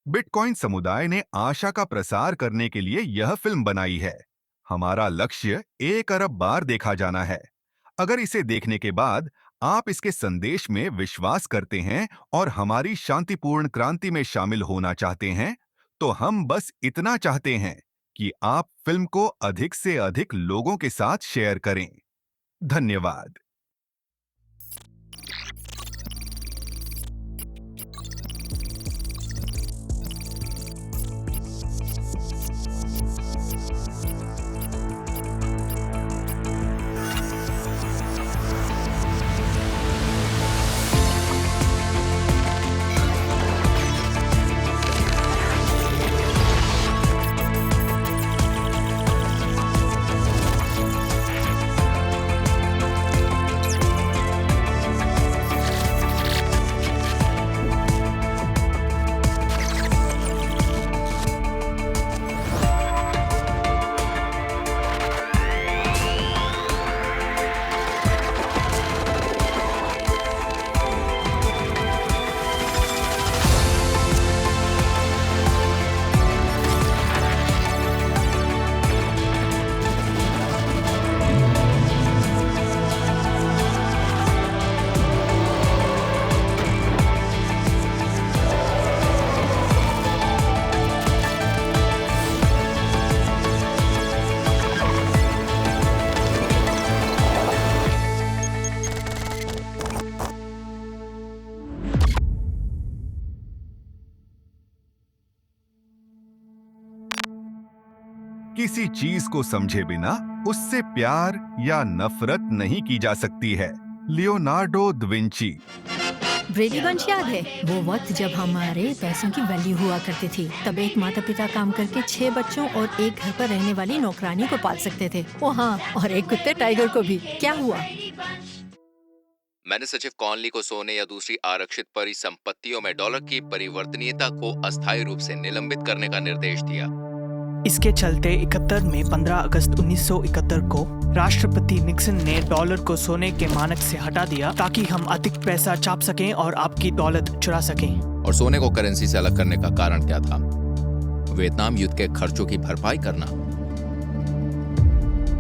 Bitcoin समुदाय ने आशा का प्रसार करने के लिए यह फिल्म बनाई है। हमारा लक्ष्य 1 अरब बार देखा जाना है। अगर इसे देखने के बाद आप इसके संदेश में विश्वास करते हैं और हमारी शांतिपूर्ण क्रांति में शामिल होना चाहते हैं, तो हम बस इतना चाहते हैं कि आप फिल्म को अधिक से अधिक लोगों के साथ शेयर करें। धन्यवाद। किसी चीज को समझे बिना उससे प्यार या नफरत नहीं की जा सकती है। Leonardo da Vinci. ब्रेडी बंच याद है वो वक्त जब हमारे पैसों की वैल्यू हुआ करती थी। तब एक माता पिता काम करके 6 बच्चों और एक घर पर रहने वाली नौकरानी को पाल सकते थे। ओ हाँ, और एक कुत्ते टाइगर को भी। क्या हुआ? मैंने सचिव कॉनली को सोने या दूसरी आरक्षित परिसंपत्तियों में डॉलर की परिवर्तनीयता को अस्थायी रूप से निलंबित करने का निर्देश दिया। इसके चलते 71 में 15 अगस्त 1971 को राष्ट्रपति निक्सन ने डॉलर को सोने के मानक से हटा दिया ताकि हम अधिक पैसा छाप सकें और आपकी दौलत चुरा सकें। और सोने को करेंसी से अलग करने का कारण क्या था? वियतनाम युद्ध के खर्चों की भरपाई करना।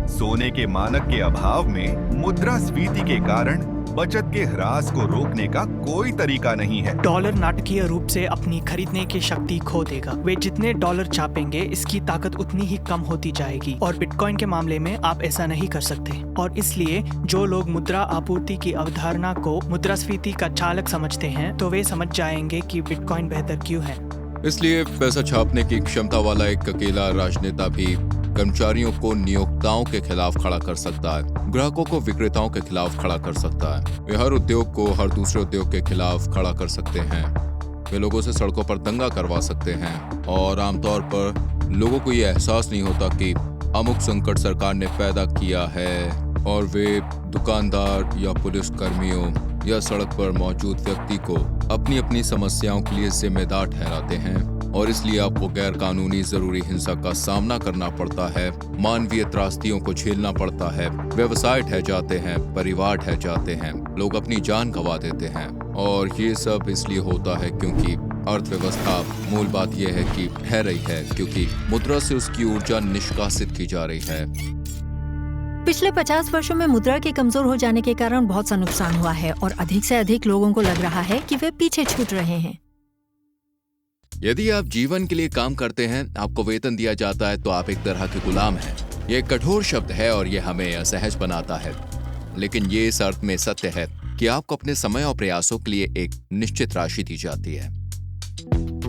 सोने के मानक के अभाव में मुद्रास्फीति के कारण बचत के ह्रास को रोकने का कोई तरीका नहीं है। डॉलर नाटकीय रूप से अपनी खरीदने की शक्ति खो देगा। वे जितने डॉलर छापेंगे इसकी ताकत उतनी ही कम होती जाएगी और बिटकॉइन के मामले में आप ऐसा नहीं कर सकते। और इसलिए जो लोग मुद्रा आपूर्ति की अवधारणा को मुद्रास्फीति का चालक समझते हैं तो वे समझ जाएंगे कि बिटकॉइन बेहतर क्यों है। इसलिए पैसा छापने की क्षमता वाला एक अकेला राजनेता भी कर्मचारियों को नियोक्ताओं के खिलाफ खड़ा कर सकता है, ग्राहकों को विक्रेताओं के खिलाफ खड़ा कर सकता है। वे हर उद्योग को हर दूसरे उद्योग के खिलाफ खड़ा कर सकते हैं। वे लोगों से सड़कों पर दंगा करवा सकते हैं और आमतौर पर लोगों को ये एहसास नहीं होता कि अमुक संकट सरकार ने पैदा किया है और वे दुकानदार या पुलिस कर्मियों या सड़क पर मौजूद व्यक्ति को अपनी अपनी समस्याओं के लिए जिम्मेदार ठहराते हैं। और इसलिए आपको गैर कानूनी जरूरी हिंसा का सामना करना पड़ता है, मानवीय त्रासदियों को झेलना पड़ता है, व्यवसाय ढह जाते हैं, परिवार ढह जाते हैं, लोग अपनी जान गंवा देते हैं। और ये सब इसलिए होता है क्योंकि अर्थव्यवस्था, मूल बात यह है कि ढह रही है क्योंकि मुद्रा से उसकी ऊर्जा निष्कासित की जा रही है। पिछले 50 वर्षों में मुद्रा के कमजोर हो जाने के कारण बहुत सा नुकसान हुआ है और अधिक से अधिक लोगों को लग रहा है कि वे पीछे छूट रहे हैं। यदि आप जीवन के लिए काम करते हैं, आपको वेतन दिया जाता है, तो आप एक तरह के गुलाम हैं। ये एक कठोर शब्द है और ये हमें असहज बनाता है, लेकिन ये इस अर्थ में सत्य है कि आपको अपने समय और प्रयासों के लिए एक निश्चित राशि दी जाती है।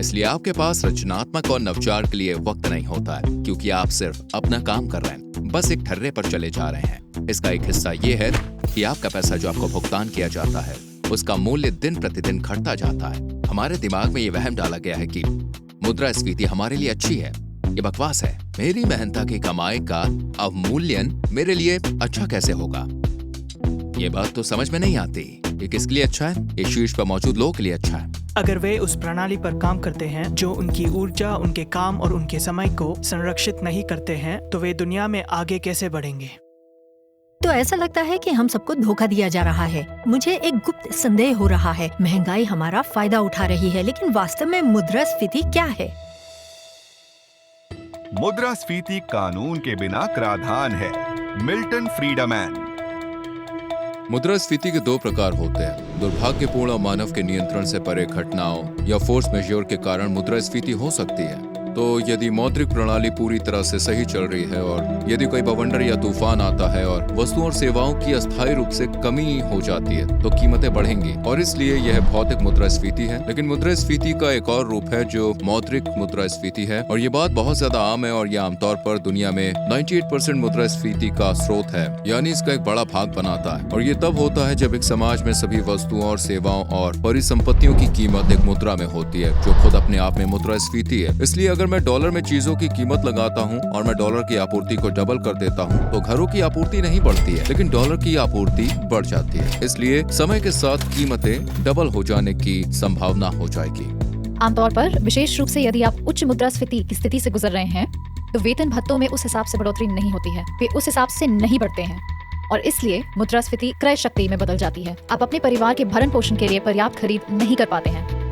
इसलिए आपके पास रचनात्मक और नवचार के लिए वक्त नहीं होता है क्योंकि आप सिर्फ अपना काम कर रहे हैं, बस एक ठर्रे पर चले जा रहे हैं। इसका एक हिस्सा ये है कि आपका पैसा जो आपको भुगतान किया जाता है उसका मूल्य दिन प्रतिदिन घटता जाता है। हमारे दिमाग में ये वहम डाला गया है कि मुद्रास्फीति हमारे लिए अच्छी है। ये बकवास है। मेरी मेहनत की कमाई का अवमूल्यन मेरे लिए अच्छा कैसे होगा? ये बात तो समझ में नहीं आती। ये किसके लिए अच्छा है? ये शीर्ष पर मौजूद लोगों के लिए अच्छा है। अगर वे उस प्रणाली पर काम करते हैं जो उनकी ऊर्जा, उनके काम और उनके समय को संरक्षित नहीं करते हैं, तो वे दुनिया में आगे कैसे बढ़ेंगे? तो ऐसा लगता है कि हम सबको धोखा दिया जा रहा है। मुझे एक गुप्त संदेह हो रहा है, महंगाई हमारा फायदा उठा रही है, लेकिन वास्तव में मुद्रास्फीति क्या है? मुद्रास्फीति कानून के बिना कराधान है। Milton Friedman. मुद्रास्फीति के दो प्रकार होते हैं। दुर्भाग्यपूर्ण और मानव के नियंत्रण से परे घटनाओं या फोर्स मेजर के कारण मुद्रास्फीति हो सकती है। तो यदि मौद्रिक प्रणाली पूरी तरह से सही चल रही है और यदि कोई बवंडर या तूफान आता है और वस्तुओं और सेवाओं की अस्थायी रूप से कमी हो जाती है तो कीमतें बढ़ेंगी और इसलिए यह भौतिक मुद्रास्फीति है। लेकिन मुद्रास्फीति का एक और रूप है जो मौद्रिक मुद्रास्फीति है और ये बात बहुत ज्यादा आम है और यह आमतौर पर दुनिया में 98% मुद्रास्फीति का स्रोत है, यानी इसका एक बड़ा भाग बनाता है। और ये तब होता है जब एक समाज में सभी वस्तुओं और सेवाओं और परिसंपत्तियों की कीमत एक मुद्रा में होती है जो खुद अपने आप में मुद्रास्फीति है। इसलिए अगर मैं डॉलर में चीजों की कीमत लगाता हूं और मैं डॉलर की आपूर्ति को डबल कर देता हूं तो घरों की आपूर्ति नहीं बढ़ती है, लेकिन डॉलर की आपूर्ति बढ़ जाती है। इसलिए समय के साथ कीमतें डबल हो जाने की संभावना हो जाएगी। आमतौर पर विशेष रूप से यदि आप उच्च मुद्रास्फीति की स्थिति से गुजर रहे हैं तो वेतन भत्तों में उस हिसाब से बढ़ोतरी नहीं होती है, वे उस हिसाब से नहीं बढ़ते हैं और इसलिए मुद्रास्फीति क्रय शक्ति में बदल जाती है। आप अपने परिवार के भरण पोषण के लिए पर्याप्त खरीद नहीं कर पाते हैं।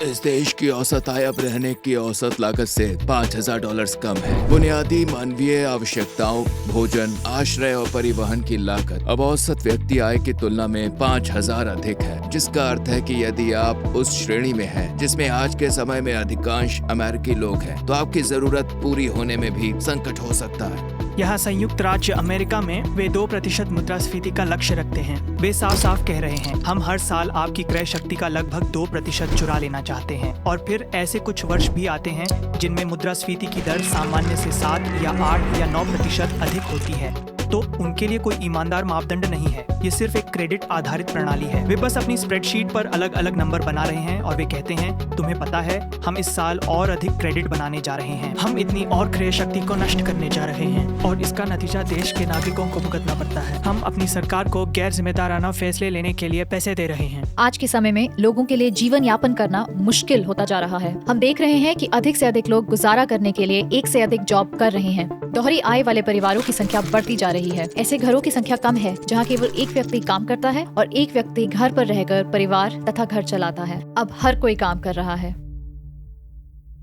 इस देश की औसत आय अब रहने की औसत लागत से $5,000 कम है। बुनियादी मानवीय आवश्यकताओं, भोजन, आश्रय और परिवहन की लागत अब औसत व्यक्ति आय की तुलना में 5,000 अधिक है, जिसका अर्थ है कि यदि आप उस श्रेणी में हैं जिसमें आज के समय में अधिकांश अमेरिकी लोग हैं, तो आपकी जरूरत पूरी होने में भी संकट हो सकता है। यहाँ संयुक्त राज्य अमेरिका में वे 2% मुद्रास्फीति का लक्ष्य रखते हैं। वे साफ साफ कह रहे हैं, हम हर साल आपकी क्रय शक्ति का लगभग 2% चुरा लेना चाहते हैं। और फिर ऐसे कुछ वर्ष भी आते हैं जिनमें मुद्रास्फीति की दर सामान्य से 7 या 8 या 9% अधिक होती है। तो उनके लिए कोई ईमानदार मापदंड नहीं है, ये सिर्फ एक क्रेडिट आधारित प्रणाली है। वे बस अपनी स्प्रेडशीट पर अलग अलग नंबर बना रहे हैं और वे कहते हैं, तुम्हें पता है हम इस साल और अधिक क्रेडिट बनाने जा रहे हैं, हम इतनी और क्रय शक्ति को नष्ट करने जा रहे हैं और इसका नतीजा देश के नागरिकों को भुगतना पड़ता है। हम अपनी सरकार को गैर जिम्मेदाराना फैसले लेने के लिए पैसे दे रहे हैं। आज के समय में लोगों के लिए जीवन यापन करना मुश्किल होता जा रहा है। हम देख रहे हैं कि अधिक से अधिक लोग गुजारा करने के लिए एक से अधिक जॉब कर रहे हैं। दोहरी आय वाले परिवारों की संख्या बढ़ती जा रही है। ऐसे घरों की संख्या कम है जहां केवल एक व्यक्ति काम करता है और एक व्यक्ति घर पर रहकर परिवार तथा घर चलाता है। अब हर कोई काम कर रहा है।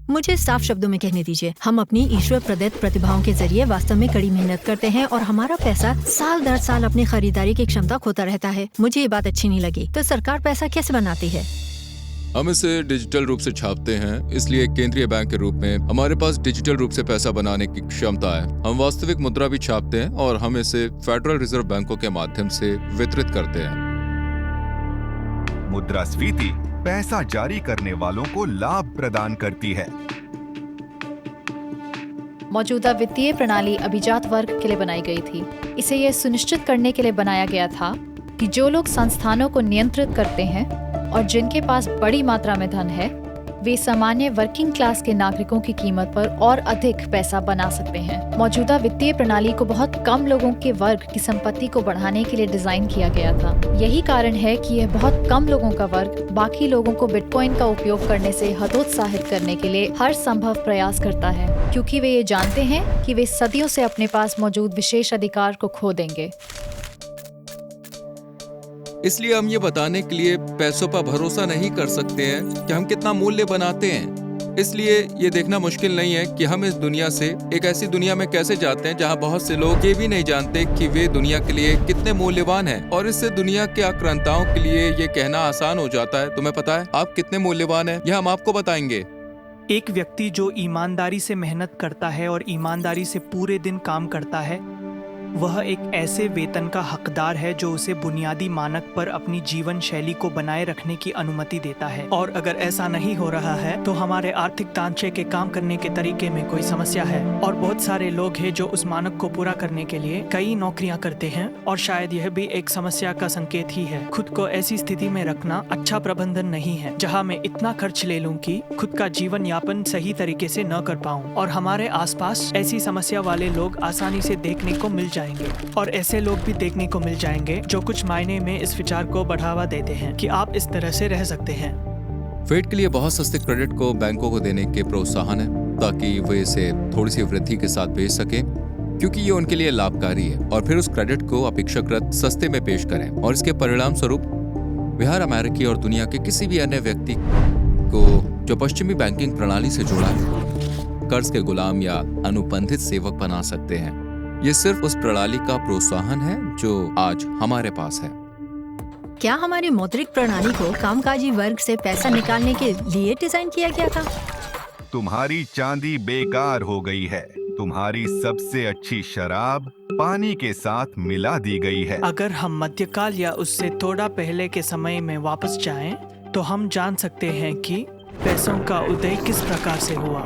मुझे साफ शब्दों में कहने दीजिए, हम अपनी ईश्वर प्रदत्त प्रतिभाओं के जरिए वास्तव में कड़ी मेहनत करते हैं और हमारा पैसा साल दर साल अपनी खरीदारी की क्षमता खोता रहता है। मुझे ये बात अच्छी नहीं लगी। तो सरकार पैसा कैसे बनाती है? हम इसे डिजिटल रूप से छापते हैं, इसलिए केंद्रीय बैंक के रूप में हमारे पास डिजिटल रूप से पैसा बनाने की क्षमता है। हम वास्तविक मुद्रा भी छापते हैं और हम इसे फेडरल रिजर्व बैंकों के माध्यम से वितरित करते हैं। मुद्रास्फीति पैसा जारी करने वालों को लाभ प्रदान करती है। मौजूदा वित्तीय प्रणाली अभिजात वर्ग के लिए बनाई गई थी। इसे यह सुनिश्चित करने के लिए बनाया गया था कि जो लोग संस्थानों को नियंत्रित करते हैं और जिनके पास बड़ी मात्रा में धन है, वे सामान्य वर्किंग क्लास के नागरिकों की कीमत पर और अधिक पैसा बना सकते हैं। मौजूदा वित्तीय प्रणाली को बहुत कम लोगों के वर्ग की संपत्ति को बढ़ाने के लिए डिजाइन किया गया था। यही कारण है कि यह बहुत कम लोगों का वर्ग बाकी लोगों को बिटकॉइन का उपयोग करने से हतोत्साहित करने के लिए हर संभव प्रयास करता है, क्योंकि वे ये जानते हैं कि वे सदियों से अपने पास मौजूद विशेष अधिकार को खो देंगे। इसलिए हम ये बताने के लिए पैसों पर भरोसा नहीं कर सकते हैं कि हम कितना मूल्य बनाते हैं। इसलिए ये देखना मुश्किल नहीं है कि हम इस दुनिया से एक ऐसी दुनिया में कैसे जाते हैं जहां बहुत से लोग ये भी नहीं जानते कि वे दुनिया के लिए कितने मूल्यवान हैं। और इससे दुनिया के आक्रांताओं के लिए ये कहना आसान हो जाता है, तुम्हें पता है आप कितने मूल्यवान हैं, यह हम आपको बताएंगे। एक व्यक्ति जो ईमानदारी से मेहनत करता है और ईमानदारी से पूरे दिन काम करता है, वह एक ऐसे वेतन का हकदार है जो उसे बुनियादी मानक पर अपनी जीवन शैली को बनाए रखने की अनुमति देता है। और अगर ऐसा नहीं हो रहा है तो हमारे आर्थिक ढांचे के काम करने के तरीके में कोई समस्या है। और बहुत सारे लोग हैं जो उस मानक को पूरा करने के लिए कई नौकरियां करते हैं और शायद यह भी एक समस्या का संकेत ही है। खुद को ऐसी स्थिति में रखना अच्छा प्रबंधन नहीं है जहाँ मैं इतना खर्च ले लूँ कि खुद का जीवन यापन सही तरीके से न कर पाऊँ। और हमारे आसपास ऐसी समस्या वाले लोग आसानी से देखने को मिल और ऐसे लोग भी देखने को मिल जाएंगे जो कुछ मायने में इस विचार को बढ़ावा देते हैं कि आप इस तरह से रह सकते हैं। फेड के लिए बहुत सस्ते क्रेडिट को बैंकों को देने के प्रोत्साहन है ताकि वे इसे थोड़ी सी वृद्धि के साथ बेच सके। क्योंकि ये उनके लिए लाभकारी है, और फिर उस क्रेडिट को अपेक्षाकृत सस्ते में पेश करें, और इसके परिणाम स्वरूप वे हर अमेरिकी और दुनिया के किसी भी अन्य व्यक्ति को जो पश्चिमी बैंकिंग प्रणाली से जुड़ा है कर्ज के गुलाम या अनुबंधित सेवक बना सकते हैं। ये सिर्फ उस प्रणाली का प्रोत्साहन है जो आज हमारे पास है। क्या हमारी मौद्रिक प्रणाली को कामकाजी वर्ग से पैसा निकालने के लिए डिजाइन किया गया था? तुम्हारी चांदी बेकार हो गई है। तुम्हारी सबसे अच्छी शराब पानी के साथ मिला दी गई है। अगर हम मध्यकाल या उससे थोड़ा पहले के समय में वापस जाएं, तो हम जान सकते हैं कि पैसों का उदय किस प्रकार से हुआ।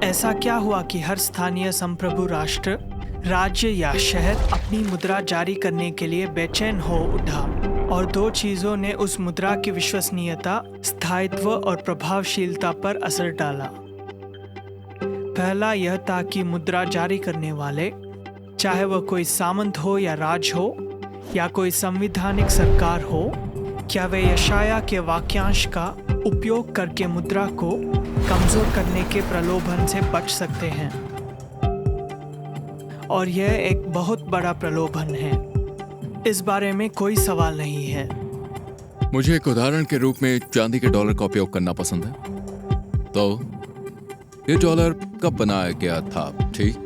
ऐसा क्या हुआ कि हर स्थानीय संप्रभु राष्ट्र, राज्य या शहर अपनी मुद्रा जारी करने के लिए बेचैन हो उठा, और दो चीजों ने उस मुद्रा की विश्वसनीयता, स्थायित्व और प्रभावशीलता पर असर डाला। पहला यह था कि मुद्रा जारी करने वाले, चाहे वह कोई सामंत हो या राज हो या कोई संवैधानिक सरकार हो, क्या वे यशाया के वाक्यांश का उपयोग करके मुद्रा को कमजोर करने के प्रलोभन से बच सकते हैं। और यह एक बहुत बड़ा प्रलोभन है, इस बारे में कोई सवाल नहीं है। मुझे एक उदाहरण के रूप में चांदी के डॉलर का उपयोग करना पसंद है। तो ये डॉलर कब बनाया गया था? ठीक,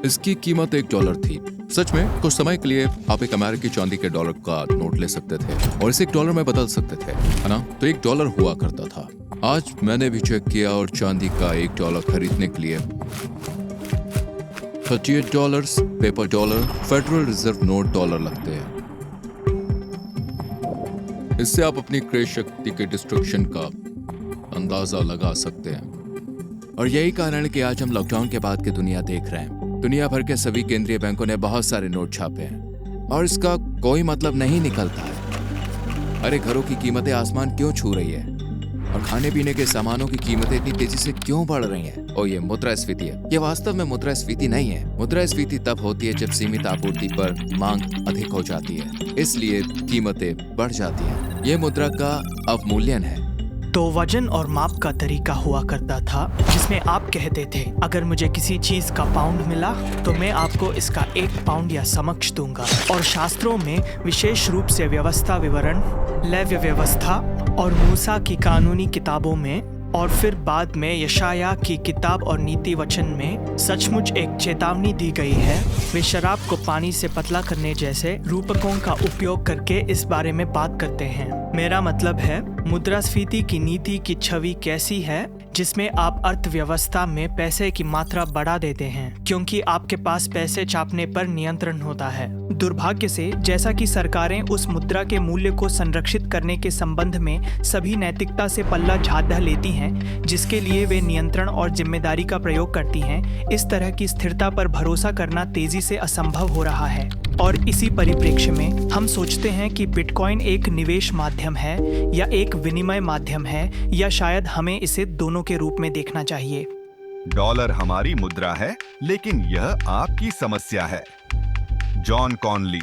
इसकी कीमत $1 थी। सच में कुछ समय के लिए आप एक अमेरिकी चांदी के डॉलर का नोट ले सकते थे और इसे $1 में बदल सकते थे, है ना? तो $1 हुआ करता था। आज मैंने भी चेक किया और चांदी का $1 खरीदने के लिए $38 paper dollar, federal reserve note dollar लगते हैं। इससे आप अपनी क्रय शक्ति के डिस्ट्रक्शन का अंदाजा लगा सकते हैं। और यही कारण है कि आज हम लॉकडाउन के बाद की दुनिया देख रहे हैं। दुनिया भर के सभी केंद्रीय बैंकों ने बहुत सारे नोट छापे हैं और इसका कोई मतलब नहीं निकलता है। अरे घरों की कीमतें आसमान क्यों छू रही है और खाने पीने के सामानों की कीमतें इतनी तेजी से क्यों बढ़ रही हैं? और ये मुद्रास्फीति है। ये वास्तव में मुद्रास्फीति नहीं है। मुद्रास्फीति तब होती है जब सीमित आपूर्ति पर मांग अधिक हो जाती है, इसलिए कीमतें बढ़ जाती हैं। ये मुद्रा का अवमूल्यन है। तो वजन और माप का तरीका हुआ करता था जिसमें आप कहते थे, अगर मुझे किसी चीज का पाउंड मिला तो मैं आपको इसका 1 पाउंड या समक्ष दूंगा। और शास्त्रों में विशेष रूप से व्यवस्था विवरण, लेव्य व्यवस्था और मूसा की कानूनी किताबों में और फिर बाद में यशाया की किताब और नीति वचन में सचमुच एक चेतावनी दी गई है। वे शराब को पानी से पतला करने जैसे रूपकों का उपयोग करके इस बारे में बात करते हैं। मेरा मतलब है मुद्रास्फीति की नीति की छवि कैसी है, जिसमें आप अर्थव्यवस्था में पैसे की मात्रा बढ़ा देते हैं क्योंकि आपके पास पैसे छापने पर नियंत्रण होता है। दुर्भाग्य से जैसा कि सरकारें उस मुद्रा के मूल्य को संरक्षित करने के संबंध में सभी नैतिकता से पल्ला झाड़ लेती हैं जिसके लिए वे नियंत्रण और जिम्मेदारी का प्रयोग करती हैं, इस तरह की स्थिरता पर भरोसा करना तेजी से असंभव हो रहा है। और इसी परिप्रेक्ष्य में हम सोचते हैं कि बिटकॉइन एक निवेश माध्यम है या एक विनिमय माध्यम है, या शायद हमें इसे दोनों के रूप में देखना चाहिए। डॉलर हमारी मुद्रा है, लेकिन यह आपकी समस्या है। John Conley.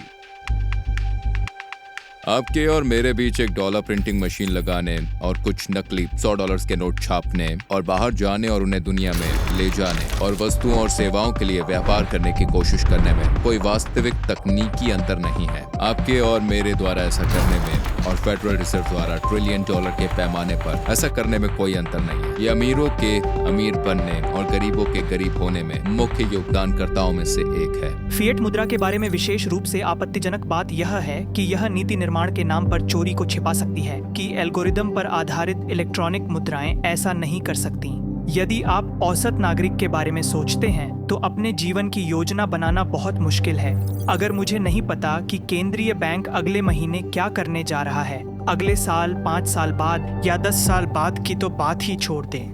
आपके और मेरे बीच एक डॉलर प्रिंटिंग मशीन लगाने और कुछ नकली $100 के नोट छापने और बाहर जाने और उन्हें दुनिया में ले जाने और वस्तुओं और सेवाओं के लिए व्यापार करने की कोशिश करने में कोई वास्तविक तकनीकी अंतर नहीं है। आपके और मेरे द्वारा ऐसा करने में और फेडरल रिजर्व द्वारा $1 ट्रिलियन के पैमाने पर ऐसा करने में कोई अंतर नहीं है। ये अमीरों के अमीर बनने और गरीबों के गरीब होने में मुख्य योगदानकर्ताओं में से एक है। फिएट मुद्रा के बारे में विशेष रूप से आपत्तिजनक बात यह है कि यह नीति निर्माण के नाम पर चोरी को छिपा सकती है कि एल्गोरिदम पर आधारित इलेक्ट्रॉनिक मुद्राएं ऐसा नहीं कर सकती। यदि आप औसत नागरिक के बारे में सोचते हैं तो अपने जीवन की योजना बनाना बहुत मुश्किल है। अगर मुझे नहीं पता कि केंद्रीय बैंक अगले महीने क्या करने जा रहा है, अगले साल, 5 साल बाद या 10 साल बाद की तो बात ही छोड़ दें।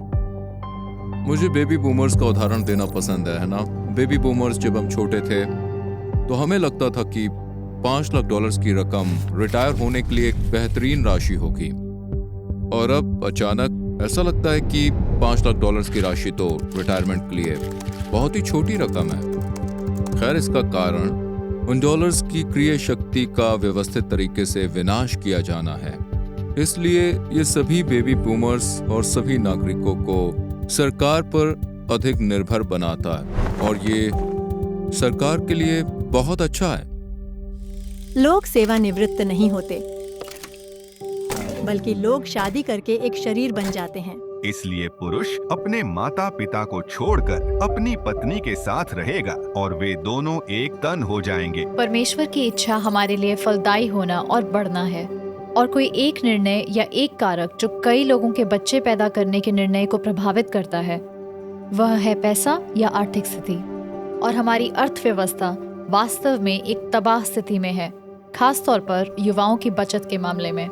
मुझे बेबी बूमर्स का उदाहरण देना पसंद है ना? बेबी बूमर्स जब हम छोटे थे तो हमें लगता था कि $5 लाख की रकम रिटायर होने के लिए एक बेहतरीन राशि होगी, और अब अचानक ऐसा लगता है कि $5 लाख की राशि तो रिटायरमेंट के लिए बहुत ही छोटी रकम है। खैर, इसका कारण उन डॉलर्स की क्रय शक्ति का व्यवस्थित तरीके से विनाश किया जाना है। इसलिए ये सभी बेबी बूमर्स और सभी नागरिकों को सरकार पर अधिक निर्भर बनाता है, और ये सरकार के लिए बहुत अच्छा है। लोग सेवानिवृत्त नहीं होते, बल्कि लोग शादी करके एक शरीर बन जाते हैं। इसलिए पुरुष अपने माता पिता को छोड़कर अपनी पत्नी के साथ रहेगा और वे दोनों एक तन हो जाएंगे। परमेश्वर की इच्छा हमारे लिए फलदायी होना और बढ़ना है, और कोई एक निर्णय या एक कारक जो कई लोगों के बच्चे पैदा करने के निर्णय को प्रभावित करता है, वह है पैसा या आर्थिक स्थिति। और हमारी अर्थव्यवस्था वास्तव में एक तबाह स्थिति में है, खास तौर पर युवाओं की बचत के मामले में।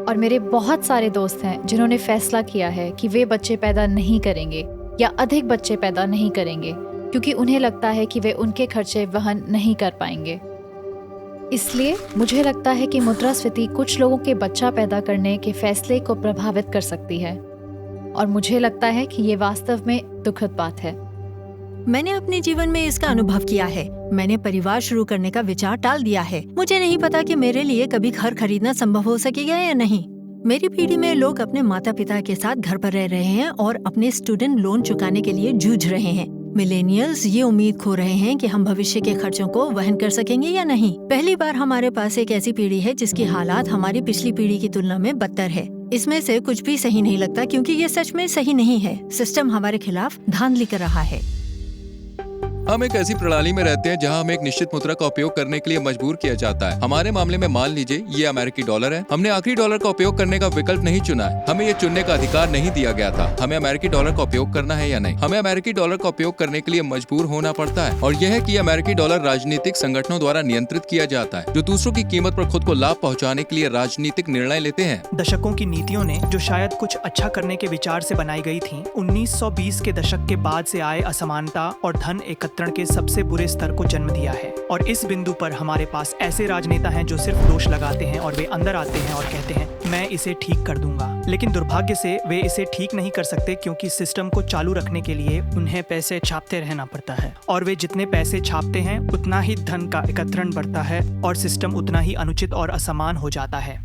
और मेरे बहुत सारे दोस्त हैं जिन्होंने फैसला किया है कि वे बच्चे पैदा नहीं करेंगे या अधिक बच्चे पैदा नहीं करेंगे, क्योंकि उन्हें लगता है कि वे उनके खर्चे वहन नहीं कर पाएंगे। इसलिए मुझे लगता है कि मुद्रास्फीति कुछ लोगों के बच्चा पैदा करने के फैसले को प्रभावित कर सकती है, और मुझे लगता है कि ये वास्तव में दुखद बात है। मैंने अपने जीवन में इसका अनुभव किया है। मैंने परिवार शुरू करने का विचार टाल दिया है। मुझे नहीं पता कि मेरे लिए कभी घर खरीदना संभव हो सकेगा या नहीं। मेरी पीढ़ी में लोग अपने माता पिता के साथ घर पर रह रहे हैं और अपने स्टूडेंट लोन चुकाने के लिए जूझ रहे हैं। मिलेनियल्स ये उम्मीद खो रहे हैं कि हम भविष्य के खर्चों को वहन कर सकेंगे या नहीं। पहली बार हमारे पास एक ऐसी पीढ़ी है जिसकी हालात हमारी पिछली पीढ़ी की तुलना में बदतर है। इसमें से कुछ भी सही नहीं लगता, क्योंकि ये सच में सही नहीं है। सिस्टम हमारे खिलाफ धांधली कर रहा है। हम एक ऐसी प्रणाली में रहते हैं जहां हमें एक निश्चित मुद्रा का उपयोग करने के लिए मजबूर किया जाता है। हमारे मामले में मान लीजिए ये अमेरिकी डॉलर है। हमने आखिरी डॉलर का उपयोग करने का विकल्प नहीं चुना है। हमें ये चुनने का अधिकार नहीं दिया गया था हमें अमेरिकी डॉलर का उपयोग करना है या नहीं। हमें अमेरिकी डॉलर का उपयोग करने के लिए मजबूर होना पड़ता है, और यह है कि अमेरिकी डॉलर राजनीतिक संगठनों द्वारा नियंत्रित किया जाता है, जो दूसरों की कीमत पर खुद को लाभ पहुँचाने के लिए राजनीतिक निर्णय लेते हैं। दशकों की नीतियों ने, जो शायद कुछ अच्छा करने के विचार से बनाई गई थी, 1920 के दशक के बाद से आए असमानता और धन एकत्रण के सबसे बुरे स्तर को जन्म दिया है। और इस बिंदु पर हमारे पास ऐसे राजनेता हैं जो सिर्फ दोष लगाते हैं, और वे अंदर आते हैं और कहते हैं मैं इसे ठीक कर दूंगा। लेकिन दुर्भाग्य से वे इसे ठीक नहीं कर सकते, क्योंकि सिस्टम को चालू रखने के लिए उन्हें पैसे छापते रहना पड़ता है, और वे जितने पैसे छापते हैं उतना ही धन का एकत्रण बढ़ता है और सिस्टम उतना ही अनुचित और असमान हो जाता है।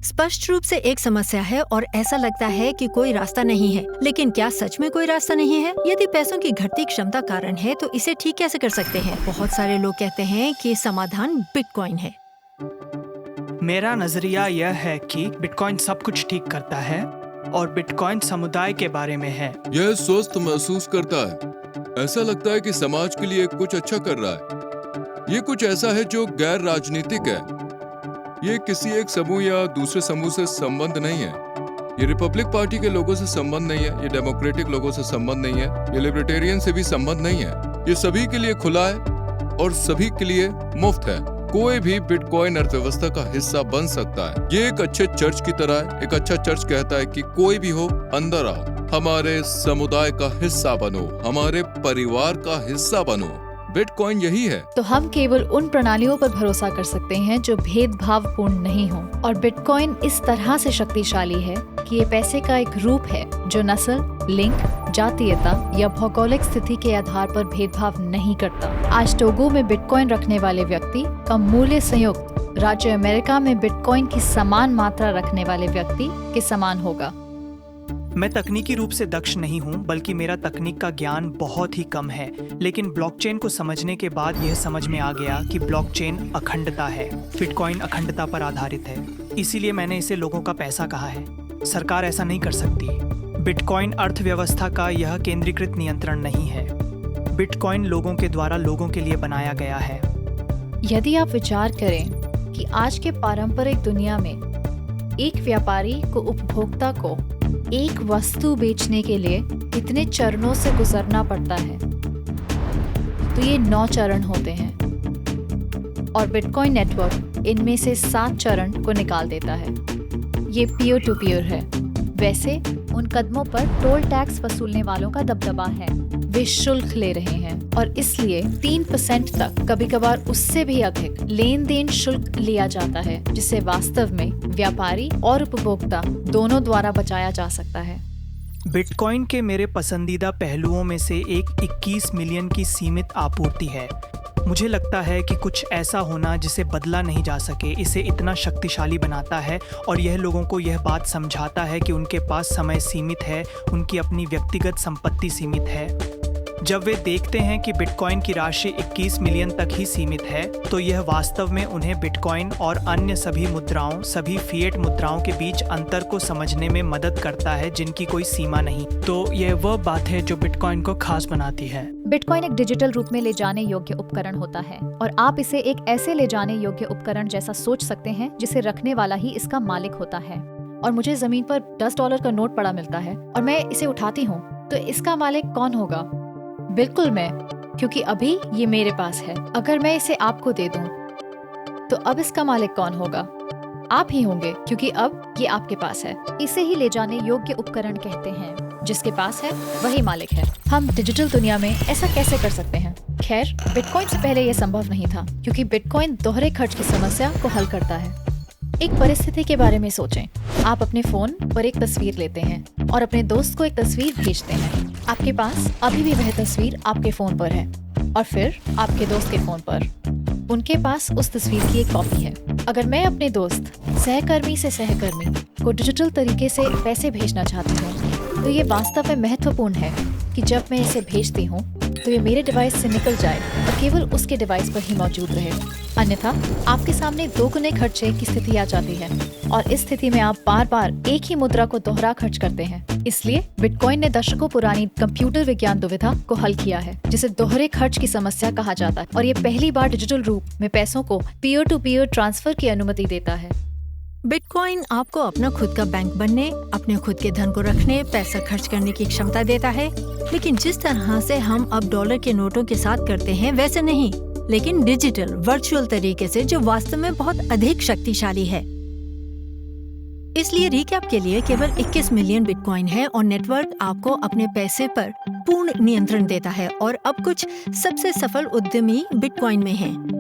स्पष्ट रूप से एक समस्या है और ऐसा लगता है कि कोई रास्ता नहीं है। लेकिन क्या सच में कोई रास्ता नहीं है? यदि पैसों की घटती क्षमता कारण है तो इसे ठीक कैसे कर सकते हैं? बहुत सारे लोग कहते हैं कि समाधान बिटकॉइन है। मेरा नजरिया यह है कि बिटकॉइन सब कुछ ठीक करता है, और बिटकॉइन समुदाय के बारे में है। यह स्वस्थ महसूस करता है। ऐसा लगता है कि समाज के लिए कुछ अच्छा कर रहा है। ये कुछ ऐसा है जो गैर राजनीतिक है। ये किसी एक समूह या दूसरे समूह से संबंध नहीं है। ये रिपब्लिक पार्टी के लोगों से संबंध नहीं है, ये डेमोक्रेटिक लोगों से संबंध नहीं है, ये लिबर्टेरियन से भी संबंध नहीं है। ये सभी के लिए खुला है और सभी के लिए मुफ्त है। कोई भी बिटकॉइन अर्थव्यवस्था का हिस्सा बन सकता है। ये एक अच्छे चर्च की तरह है। एक अच्छा चर्च कहता है कि कोई भी हो, अंदर आओ, हमारे समुदाय का हिस्सा बनो, हमारे परिवार का हिस्सा बनो। बिटकॉइन यही है। तो हम केवल उन प्रणालियों पर भरोसा कर सकते हैं जो भेदभावपूर्ण नहीं हो, और बिटकॉइन इस तरह से शक्तिशाली है कि ये पैसे का एक रूप है जो नस्ल, लिंग, जातीयता या भौगोलिक स्थिति के आधार पर भेदभाव नहीं करता। आज टोगो में बिटकॉइन रखने वाले व्यक्ति का मूल्य संयुक्त राज्य अमेरिका में बिटकॉइन की समान मात्रा रखने वाले व्यक्ति के समान होगा। मैं तकनीकी रूप से दक्ष नहीं हूं, बल्कि मेरा तकनीक का ज्ञान बहुत ही कम है। लेकिन ब्लॉकचेन को समझने के बाद यह समझ में आ गया कि ब्लॉकचेन अखंडता है। बिटकॉइन अखंडता पर आधारित है, इसीलिए मैंने इसे लोगों का पैसा कहा है। सरकार ऐसा नहीं कर सकती। बिटकॉइन अर्थव्यवस्था का यह केंद्रीकृत नियंत्रण नहीं है। बिटकॉइन लोगों के द्वारा लोगों के लिए बनाया गया है। यदि आप विचार करें कि आज के पारंपरिक दुनिया में एक व्यापारी को उपभोक्ता को एक वस्तु बेचने के लिए कितने चरणों से गुजरना पड़ता है, तो ये 9 चरण होते हैं, और बिटकॉइन नेटवर्क इनमें से 7 चरण को निकाल देता है। ये पीयर टू पीयर है। वैसे उन कदमों पर टोल टैक्स वसूलने वालों का दबदबा है। वे शुल्क ले रहे हैं, और इसलिए 3% तक, कभी कभार उससे भी अधिक लेन देन शुल्क लिया जाता है, जिसे वास्तव में व्यापारी और उपभोक्ता दोनों द्वारा बचाया जा सकता है। बिटकॉइन के मेरे पसंदीदा पहलुओं में से एक 21 मिलियन की सीमित आपूर्ति है। मुझे लगता है कि कुछ ऐसा होना जिसे बदला नहीं जा सके इसे इतना शक्तिशाली बनाता है, और यह लोगों को यह बात समझाता है कि उनके पास समय सीमित है, उनकी अपनी व्यक्तिगत संपत्ति सीमित है, जब वे देखते हैं कि बिटकॉइन की राशि 21 मिलियन तक ही सीमित है, तो यह वास्तव में उन्हें बिटकॉइन और अन्य सभी मुद्राओं, सभी फिएट मुद्राओं के बीच अंतर को समझने में मदद करता है जिनकी कोई सीमा नहीं। तो यह वह बात है जो बिटकॉइन को खास बनाती है। बिटकॉइन एक डिजिटल रूप में ले जाने योग्य उपकरण होता है और आप इसे एक ऐसे ले जाने योग्य उपकरण जैसा सोच सकते हैं जिसे रखने वाला ही इसका मालिक होता है। और मुझे जमीन पर $10 का नोट पड़ा मिलता है और मैं इसे उठाती हूँ, तो इसका मालिक कौन होगा? बिल्कुल मैं, क्योंकि अभी ये मेरे पास है। अगर मैं इसे आपको दे दूं, तो अब इसका मालिक कौन होगा? आप ही होंगे, क्योंकि अब ये आपके पास है। इसे ही ले जाने योग्य उपकरण कहते हैं। जिसके पास है वही मालिक है। हम डिजिटल दुनिया में ऐसा कैसे कर सकते हैं? खैर, बिटकॉइन से पहले ये संभव नहीं था, क्योंकि बिटकॉइन दोहरे खर्च की समस्या को हल करता है। एक परिस्थिति के बारे में सोचें। आप अपने फोन पर एक तस्वीर लेते हैं और अपने दोस्त को एक तस्वीर भेजते हैं। आपके पास अभी भी वह तस्वीर आपके फोन पर है और फिर आपके दोस्त के फोन पर उनके पास उस तस्वीर की एक कॉपी है। अगर मैं अपने दोस्त सहकर्मी से सहकर्मी को डिजिटल तरीके से पैसे भेजना चाहती हूँ, तो ये वास्तव में महत्वपूर्ण है कि जब मैं इसे भेजती हूँ तो ये मेरे डिवाइस से निकल जाए और केवल उसके डिवाइस पर ही मौजूद रहे। अन्यथा आपके सामने दोगुने खर्चे की स्थिति आ जाती है और इस स्थिति में आप बार बार एक ही मुद्रा को दोहरा खर्च करते हैं। इसलिए बिटकॉइन ने दशकों पुरानी कंप्यूटर विज्ञान दुविधा को हल किया है, जिसे दोहरे खर्च की समस्या कहा जाता है, और ये पहली बार डिजिटल रूप में पैसों को पीयर टू पीयर ट्रांसफर की अनुमति देता है। बिटकॉइन आपको अपना खुद का बैंक बनने, अपने खुद के धन को रखने, पैसा खर्च करने की क्षमता देता है, लेकिन जिस तरह से हम अब डॉलर के नोटों के साथ करते हैं वैसे नहीं, लेकिन डिजिटल वर्चुअल तरीके से, जो वास्तव में बहुत अधिक शक्तिशाली है। इसलिए रिकैप के लिए केवल 21 मिलियन बिटकॉइन है और नेटवर्क आपको अपने पैसे पर पूर्ण नियंत्रण देता है, और अब कुछ सबसे सफल उद्यमी बिटकॉइन में हैं।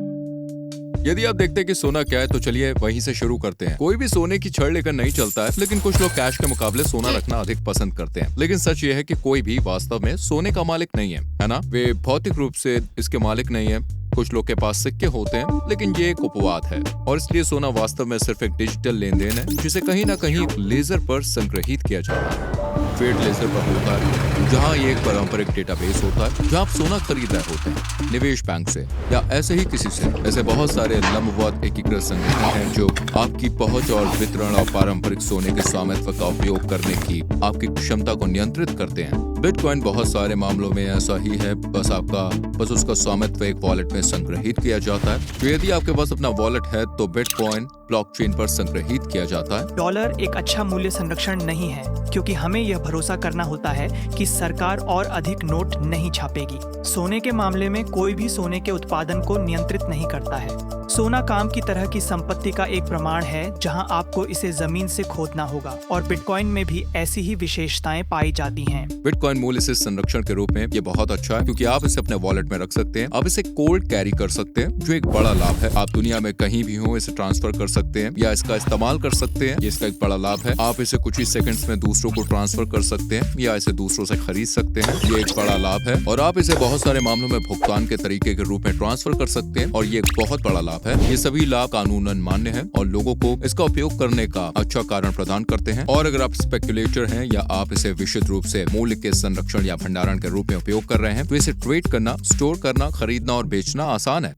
यदि आप देखते हैं कि सोना क्या है, तो चलिए वहीं से शुरू करते हैं। कोई भी सोने की छड़ लेकर नहीं चलता है, लेकिन कुछ लोग कैश के मुकाबले सोना रखना अधिक पसंद करते हैं। लेकिन सच ये है कि कोई भी वास्तव में सोने का मालिक नहीं है ना? वे भौतिक रूप से इसके मालिक नहीं है। कुछ लोग के पास सिक्के होते हैं, लेकिन ये एक उपवाद है, और इसलिए सोना वास्तव में सिर्फ एक डिजिटल लेन देन है, जिसे कहीं ना कहीं एक लेजर पर संग्रहित किया जाता है। फेड लेजर पर होता है, जहाँ ये एक पारंपरिक डेटाबेस होता है, जहाँ आप सोना खरीद रहे होते हैं निवेश बैंक से या ऐसे ही किसी से। ऐसे बहुत सारे लंबवत एकीकृत संगठन हैं जो आपकी पहुंच और वितरण और पारंपरिक सोने के स्वामित्व का उपयोग करने की आपकी क्षमता को नियंत्रित करते हैं। बिटकॉइन बहुत सारे मामलों में ऐसा ही है, बस उसका स्वामित्व एक वॉलेट में संग्रहित किया जाता है। तो यदि आपके पास अपना वॉलेट है, तो बिटकॉइन ब्लॉकचेन पर संग्रहित किया जाता है। डॉलर एक अच्छा मूल्य संरक्षण नहीं है, क्योंकि हमें यह भरोसा करना होता है कि सरकार और अधिक नोट नहीं छापेगी। सोने के मामले में कोई भी सोने के उत्पादन को नियंत्रित नहीं करता है। सोना काम की तरह की संपत्ति का एक प्रमाण है, जहां आपको इसे जमीन से खोदना होगा, और बिटकॉइन में भी ऐसी ही विशेषताएं पाई जाती हैं। बिटकॉइन मूल्य से संरक्षण के रूप में ये बहुत अच्छा है, क्योंकि आप इसे अपने वॉलेट में रख सकते हैं। आप इसे कोल्ड कैरी कर सकते हैं, जो एक बड़ा लाभ है। आप दुनिया में कहीं भी हो इसे ट्रांसफर कर सकते हैं या इसका इस्तेमाल कर सकते हैं, ये इसका एक बड़ा लाभ है। आप इसे कुछ ही सेकंड्स में दूसरों को ट्रांसफर कर सकते हैं या इसे दूसरों से खरीद सकते हैं, ये एक बड़ा लाभ है। और आप इसे बहुत सारे मामलों में भुगतान के तरीके के रूप में ट्रांसफर कर सकते हैं, और ये एक बहुत बड़ा लाभ है। ये सभी लाभ कानूनन मान्य हैं और लोगों को इसका उपयोग करने का अच्छा कारण प्रदान करते हैं। और अगर आप स्पेकुलेटर हैं या आप इसे विशुद्ध रूप से मूल्य के संरक्षण या भंडारण के रूप में उपयोग कर रहे हैं, तो इसे ट्रेड करना, स्टोर करना, खरीदना और बेचना आसान है।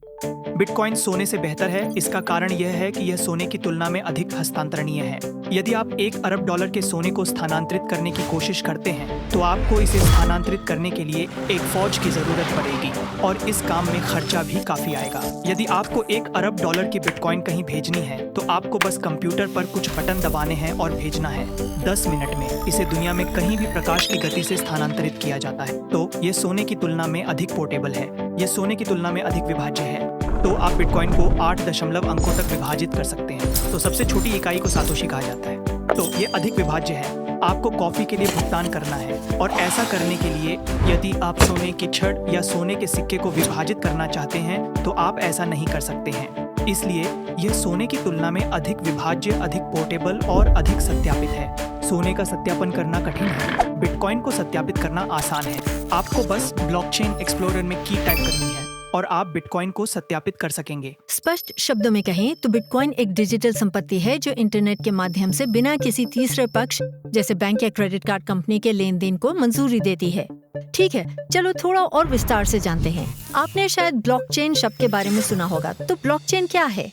बिटकॉइन सोने से बेहतर है। इसका कारण यह है कि यह सोने की तुलना में अधिक हस्तांतरणीय है। यदि आप $1 अरब के सोने को स्थानांतरित करने की कोशिश करते हैं, तो आपको इसे स्थानांतरित करने के लिए एक फौज की जरूरत पड़ेगी, और इस काम में खर्चा भी काफी आएगा। यदि आपको $1 अरब की बिटकॉइन कहीं भेजनी है, तो आपको बस कंप्यूटर पर कुछ बटन दबाने हैं और भेजना है। 10 मिनट में इसे दुनिया में कहीं भी प्रकाश की गति से स्थानांतरित किया जाता है। तो यह सोने की तुलना में अधिक पोर्टेबल है। यह सोने की तुलना में अधिक विभाज्य है। तो आप बिटकॉइन को 8 दशमलव अंकों तक विभाजित कर सकते हैं। तो सबसे छोटी इकाई को सातोशी कहा जाता है। तो ये अधिक विभाज्य है। आपको कॉफी के लिए भुगतान करना है, और ऐसा करने के लिए यदि आप सोने की छड़ या सोने के सिक्के को विभाजित करना चाहते हैं, तो आप ऐसा नहीं कर सकते हैं। इसलिए यह सोने की तुलना में अधिक विभाज्य, अधिक पोर्टेबल और अधिक सत्यापित है। सोने का सत्यापन करना कठिन है, बिटकॉइन को सत्यापित करना आसान है। आपको बस ब्लॉकचेन एक्सप्लोरर में की टाइप करनी है और आप बिटकॉइन को सत्यापित कर सकेंगे। स्पष्ट शब्दों में कहें तो बिटकॉइन एक डिजिटल संपत्ति है जो इंटरनेट के माध्यम से बिना किसी तीसरे पक्ष जैसे बैंक या क्रेडिट कार्ड कंपनी के लेन देन को मंजूरी देती है। ठीक है, चलो थोड़ा और विस्तार से जानते हैं। आपने शायद ब्लॉकचेन शब्द के बारे में सुना होगा, तो ब्लॉकचेन क्या है?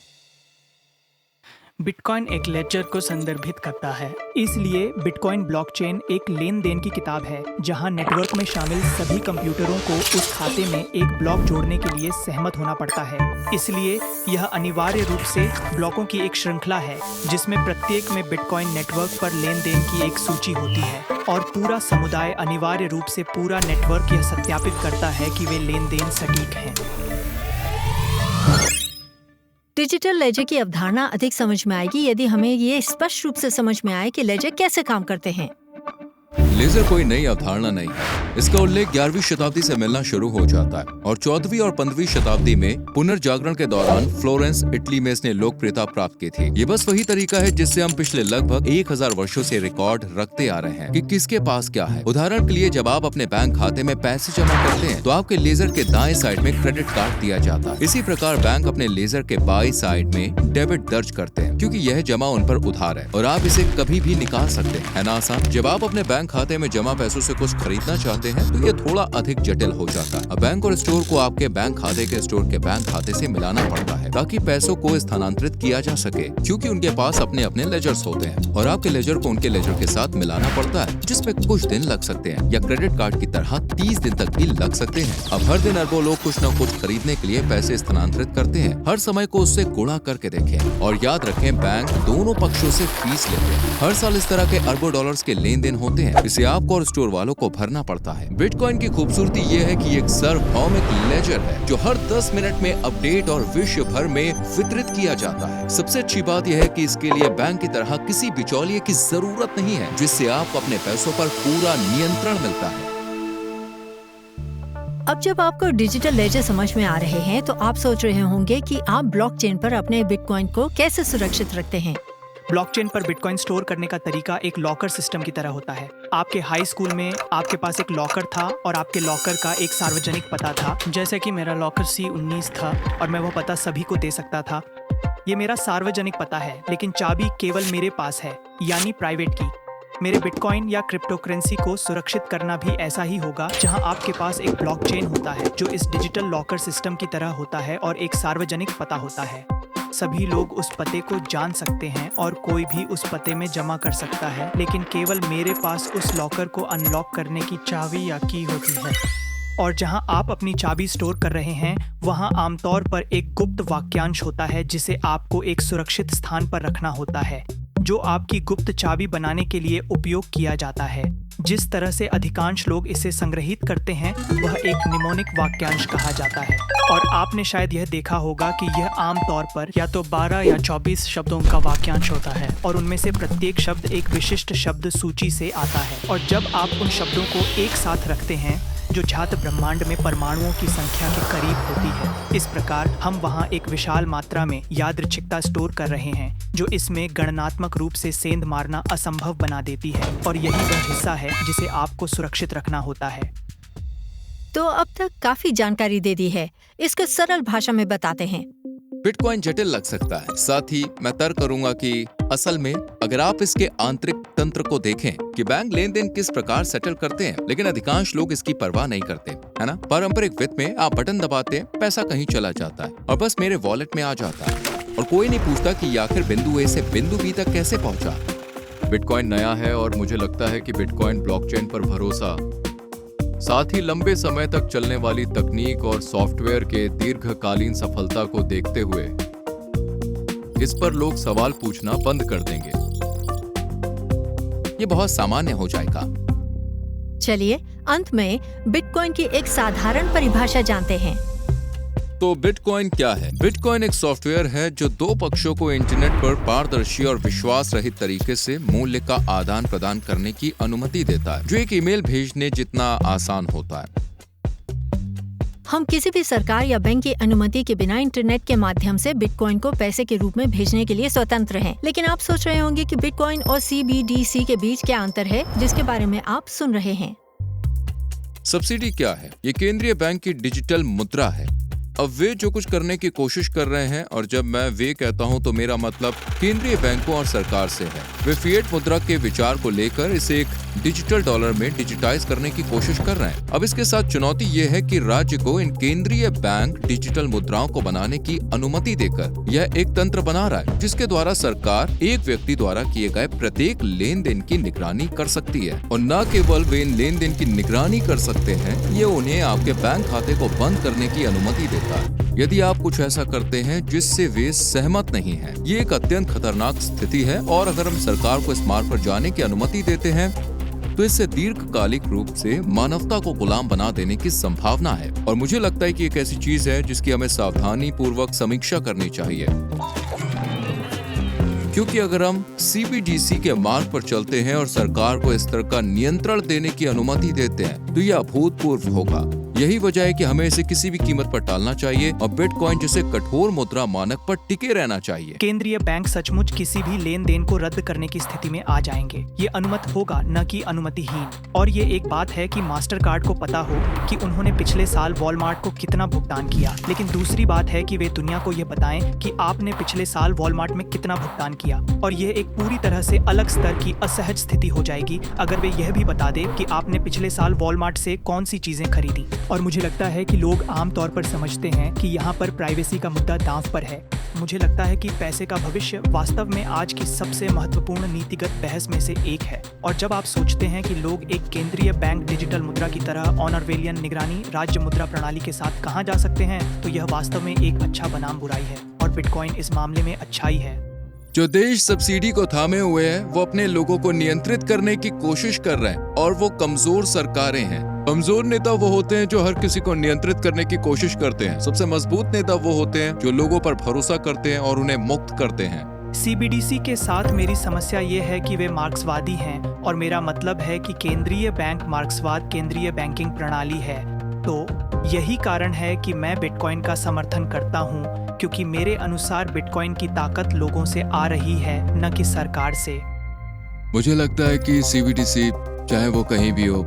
बिटकॉइन एक लेजर को संदर्भित करता है, इसलिए बिटकॉइन ब्लॉकचेन एक लेन देन की किताब है जहां नेटवर्क में शामिल सभी कंप्यूटरों को उस खाते में एक ब्लॉक जोड़ने के लिए सहमत होना पड़ता है। इसलिए यह अनिवार्य रूप से ब्लॉकों की एक श्रृंखला है जिसमें प्रत्येक में बिटकॉइन नेटवर्क पर लेन देन की एक सूची होती है और पूरा समुदाय अनिवार्य रूप से पूरा नेटवर्क यह सत्यापित करता है कि वे लेन देन सटीक हैं। डिजिटल लेजर की अवधारणा अधिक समझ में आएगी यदि हमें ये स्पष्ट रूप से समझ में आए कि लेजर कैसे काम करते हैं। लेजर कोई नई अवधारणा नहीं है। इसका उल्लेख 11वीं शताब्दी से मिलना शुरू हो जाता है और 14वीं और 15वीं शताब्दी में पुनर्जागरण के दौरान फ्लोरेंस, इटली में इसने लोकप्रियता प्राप्त की थी। ये बस वही तरीका है जिससे हम पिछले लगभग 1000 वर्षों से रिकॉर्ड रखते आ रहे हैं कि किसके पास क्या है। उदाहरण के लिए, जब आप अपने बैंक खाते में पैसे जमा करते हैं तो आपके लेजर के दाएं साइड में क्रेडिट कार्ड दिया जाता है। इसी प्रकार बैंक अपने लेजर के बाईं साइड में डेबिट दर्ज करते हैं क्योंकि यह जमा उन पर उधार है और आप इसे कभी भी निकाल सकते हैं। है ना आसान? जब आप अपने बैंक खाते में जमा पैसों से कुछ खरीदना चाहते हैं तो ये थोड़ा अधिक जटिल हो जाता है। अब बैंक और स्टोर को आपके बैंक खाते के स्टोर के बैंक खाते से मिलाना पड़ता है ताकि पैसों को स्थानांतरित किया जा सके, क्योंकि उनके पास अपने अपने लेजर्स होते हैं और आपके लेजर को उनके लेजर के साथ मिलाना पड़ता है, जिसमें कुछ दिन लग सकते हैं या क्रेडिट कार्ड की तरह 30 दिन तक भी लग सकते हैं। अब हर दिन अरबों लोग कुछ न कुछ खरीदने के लिए पैसे स्थानांतरित करते हैं। हर समय को उससे गुणा करके देखें और याद रखें, बैंक दोनों पक्षों से फीस लेते हैं। हर साल इस तरह के अरबों डॉलर्स के लेन देन होते हैं। इसे आपको और स्टोर वालों को भरना पड़ता है। बिटकॉइन की खूबसूरती ये है कि एक सार्वभौमिक लेजर है जो हर 10 मिनट में अपडेट और विश्व भर में वितरित किया जाता है। सबसे अच्छी बात यह है कि इसके लिए बैंक की तरह किसी बिचौलिए की जरूरत नहीं है, जिससे आपको अपने पैसों पर पूरा नियंत्रण मिलता है। अब जब आपको डिजिटल लेजर समझ में आ रहे हैं तो आप सोच रहे होंगे कि आप ब्लॉकचेन पर अपने बिटकॉइन को कैसे सुरक्षित रखते हैं। ब्लॉकचेन पर बिटकॉइन स्टोर करने का तरीका एक लॉकर सिस्टम की तरह होता है। आपके हाई स्कूल में आपके पास एक लॉकर था और आपके लॉकर का एक सार्वजनिक पता था, जैसे कि मेरा लॉकर C19 था और मैं वो पता सभी को दे सकता था। ये मेरा सार्वजनिक पता है, लेकिन चाबी केवल मेरे पास है, यानी प्राइवेट की। मेरे बिटकॉइन या क्रिप्टो करेंसी को सुरक्षित करना भी ऐसा ही होगा, जहां आपके पास एक ब्लॉकचेन होता है जो इस डिजिटल लॉकर सिस्टम की तरह होता है और एक सार्वजनिक पता होता है। सभी लोग उस पते को जान सकते हैं और कोई भी उस पते में जमा कर सकता है, लेकिन केवल मेरे पास उस लॉकर को अनलॉक करने की चाबी या की होती है। और जहां आप अपनी चाबी स्टोर कर रहे हैं, वहां आमतौर पर एक गुप्त वाक्यांश होता है जिसे आपको एक सुरक्षित स्थान पर रखना होता है, जो आपकी गुप्त चाबी बनाने के लिए उपयोग किया जाता है। जिस तरह से अधिकांश लोग इसे संग्रहित करते हैं वह एक निमोनिक वाक्यांश कहा जाता है, और आपने शायद यह देखा होगा कि यह आमतौर पर या तो 12 या 24 शब्दों का वाक्यांश होता है और उनमें से प्रत्येक शब्द एक विशिष्ट शब्द सूची से आता है। और जब आप उन शब्दों को एक साथ रखते हैं जो जात ब्रह्मांड में परमाणुओं की संख्या के करीब होती है, इस प्रकार हम वहां एक विशाल मात्रा में यादृच्छिकता स्टोर कर रहे हैं जो इसमें गणनात्मक रूप से सेंध मारना असंभव बना देती है, और यही वह हिस्सा है जिसे आपको सुरक्षित रखना होता है। तो अब तक काफी जानकारी दे दी है, इसको सरल भाषा में बताते हैं। बिटकॉइन जटिल लग सकता है, साथ ही मैं तर्क करूंगा कि असल में अगर आप इसके आंतरिक तंत्र को देखें कि बैंक लेन देन किस प्रकार सेटल करते हैं, लेकिन अधिकांश लोग इसकी परवाह नहीं करते, है ना। पारंपरिक वित्त में आप बटन दबाते हैं, पैसा कहीं चला जाता है और बस मेरे वॉलेट में आ जाता है, और कोई नहीं पूछता कि आखिर बिंदु ए से बिंदु बी तक कैसे पहुंचा। बिटकॉइन नया है और मुझे लगता है कि बिटकॉइन ब्लॉकचेन पर भरोसा, साथ ही लंबे समय तक चलने वाली तकनीक और सॉफ्टवेयर के दीर्घकालीन सफलता को देखते हुए इस पर लोग सवाल पूछना बंद कर देंगे। ये बहुत सामान्य हो जाएगा। चलिए अंत में बिटकॉइन की एक साधारण परिभाषा जानते हैं। तो बिटकॉइन क्या है? बिटकॉइन एक सॉफ्टवेयर है जो दो पक्षों को इंटरनेट पर पारदर्शी और विश्वास रहित तरीके से मूल्य का आदान प्रदान करने की अनुमति देता है, जो एक ईमेल भेजने जितना आसान होता है। हम किसी भी सरकार या बैंक की अनुमति के बिना इंटरनेट के माध्यम से बिटकॉइन को पैसे के रूप में भेजने के लिए स्वतंत्र हैं। लेकिन आप सोच रहे होंगे कि बिटकॉइन और CBDC के बीच क्या अंतर है, जिसके बारे में आप सुन रहे हैं। सब्सिडी क्या है? ये केंद्रीय बैंक की डिजिटल मुद्रा है। अब वे जो कुछ करने की कोशिश कर रहे हैं, और जब मैं वे कहता हूं तो मेरा मतलब केंद्रीय बैंकों और सरकार से है। वे फिएट मुद्रा के विचार को लेकर इसे एक डिजिटल डॉलर में डिजिटाइज करने की कोशिश कर रहे हैं। अब इसके साथ चुनौती ये है कि राज्य को इन केंद्रीय बैंक डिजिटल मुद्राओं को बनाने की अनुमति देकर यह एक तंत्र बना रहा है जिसके द्वारा सरकार एक व्यक्ति द्वारा किए गए प्रत्येक लेन देन की निगरानी कर सकती है। और न केवल वे इन लेन देन की निगरानी कर सकते हैं, ये उन्हें आपके बैंक खाते को बंद करने की अनुमति देता है यदि आप कुछ ऐसा करते हैं जिससे वे सहमत नहीं हैं। ये एक अत्यंत खतरनाक स्थिति है, और अगर हम सरकार को इस मार्ग पर जाने की अनुमति देते हैं तो इससे दीर्घकालिक रूप से मानवता को गुलाम बना देने की संभावना है। और मुझे लगता है कि एक ऐसी चीज है जिसकी हमें सावधानी पूर्वक समीक्षा करनी चाहिए, क्योंकि अगर हम CBDC के मार्ग पर चलते हैं और सरकार को इस तरह का नियंत्रण देने की अनुमति देते हैं तो यह अभूतपूर्व होगा। यही वजह है कि हमें इसे किसी भी कीमत पर टालना चाहिए और बिटकॉइन जैसे कठोर मुद्रा मानक पर टिके रहना चाहिए। केंद्रीय बैंक सचमुच किसी भी लेन देन को रद्द करने की स्थिति में आ जाएंगे। ये अनुमत होगा, न कि अनुमतिहीन। और ये एक बात है कि मास्टर कार्ड को पता हो कि उन्होंने पिछले साल वॉलमार्ट को कितना भुगतान किया, लेकिन दूसरी बात है कि वे दुनिया को ये बताएं कि आपने पिछले साल वॉलमार्ट में कितना भुगतान किया। और यह एक पूरी तरह से अलग स्तर की असहज स्थिति हो जाएगी अगर वे यह भी बता दें कि आपने पिछले साल वॉलमार्ट से कौन सी चीजें खरीदी। और मुझे लगता है कि लोग आमतौर पर समझते हैं कि यहाँ पर प्राइवेसी का मुद्दा दांव पर है। मुझे लगता है कि पैसे का भविष्य वास्तव में आज की सबसे महत्वपूर्ण नीतिगत बहस में से एक है। और जब आप सोचते हैं कि लोग एक केंद्रीय बैंक डिजिटल मुद्रा की तरह ऑनरवेलियन निगरानी राज्य मुद्रा प्रणाली के साथ कहाँ जा सकते हैं, तो यह वास्तव में एक अच्छा बनाम बुराई है, और बिटकॉइन इस मामले में अच्छाई है। जो देश सब्सिडी को थामे हुए हैं वो अपने लोगों को नियंत्रित करने की कोशिश कर रहे हैं, और वो कमजोर सरकारें हैं। कमजोर नेता वो होते हैं जो हर किसी को नियंत्रित करने की कोशिश करते हैं। सबसे मजबूत नेता वो होते हैं जो लोगों पर भरोसा करते हैं और उन्हें मुक्त करते हैं। CBDC के साथ मेरी समस्या ये है कि वे मार्क्सवादी हैं, और मेरा मतलब है कि केंद्रीय बैंक मार्क्सवाद केंद्रीय बैंकिंग प्रणाली है। तो यही कारण है कि मैं बिटकॉइन का समर्थन करता हूँ, क्योंकि मेरे अनुसार बिटकॉइन की ताकत लोगों से आ रही है, न कि सरकार से। मुझे लगता है कि CBDC चाहे वो कहीं भी हो,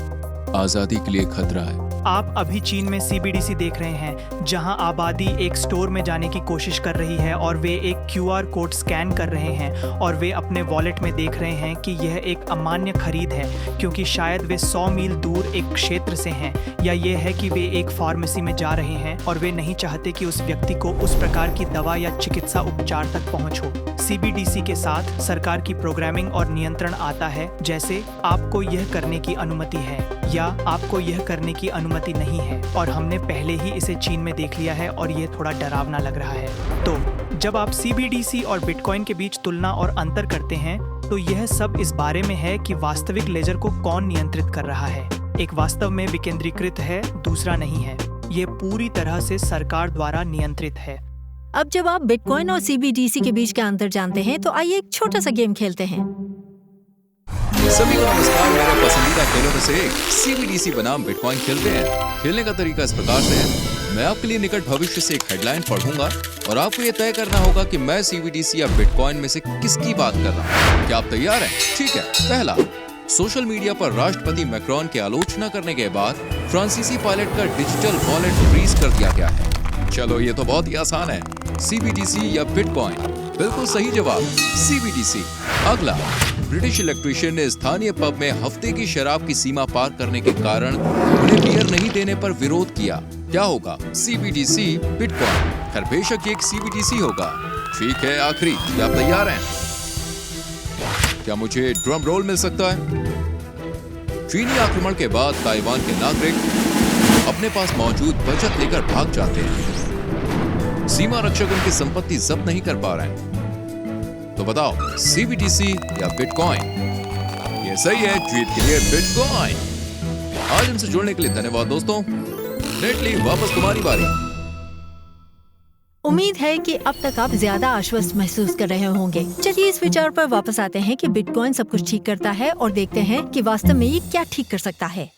आजादी के लिए खतरा है। आप अभी चीन में CBDC देख रहे हैं, जहां आबादी एक स्टोर में जाने की कोशिश कर रही है और वे एक QR कोड स्कैन कर रहे हैं, और वे अपने वॉलेट में देख रहे हैं कि यह एक अमान्य खरीद है, क्योंकि शायद वे 100 मील दूर एक क्षेत्र से हैं, या ये है कि वे एक फार्मेसी में जा रहे हैं और वे नहीं चाहते कि उस व्यक्ति को उस प्रकार की दवा या चिकित्सा उपचार तक पहुंच हो। CBDC के साथ सरकार की प्रोग्रामिंग और नियंत्रण आता है, जैसे आपको यह करने की अनुमति है या आपको यह करने की अनुमति नहीं है, और हमने पहले ही इसे चीन में देख लिया है और ये थोड़ा डरावना लग रहा है। तो जब आप CBDC और बिटकॉइन के बीच तुलना और अंतर करते हैं, तो यह सब इस बारे में है कि वास्तविक लेजर को कौन नियंत्रित कर रहा है। एक वास्तव में विकेंद्रीकृत है, दूसरा नहीं है। ये पूरी तरह से सरकार द्वारा नियंत्रित है। अब जब आप बिटकॉइन और CBDC के बीच का अंतर जानते हैं, तो आइए एक छोटा सा गेम खेलते हैं। सभी को नमस्कार। मेरे पसंदीदा खेलों में से एक CBDC बनाम बिटकॉइन खेलते हैं। खेलने का तरीका इस प्रकार से है, मैं आपके लिए निकट भविष्य से एक हेडलाइन पढ़ूंगा और आपको ये तय करना होगा कि मैं CBDC या बिटकॉइन में से किसकी बात कर रहा हूँ। क्या आप तैयार हैं? ठीक है। पहला, सोशल मीडिया पर राष्ट्रपति मैक्रोन की आलोचना करने के बाद फ्रांसीसी पायलट का डिजिटल वॉलेट फ्रीज कर दिया गया है। चलो ये तो बहुत ही आसान है। CBDC या बिटकॉइन? बिल्कुल सही जवाब, CBDC। अगला, ब्रिटिश इलेक्ट्रीशियन ने स्थानीय पब में हफ्ते की शराब की सीमा पार करने के कारण उन्हें बियर नहीं देने पर विरोध किया। क्या होगा, CBDC, बिटकॉइन? खैर बेशक ये एक CBDC होगा। ठीक है, आखिरी, क्या आप तैयार हैं? क्या मुझे ड्रम रोल मिल सकता है? चीनी आक्रमण के बाद ताइवान के नागरिक अपने पास मौजूद बचत लेकर भाग जाते हैं। सीमा रक्षक उनकी संपत्ति जब्त नहीं कर पा रहे हैं। तो बताओ, CBDC या बिटकॉइन? ये सही है, जीत के लिए बिटकॉइन। आज हमसे जुड़ने के लिए धन्यवाद दोस्तों। नेटली वापस तुम्हारी बारी। उम्मीद है कि अब तक आप ज्यादा आश्वस्त महसूस कर रहे होंगे। चलिए इस विचार पर वापस आते हैं कि बिटकॉइन सब कुछ ठीक करता है, और देखते हैं कि वास्तव में ये क्या ठीक कर सकता है।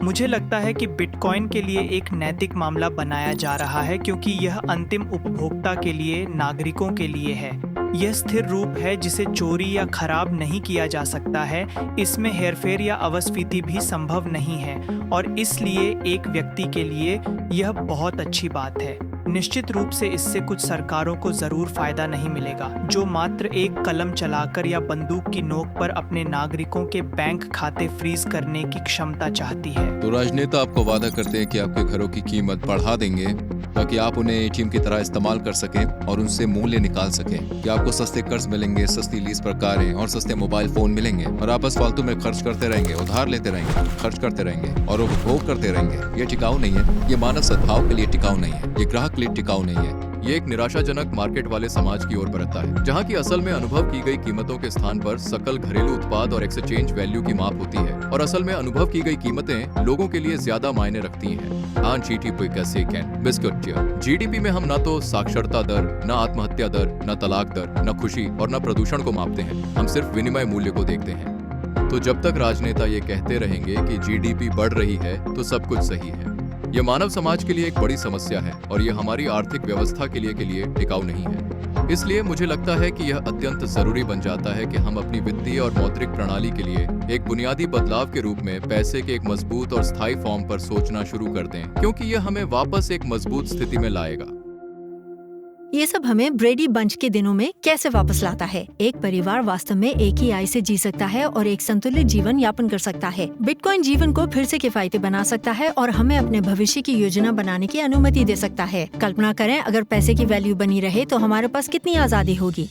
मुझे लगता है कि बिटकॉइन के लिए एक नैतिक मामला बनाया जा रहा है, क्योंकि यह अंतिम उपभोक्ता के लिए, नागरिकों के लिए है। यह स्थिर रूप है जिसे चोरी या खराब नहीं किया जा सकता है। इसमें हेरफेर या अवस्फीति भी संभव नहीं है, और इसलिए एक व्यक्ति के लिए यह बहुत अच्छी बात है। निश्चित रूप से इससे कुछ सरकारों को जरूर फायदा नहीं मिलेगा, जो मात्र एक कलम चलाकर या बंदूक की नोक पर अपने नागरिकों के बैंक खाते फ्रीज करने की क्षमता चाहती है। तो राजनेता आपको वादा करते हैं कि आपके घरों की कीमत बढ़ा देंगे ताकि आप उन्हें एटीएम की तरह इस्तेमाल कर सकें और उनसे मूल्य निकाल सकें, कि आपको सस्ते कर्ज मिलेंगे, सस्ती लीज पर कारें और सस्ते मोबाइल फोन मिलेंगे और आप बस फालतू में खर्च करते रहेंगे, उधार लेते रहेंगे, खर्च करते रहेंगे और उपभोग करते रहेंगे। ये टिकाऊ नहीं है, ये मानव सद्भाव के लिए टिकाऊ नहीं है, ये ग्राहक के लिए टिकाऊ नहीं है। ये एक निराशाजनक मार्केट वाले समाज की ओर बढ़ता है, जहाँ की असल में अनुभव की गई कीमतों के स्थान पर सकल घरेलू उत्पाद और एक्सचेंज वैल्यू की माप होती है, और असल में अनुभव की गई कीमतें लोगों के लिए ज्यादा मायने रखती हैं। जीडीपी में हम न तो साक्षरता दर, न आत्महत्या दर, न तलाक दर, न खुशी और न प्रदूषण को मापते हैं, हम सिर्फ विनिमय मूल्य को देखते हैं। तो जब तक राजनेता ये कहते रहेंगे कि जीडीपी बढ़ रही है तो सब कुछ सही है। यह मानव समाज के लिए एक बड़ी समस्या है और यह हमारी आर्थिक व्यवस्था के लिए टिकाऊ नहीं है। इसलिए मुझे लगता है कि यह अत्यंत जरूरी बन जाता है कि हम अपनी वित्तीय और मौद्रिक प्रणाली के लिए एक बुनियादी बदलाव के रूप में पैसे के एक मजबूत और स्थायी फॉर्म पर सोचना शुरू कर दें, क्योंकि यह हमें वापस एक मजबूत स्थिति में लाएगा। ये सब हमें ब्रेडी बंच के दिनों में कैसे वापस लाता है। एक परिवार वास्तव में एक ही आय से जी सकता है और एक संतुलित जीवन यापन कर सकता है। बिटकॉइन जीवन को फिर से किफायती बना सकता है और हमें अपने भविष्य की योजना बनाने की अनुमति दे सकता है। कल्पना करें, अगर पैसे की वैल्यू बनी रहे तो हमारे पास कितनी आजादी होगी।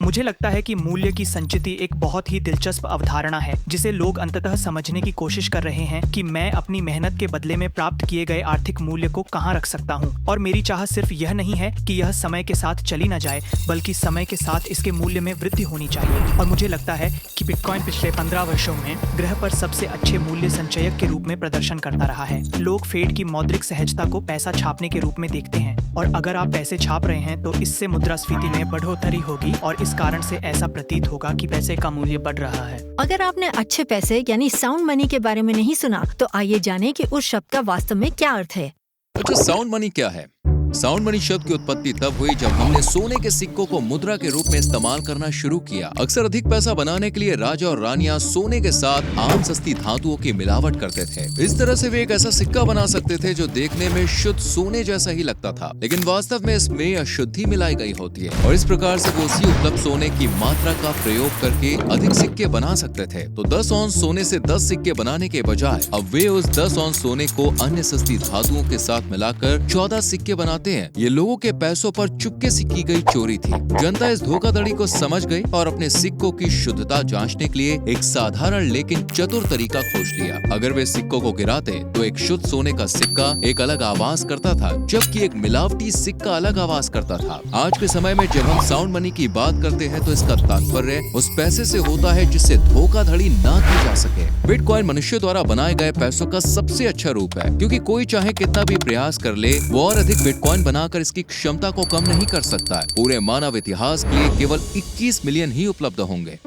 मुझे लगता है कि मूल्य की संचिति एक बहुत ही दिलचस्प अवधारणा है, जिसे लोग अंततः समझने की कोशिश कर रहे हैं कि मैं अपनी मेहनत के बदले में प्राप्त किए गए आर्थिक मूल्य को कहां रख सकता हूं। और मेरी चाह सिर्फ यह नहीं है कि यह समय के साथ चली न जाए, बल्कि समय के साथ इसके मूल्य में वृद्धि होनी चाहिए। और मुझे लगता है कि बिटकॉइन पिछले 15 वर्षों में ग्रह पर सबसे अच्छे मूल्य संचयक के रूप में प्रदर्शन करता रहा है। लोग फेड की मौद्रिक सहजता को पैसा छापने के रूप में देखते हैं, और अगर आप पैसे छाप रहे हैं तो इससे मुद्रास्फीति में बढ़ोतरी होगी और इस कारण से ऐसा प्रतीत होगा कि पैसे का मूल्य बढ़ रहा है। अगर आपने अच्छे पैसे यानी साउंड मनी के बारे में नहीं सुना तो आइए जानें कि उस शब्द का वास्तव में क्या अर्थ है। अच्छा, साउंड मनी क्या है? साउंड मनी शब्द की उत्पत्ति तब हुई जब हमने सोने के सिक्कों को मुद्रा के रूप में इस्तेमाल करना शुरू किया। अक्सर अधिक पैसा बनाने के लिए राजा और रानियां सोने के साथ आम सस्ती धातुओं की मिलावट करते थे। इस तरह से वे एक ऐसा सिक्का बना सकते थे जो देखने में शुद्ध सोने जैसा ही लगता था, लेकिन वास्तव में इसमें अशुद्धि मिलाई गई होती है, और इस प्रकार से वो उसी उपलब्ध सोने की मात्रा का प्रयोग करके अधिक सिक्के बना सकते थे। तो 10 औंस सोने से 10 सिक्के बनाने के बजाय अब वे उस 10 औंस सोने को अन्य सस्ती धातुओं के साथ मिलाकर 14 सिक्के बनाते हैं। ये लोगों के पैसों पर चुपके से की गई चोरी थी। जनता इस धोखाधड़ी को समझ गई और अपने सिक्कों की शुद्धता जांचने के लिए एक साधारण लेकिन चतुर तरीका खोज लिया। अगर वे सिक्कों को गिराते तो एक शुद्ध सोने का सिक्का एक अलग आवाज करता था, जबकि एक मिलावटी सिक्का अलग आवाज करता था। आज के समय में जब हम साउंड मनी की बात करते हैं तो इसका तात्पर्य उस पैसे से होता है जिससे धोखाधड़ी ना की जा सके। बिटकॉइन मनुष्य द्वारा बनाए गए पैसों का सबसे अच्छा रूप है, क्योंकि कोई चाहे कितना भी प्रयास कर ले, वो और अधिक बिटकॉइन बनाकर इसकी क्षमता को कम नहीं कर सकता है। पूरे मानव इतिहास के लिए केवल 21 मिलियन ही उपलब्ध होंगे।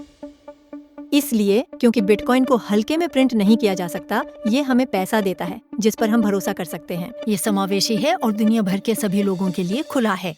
इसलिए क्योंकि बिटकॉइन को हल्के में प्रिंट नहीं किया जा सकता, ये हमें पैसा देता है जिस पर हम भरोसा कर सकते हैं। ये समावेशी है और दुनिया भर के सभी लोगों के लिए खुला है।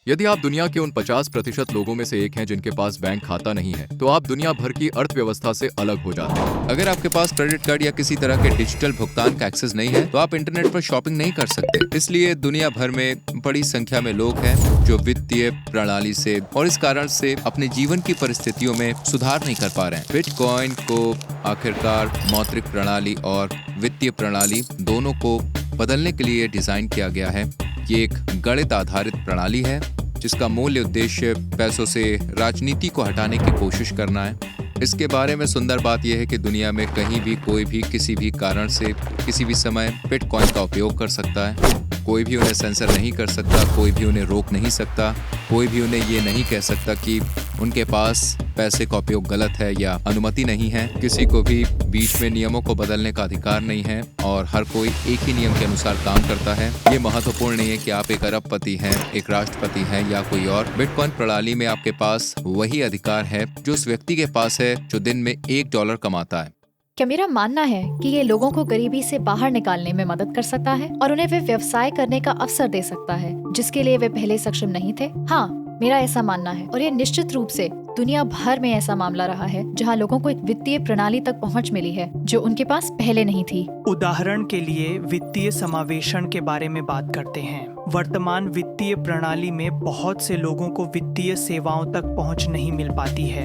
यदि आप दुनिया के उन 50% लोगों में से एक हैं जिनके पास बैंक खाता नहीं है, तो आप दुनिया भर की अर्थव्यवस्था से अलग हो जाते हैं। अगर आपके पास क्रेडिट कार्ड या किसी तरह के डिजिटल भुगतान का एक्सेस नहीं है, तो आप इंटरनेट पर शॉपिंग नहीं कर सकते। इसलिए दुनिया भर में बड़ी संख्या में लोग हैं जो वित्तीय प्रणाली से और इस कारण से अपने जीवन की परिस्थितियों में सुधार नहीं कर पा रहे हैं। बिटकॉइन को आखिरकार मौद्रिक प्रणाली और वित्तीय प्रणाली दोनों को बदलने के लिए डिजाइन किया गया है। ये एक गणित आधारित प्रणाली है जिसका मूल उद्देश्य पैसों से राजनीति को हटाने की कोशिश करना है। इसके बारे में सुंदर बात यह है कि दुनिया में कहीं भी कोई भी किसी भी कारण से किसी भी समय बिटकॉइन का उपयोग कर सकता है। कोई भी उन्हें सेंसर नहीं कर सकता, कोई भी उन्हें रोक नहीं सकता, कोई भी उन्हें ये नहीं कह सकता कि उनके पास पैसे का उपयोग गलत है या अनुमति नहीं है। किसी को भी बीच में नियमों को बदलने का अधिकार नहीं है और हर कोई एक ही नियम के अनुसार काम करता है। ये महत्वपूर्ण नहीं है कि आप एक अरबपति हैं, एक राष्ट्रपति हैं या कोई और। बिटकॉइन प्रणाली में आपके पास वही अधिकार है जो उस व्यक्ति के पास है जो दिन में $1 कमाता है। क्या मेरा मानना है कि ये लोगों को गरीबी से बाहर निकालने में मदद कर सकता है और उन्हें वे व्यवसाय करने का अवसर दे सकता है जिसके लिए वे पहले सक्षम नहीं थे? हाँ, मेरा ऐसा मानना है, और ये निश्चित रूप से दुनिया भर में ऐसा मामला रहा है जहाँ लोगों को एक वित्तीय प्रणाली तक पहुँच मिली है जो उनके पास पहले नहीं थी। उदाहरण के लिए वित्तीय समावेशन के बारे में बात करते हैं। वर्तमान वित्तीय प्रणाली में बहुत से लोगों को वित्तीय सेवाओं तक पहुंच नहीं मिल पाती है।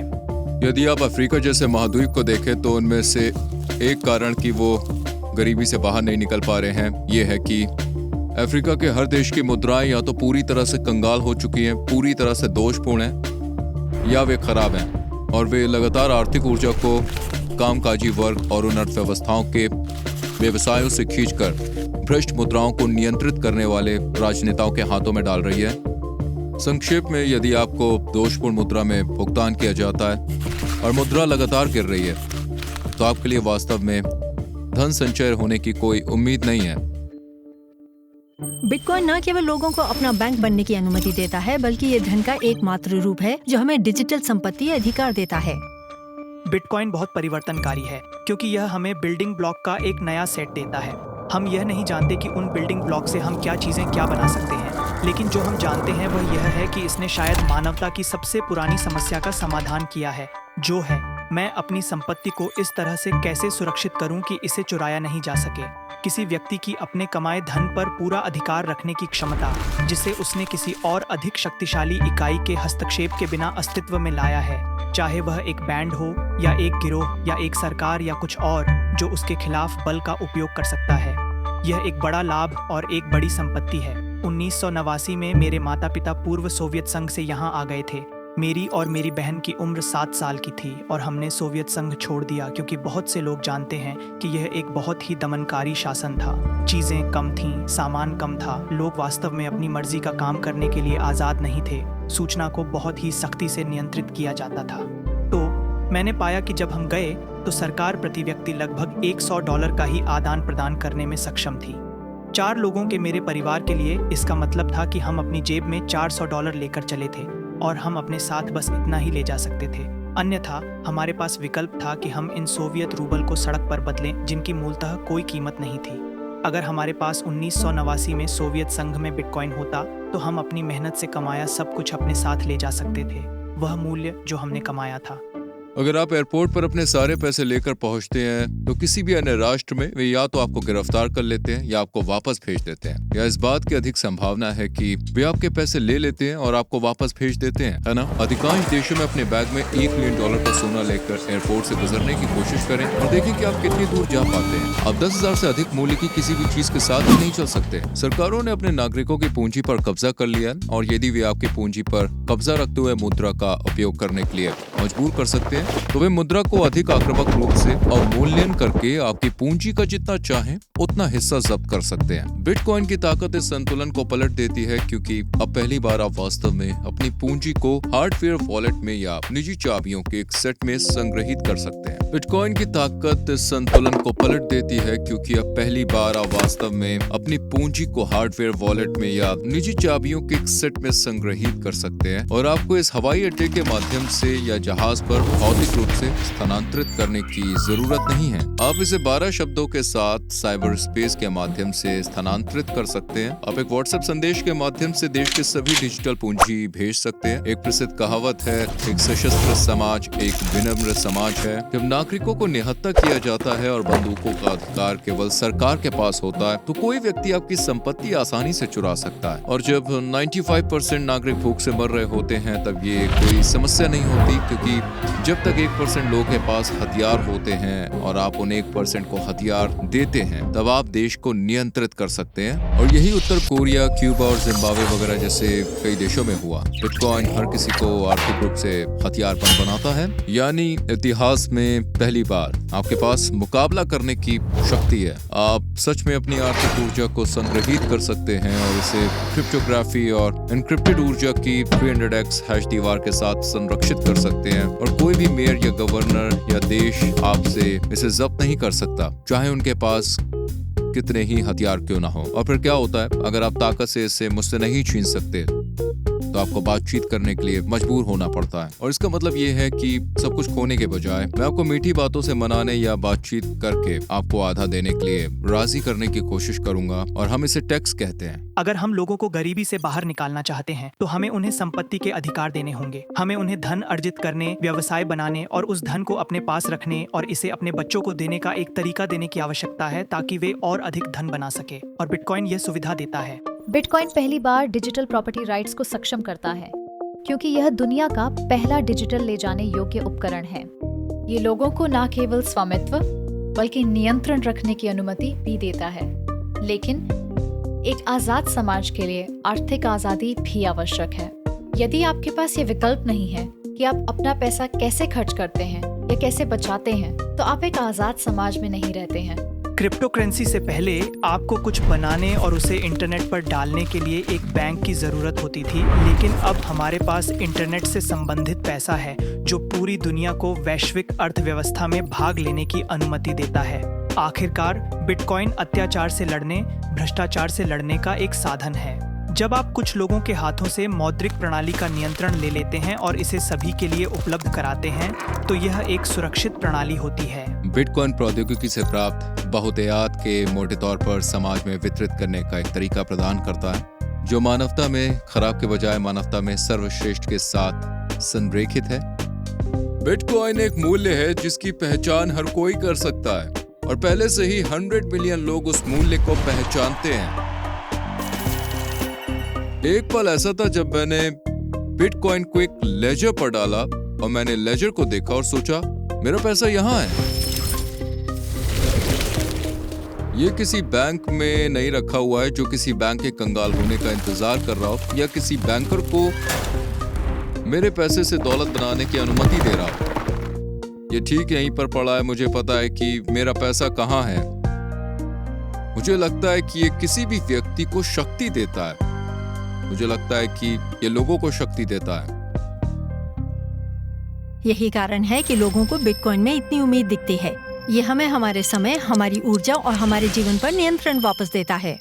यदि आप अफ्रीका जैसे महाद्वीप को देखें तो उनमें से एक कारण कि वो गरीबी से बाहर नहीं निकल पा रहे हैं ये है कि अफ्रीका के हर देश की मुद्राएं या तो पूरी तरह से कंगाल हो चुकी हैं, पूरी तरह से दोषपूर्ण हैं, या वे खराब हैं और वे लगातार आर्थिक ऊर्जा को कामकाजी वर्ग और उन अर्थव्यवस्थाओं के व्यवसायों से खींचकर भ्रष्ट मुद्राओं को नियंत्रित करने वाले राजनेताओं के हाथों में डाल रही है। संक्षेप में, यदि आपको दोषपूर्ण मुद्रा में भुगतान किया जाता है और मुद्रा लगातार गिर रही है तो आपके लिए वास्तव में धन संचय होने की कोई उम्मीद नहीं है। बिटकॉइन न केवल लोगों को अपना बैंक बनने की अनुमति देता है, बल्कि ये धन का एकमात्र रूप है जो हमें डिजिटल संपत्ति अधिकार देता है। बिटकॉइन बहुत परिवर्तनकारी है क्योंकि यह हमें बिल्डिंग ब्लॉक का एक नया सेट देता है। हम यह नहीं जानते कि उन बिल्डिंग ब्लॉक से हम क्या चीजें क्या बना सकते हैं, लेकिन जो हम जानते हैं वह यह है कि इसने शायद मानवता की सबसे पुरानी समस्या का समाधान किया है, जो है मैं अपनी संपत्ति को इस तरह से कैसे सुरक्षित करूं कि इसे चुराया नहीं जा सके। किसी व्यक्ति की अपने कमाए धन पर पूरा अधिकार रखने की क्षमता, जिसे उसने किसी और अधिक शक्तिशाली इकाई के हस्तक्षेप के बिना अस्तित्व में लाया है, चाहे वह एक बैंड हो या एक गिरोह या एक सरकार या कुछ और जो उसके खिलाफ बल का उपयोग कर सकता है। यह एक बड़ा लाभ और एक बड़ी संपत्ति है। 1989 में मेरे माता पिता पूर्व सोवियत संघ से यहाँ आ गए थे। मेरी और मेरी बहन की उम्र 7 साल की थी और हमने सोवियत संघ छोड़ दिया क्योंकि बहुत से लोग जानते हैं कि यह एक बहुत ही दमनकारी शासन था। चीज़ें कम थीं, सामान कम था, लोग वास्तव में अपनी मर्जी का काम करने के लिए आज़ाद नहीं थे। सूचना को बहुत ही सख्ती से नियंत्रित किया जाता था। तो मैंने पाया कि जब हम गए तो सरकार प्रति व्यक्ति लगभग $100 का ही आदान प्रदान करने में सक्षम थी। 4 लोगों के मेरे परिवार के लिए इसका मतलब था कि हम अपनी जेब में $400 लेकर चले थे और हम अपने साथ बस इतना ही ले जा सकते थे। अन्यथा हमारे पास विकल्प था कि हम इन सोवियत रूबल को सड़क पर बदलें, जिनकी मूलतः कोई कीमत नहीं थी। अगर हमारे पास 1989 में सोवियत संघ में बिटकॉइन होता तो हम अपनी मेहनत से कमाया सब कुछ अपने साथ ले जा सकते थे, वह मूल्य जो हमने कमाया था। अगर आप एयरपोर्ट पर अपने सारे पैसे लेकर पहुंचते हैं तो किसी भी अन्य राष्ट्र में वे या तो आपको गिरफ्तार कर लेते हैं या आपको वापस भेज देते हैं, या इस बात की अधिक संभावना है कि वे आपके पैसे ले लेते हैं और आपको वापस भेज देते हैं, है ना? अधिकांश देशों में अपने बैग में $1 मिलियन का सोना लेकर एयरपोर्ट से गुजरने की कोशिश करें और देखें कि आप कितनी दूर जा पाते हैं। आप 10,000 से अधिक मूल्य की किसी भी चीज के साथ नहीं चल सकते। सरकारों ने अपने नागरिकों की पूंजी पर कब्जा कर लिया और यदि वे आपकी पूंजी पर कब्जा रखते हुए मुद्रा का उपयोग करने के लिए मजबूर कर सकते हैं तो वे मुद्रा को अधिक आक्रामक रूप से अवमूल्यन करके आपकी पूंजी का जितना चाहें उतना हिस्सा जब्त कर सकते हैं। बिटकॉइन की ताकत इस संतुलन को पलट देती है क्योंकि अब पहली बार आप वास्तव में अपनी पूंजी को हार्डवेयर वॉलेट में या निजी चाबियों के एक सेट में संग्रहित कर सकते हैं। बिटकॉइन की ताकत इस संतुलन को पलट देती है क्योंकि अब पहली बार आप वास्तव में अपनी पूंजी को हार्डवेयर वॉलेट में या निजी चाबियों के एक सेट में संग्रहित कर सकते हैं और आपको इस हवाई अड्डे के माध्यम से या जहाज पर भौतिक रूप से स्थानांतरित करने की जरूरत नहीं है। आप इसे 12 शब्दों के साथ साइबर स्पेस के माध्यम से स्थानांतरित कर सकते हैं। आप एक व्हाट्सएप संदेश के माध्यम से देश के सभी डिजिटल पूंजी भेज सकते हैं। एक प्रसिद्ध कहावत है, एक सशस्त्र समाज एक विनम्र समाज है। जब नागरिकों को निहत्था किया जाता है और बंदूकों का अधिकार केवल सरकार के पास होता है तो कोई व्यक्ति आपकी संपत्ति आसानी से चुरा सकता है। और जब 95% नागरिक भूख से मर रहे होते हैं तब ये कोई समस्या नहीं होती, क्योंकि जब तक 1% लोगों के पास हथियार होते हैं और आप उन 1% को हथियार देते हैं तब आप देश को नियंत्रित कर सकते हैं। और यही उत्तर कोरिया, क्यूबा और जिम्बाब्वे वगैरह जैसे कई देशों में हुआ। बिटकॉइन हर किसी को आर्थिक रूप से हथियारबंद बनाता है, यानी इतिहास में पहली बार आपके पास मुकाबला करने की शक्ति है। आप सच में अपनी आर्थिक ऊर्जा को संग्रहित कर सकते हैं और इसे क्रिप्टोग्राफी और एनक्रिप्टेड ऊर्जा की 300x हैश दीवार के साथ संरक्षित कर सकते हैं और कोई भी मेयर या गवर्नर या देश आपसे इसे जब्त नहीं कर सकता, चाहे उनके पास कितने ही हथियार क्यों ना हो। और फिर क्या होता है, अगर आप ताकत से इसे मुझसे नहीं छीन सकते तो आपको बातचीत करने के लिए मजबूर होना पड़ता है। और इसका मतलब ये है कि सब कुछ खोने के बजाय मैं आपको मीठी बातों से मनाने या बातचीत करके आपको आधा देने के लिए राजी करने की कोशिश करूंगा, और हम इसे टैक्स कहते हैं। अगर हम लोगों को गरीबी से बाहर निकालना चाहते हैं तो हमें उन्हें संपत्ति के अधिकार देने होंगे। हमें उन्हें धन अर्जित करने, व्यवसाय बनाने और उस धन को अपने पास रखने और इसे अपने बच्चों को देने का एक तरीका देने की आवश्यकता है ताकि वे और अधिक धन बना सके। और बिटकॉइन यह सुविधा देता है। बिटकॉइन पहली बार डिजिटल प्रॉपर्टी राइट्स को सक्षम करता है क्योंकि यह दुनिया का पहला डिजिटल ले जाने योग्य उपकरण है। ये लोगों को न केवल स्वामित्व बल्कि नियंत्रण रखने की अनुमति भी देता है। लेकिन एक आजाद समाज के लिए आर्थिक आजादी भी आवश्यक है। यदि आपके पास ये विकल्प नहीं है कि आप अपना पैसा कैसे खर्च करते हैं या कैसे बचाते हैं, तो आप एक आजाद समाज में नहीं रहते हैं। क्रिप्टो करेंसी से पहले आपको कुछ बनाने और उसे इंटरनेट पर डालने के लिए एक बैंक की ज़रूरत होती थी, लेकिन अब हमारे पास इंटरनेट से संबंधित पैसा है जो पूरी दुनिया को वैश्विक अर्थव्यवस्था में भाग लेने की अनुमति देता है। आखिरकार बिटकॉइन अत्याचार से लड़ने, भ्रष्टाचार से लड़ने का एक साधन है। जब आप कुछ लोगों के हाथों से मौद्रिक प्रणाली का नियंत्रण ले लेते हैं और इसे सभी के लिए उपलब्ध कराते हैं, तो यह एक सुरक्षित प्रणाली होती है। बिटकॉइन प्रौद्योगिकी से प्राप्त बहुतायत के मोटे तौर पर समाज में वितरित करने का एक तरीका प्रदान करता है जो मानवता में खराब के बजाय मानवता में सर्वश्रेष्ठ के साथ संरेखित है। बिटकॉइन एक मूल्य है जिसकी पहचान हर कोई कर सकता है और पहले से ही 100 मिलियन लोग उस मूल्य को पहचानते हैं। एक पल ऐसा था जब मैंने बिटकॉइन को एक लेजर पर डाला और मैंने लेजर को देखा और सोचा मेरा पैसा यहाँ है। ये किसी बैंक में नहीं रखा हुआ है जो किसी बैंक के कंगाल होने का इंतजार कर रहा हो या किसी बैंकर को मेरे पैसे से दौलत बनाने की अनुमति दे रहा हो। ये ठीक यहीं पर पड़ा है। मुझे पता है कि मेरा पैसा कहाँ है। मुझे लगता है कि ये किसी भी व्यक्ति को शक्ति देता है। मुझे लगता है कि ये लोगों को शक्ति देता है। यही कारण है कि लोगों को बिटकॉइन में इतनी उम्मीद दिखती है। ये हमें हमारे समय, हमारी ऊर्जा और हमारे जीवन पर नियंत्रण वापस देता है।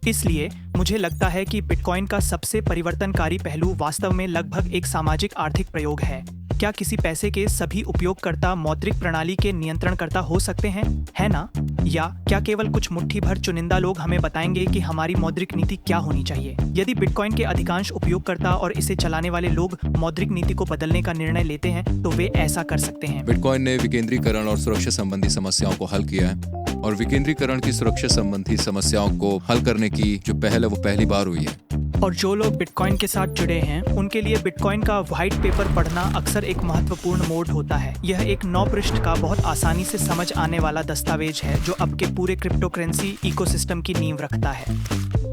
इसलिए मुझे लगता है कि बिटकॉइन का सबसे परिवर्तनकारी पहलू वास्तव में लगभग एक सामाजिक आर्थिक प्रयोग है। क्या किसी पैसे के सभी उपयोगकर्ता मौद्रिक प्रणाली के नियंत्रणकर्ता हो सकते हैं, है ना? या क्या केवल कुछ मुट्ठी भर चुनिंदा लोग हमें बताएंगे कि हमारी मौद्रिक नीति क्या होनी चाहिए? यदि बिटकॉइन के अधिकांश उपयोगकर्ता और इसे चलाने वाले लोग मौद्रिक नीति को बदलने का निर्णय लेते हैं, तो वे ऐसा कर सकते हैं। बिटकॉइन ने विकेंद्रीकरण और सुरक्षा संबंधी समस्याओं को हल किया है और विकेंद्रीकरण की सुरक्षा संबंधी समस्याओं को हल करने की जो पहल है वो पहली बार हुई है। और जो लोग बिटकॉइन के साथ जुड़े हैं उनके लिए बिटकॉइन का व्हाइट पेपर पढ़ना अक्सर एक महत्वपूर्ण मोड़ होता है। यह एक 9 पृष्ठ का बहुत आसानी से समझ आने वाला दस्तावेज है जो अब के पूरे क्रिप्टो करेंसी इकोसिस्टम की नींव रखता है।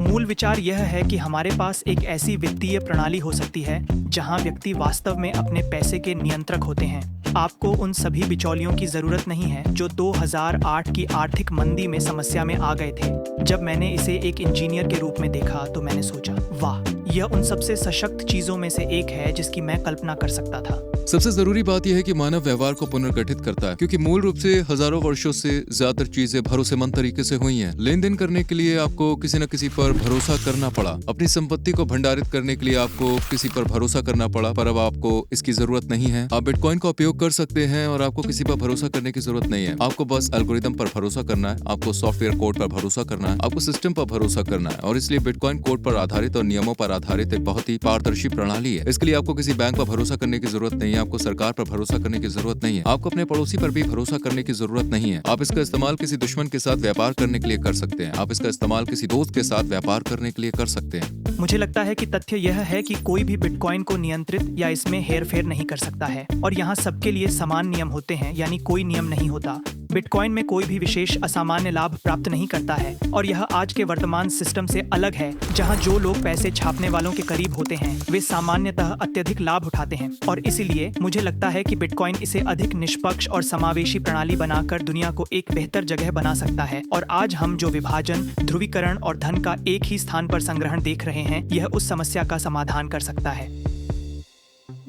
मूल विचार यह है कि हमारे पास एक ऐसी वित्तीय प्रणाली हो सकती है जहां व्यक्ति वास्तव में अपने पैसे के नियंत्रक होते हैं। आपको उन सभी बिचौलियों की जरूरत नहीं है जो 2008 की आर्थिक मंदी में समस्या में आ गए थे। जब मैंने इसे एक इंजीनियर के रूप में देखा तो मैंने सोचा, वाह, यह उन सबसे सशक्त चीजों में से एक है जिसकी मैं कल्पना कर सकता था। सबसे जरूरी बात यह है कि मानव व्यवहार को पुनर्गठित करता है, क्योंकि मूल रूप से हजारों वर्षों से ज्यादातर चीजें भरोसेमंद तरीके से हुई हैं। लेन देन करने के लिए आपको किसी न किसी पर भरोसा करना पड़ा। अपनी संपत्ति को भंडारित करने के लिए आपको किसी पर भरोसा करना पड़ा, पर अब आपको इसकी जरूरत नहीं है। आप बिटकॉइन का उपयोग कर सकते हैं और आपको किसी पर भरोसा करने की जरूरत नहीं है। आपको बस एल्गोरिदम पर भरोसा करना है, आपको सॉफ्टवेयर कोड पर भरोसा करना है, आपको सिस्टम पर भरोसा करना है। और इसलिए बिटकॉइन कोड पर आधारित और नियमों पर आधारित एक बहुत ही पारदर्शी प्रणाली है। इसके लिए आपको किसी बैंक पर भरोसा करने की जरूरत नहीं है, आपको सरकार पर भरोसा करने की जरूरत नहीं है, आपको अपने पड़ोसी पर भी भरोसा करने की जरूरत नहीं है। आप इसका इस्तेमाल किसी दुश्मन के साथ व्यापार करने के लिए कर सकते हैं। आप इसका इस्तेमाल किसी दोस्त के साथ व्यापार करने के लिए कर सकते हैं। मुझे लगता है कि तथ्य यह है कि कोई भी बिटकॉइन को नियंत्रित या इसमें हेरफेर नहीं कर सकता है और यहाँ सबके लिए समान नियम होते हैं, यानी कोई नियम नहीं होता। बिटकॉइन में कोई भी विशेष असामान्य लाभ प्राप्त नहीं करता है और यह आज के वर्तमान सिस्टम से अलग है जहां जो लोग पैसे छापने वालों के करीब होते हैं वे सामान्यतः अत्यधिक लाभ उठाते हैं। और इसीलिए मुझे लगता है कि बिटकॉइन इसे अधिक निष्पक्ष और समावेशी प्रणाली बनाकर दुनिया को एक बेहतर जगह बना सकता है। और आज हम जो विभाजन, ध्रुवीकरण और धन का एक ही स्थान पर संग्रहण देख रहे हैं, यह उस समस्या का समाधान कर सकता है।